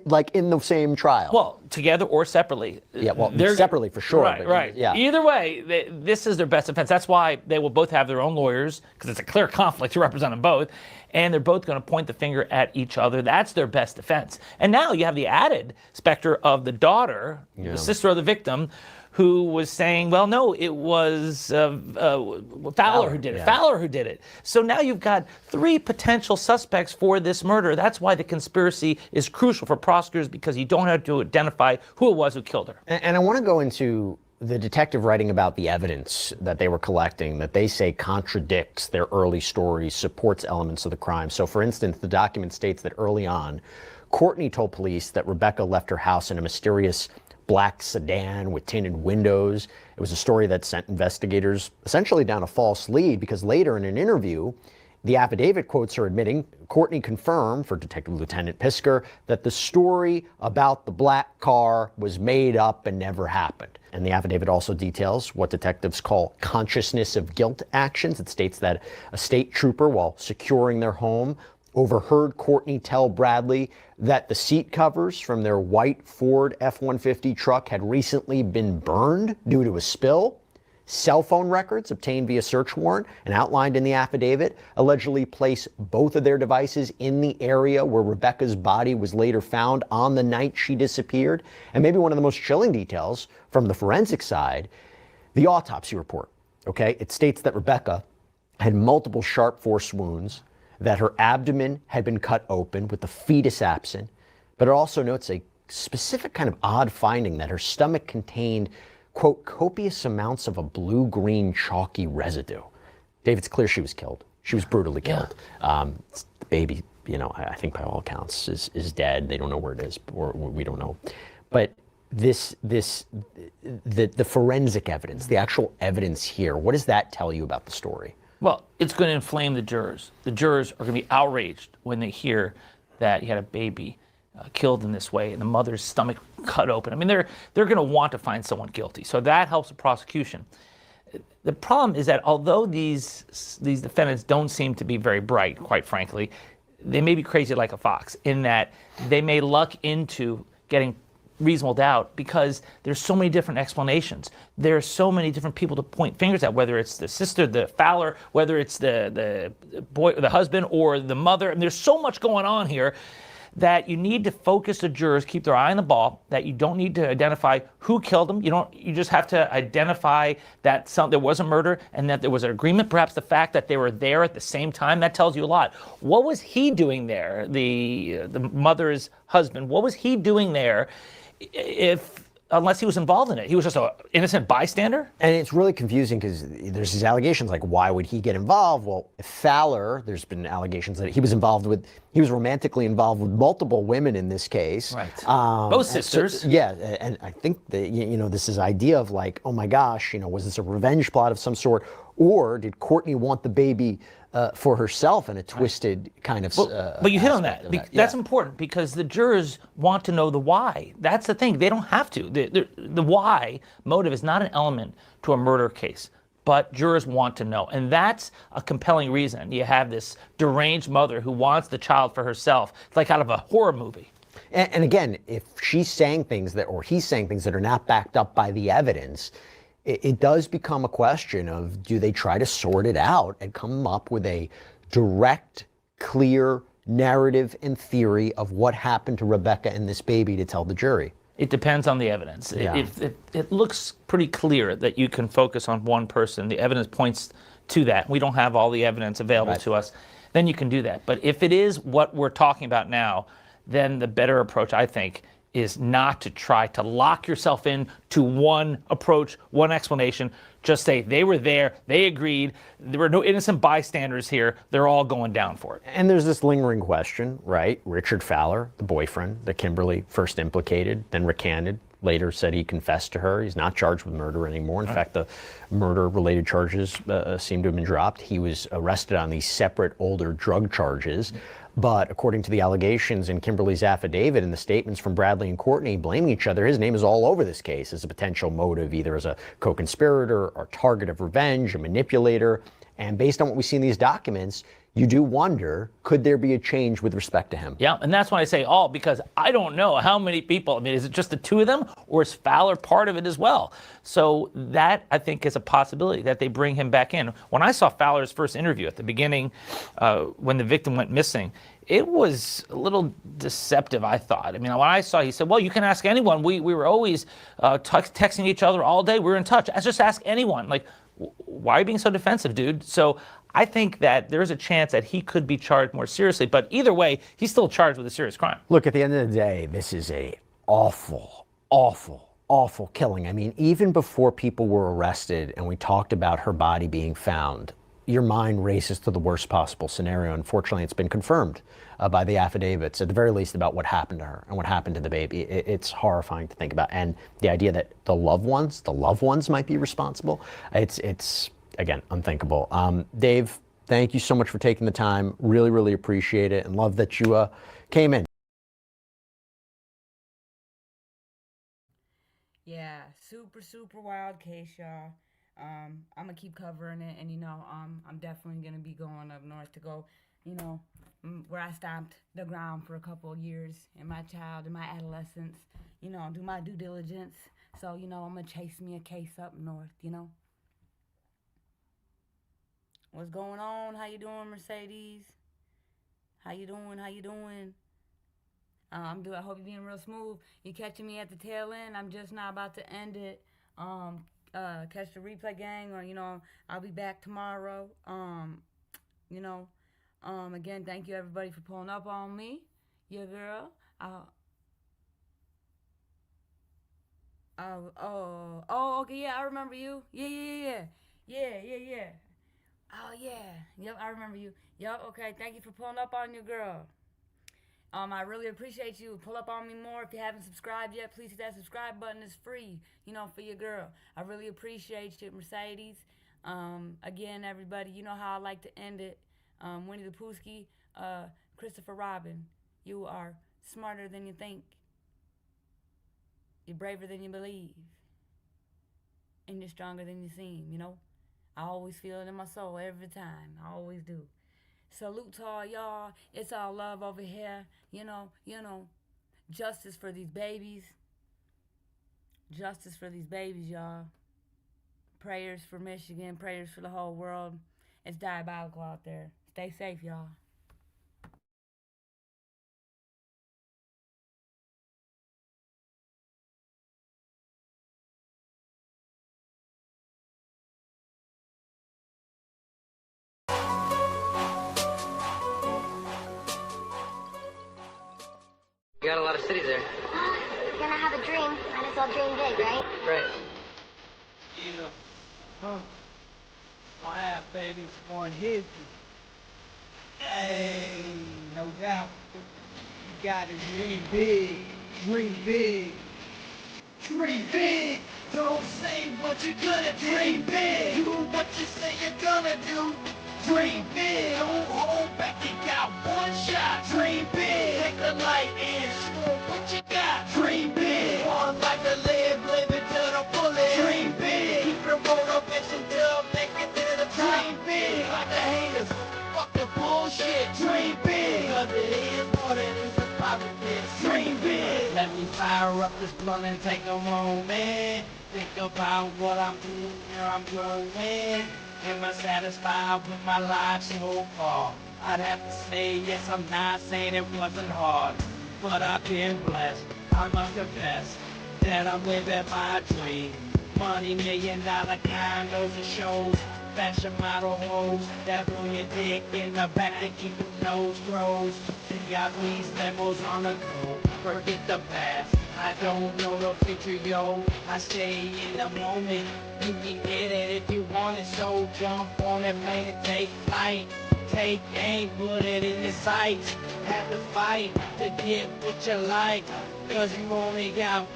like in the same trial. Well, together or separately. Yeah, well, separately for sure. Right. Yeah. Either way, this is their best defense. That's why they will both have their own lawyers, because it's a clear conflict to represent them both. And they're both going to point the finger at each other. That's their best defense. And now you have the added specter of the daughter, the sister of the victim, who was saying, well, no, it was Fowler who did it. Fowler who did it. So now you've got three potential suspects for this murder. That's why the conspiracy is crucial for prosecutors, because you don't have to identify who it was who killed her. And I want to go into the detective writing about the evidence that they were collecting that they say contradicts their early stories, supports elements of the crime. So, for instance, the document states that early on, Courtney told police that Rebecca left her house in a mysterious black sedan with tinted windows. It was a story that sent investigators essentially down a false lead, because later in an interview, the affidavit quotes her admitting, Courtney confirmed for Detective Lieutenant Pisker that the story about the black car was made up and never happened. And the affidavit also details what detectives call consciousness of guilt actions. It states that a state trooper, while securing their home, overheard Courtney tell Bradley that the seat covers from their white Ford F-150 truck had recently been burned due to a spill. Cell phone records obtained via search warrant and outlined in the affidavit allegedly place both of their devices in the area where Rebecca's body was later found on the night she disappeared. And maybe one of the most chilling details from the forensic side, the autopsy report. Okay, it states that Rebecca had multiple sharp force wounds, that her abdomen had been cut open with the fetus absent, but it also notes a specific kind of odd finding that her stomach contained, quote, copious amounts of a blue-green chalky residue. Dave, it's clear she was killed. She was brutally killed. The baby, I think by all accounts is dead. They don't know where it is, or we don't know. But the forensic evidence, the actual evidence here, what does that tell you about the story? Well, it's going to inflame the jurors. The jurors are going to be outraged when they hear that he had a baby killed in this way and the mother's stomach cut open. I mean, they're going to want to find someone guilty. So that helps the prosecution. The problem is that although these defendants don't seem to be very bright, quite frankly, they may be crazy like a fox in that they may luck into getting reasonable doubt because there's so many different explanations. There's so many different people to point fingers at, whether it's the sister, the Fowler, whether it's the boy, the husband, or the mother. And there's so much going on here that you need to focus the jurors, keep their eye on the ball, that you don't need to identify who killed them. You just have to identify that there was a murder and that there was an agreement. Perhaps the fact that they were there at the same time, that tells you a lot. What was he doing there, the mother's husband? What was he doing there unless he was involved in it? He was just an innocent bystander? And it's really confusing because there's these allegations like, why would he get involved? Well, if Fowler, there's been allegations that he was romantically involved with multiple women in this case. Right. Both sisters. So, yeah, and I think that, this is idea of like, oh my gosh, was this a revenge plot of some sort? Or did Courtney want the baby for herself in a twisted kind of but you hit on that. That's important because the jurors want to know the why. That's the thing. They don't have to. The why motive is not an element to a murder case, but jurors want to know. And that's a compelling reason. You have this deranged mother who wants the child for herself. It's like out of a horror movie. And again, if she's saying things or he's saying things that are not backed up by the evidence, it does become a question of, do they try to sort it out and come up with a direct, clear narrative and theory of what happened to Rebecca and this baby to tell the jury? It depends on the evidence. Yeah. It looks pretty clear that you can focus on one person. The evidence points to that. We don't have all the evidence available to us. Then you can do that. But if it is what we're talking about now, then the better approach, I think, is not to try to lock yourself in to one approach, one explanation. Just say they were there, they agreed, there were no innocent bystanders here, they're all going down for it. And there's this lingering question, right? Richard Fowler, the boyfriend that Kimberly first implicated, then recanted, later said he confessed to her. He's not charged with murder anymore. In fact, the murder-related charges seem to have been dropped. He was arrested on these separate older drug charges. But according to the allegations in Kimberly's affidavit and the statements from Bradley and Courtney blaming each other, his name is all over this case as a potential motive, either as a co-conspirator or target of revenge, a manipulator. And based on what we see in these documents, you do wonder, could there be a change with respect to him? Yeah, and that's why I say all, because I don't know how many people. I mean, is it just the two of them, or is Fowler part of it as well? So that, I think, is a possibility that they bring him back in. When I saw Fowler's first interview at the beginning, when the victim went missing, it was a little deceptive, I thought. I mean, when I saw, he said, well, you can ask anyone. We were always texting each other all day. We were in touch. Just ask anyone. Like, why are you being so defensive, dude? So I think that there's a chance that he could be charged more seriously. But either way, he's still charged with a serious crime. Look, at the end of the day, this is a awful, awful, awful killing. I mean, even before people were arrested and we talked about her body being found, your mind races to the worst possible scenario. Unfortunately, it's been confirmed by the affidavits, at the very least, about what happened to her and what happened to the baby. It's horrifying to think about. And the idea that the loved ones might be responsible, it's again, unthinkable. Dave, thank you so much for taking the time. Really, really appreciate it, and love that you came in. Yeah, super wild case, y'all. I'm gonna keep covering it, and I'm definitely gonna be going up north to go, where I stomped the ground for a couple of years in my adolescence, do my due diligence. So, I'm gonna chase me a case up north, What's going on? How you doing, Mercedes? How you doing? I hope you're being real smooth. You catching me at the tail end. I'm just not about to end it. Catch the replay, gang, or I'll be back tomorrow. Again, thank you everybody for pulling up on me. Your girl. Okay, yeah, I remember you. Yeah. Oh yeah. Yep, I remember you. Yep, okay. Thank you for pulling up on your girl. I really appreciate you. Pull up on me more. If you haven't subscribed yet, please hit that subscribe button. It's free, for your girl. I really appreciate you, Mercedes. Again, everybody, you know how I like to end it. Winnie the Poohski, Christopher Robin, you are smarter than you think. You're braver than you believe. And you're stronger than you seem, I always feel it in my soul every time. I always do. Salute to all y'all. It's all love over here. Justice for these babies. Justice for these babies, y'all. Prayers for Michigan. Prayers for the whole world. It's diabolical out there. Stay safe, y'all. lot of cities there. You're gonna have a dream. Might as well dream big, right? Right. Yeah. Huh. My half baby's born hippie. Hey, no doubt. You gotta dream big. Dream big. Dream big. Don't say what you're gonna dream big. Do what you say you're gonna do. Dream big. Don't hold back. You got one shot. Dream big. Take the light and show what you got. Dream big. One life to live. Live it to the fullest. Dream big. Keep your motivation till make it to the top. Dream big. Like the haters. Fuck the bullshit. Dream big. Cause it is more than just a politics. Dream big. Let me fire up this blunt and take a moment. Think about what I'm doing, where I'm going. Am I satisfied with my life so far? I'd have to say yes, I'm not saying it wasn't hard. But I've been blessed, I must confess that I'm living my dream. Money, $1 million condos and shows. Fashion model hoes that blow your dick in the back and keep your nose grows. They got these levels on the go. Forget the past, I don't know the future, yo. I stay in the moment. You can get it if you want it, so jump on it, man, and take flight. Take aim, put it in your sights. Have to fight to get what you like, cause you only got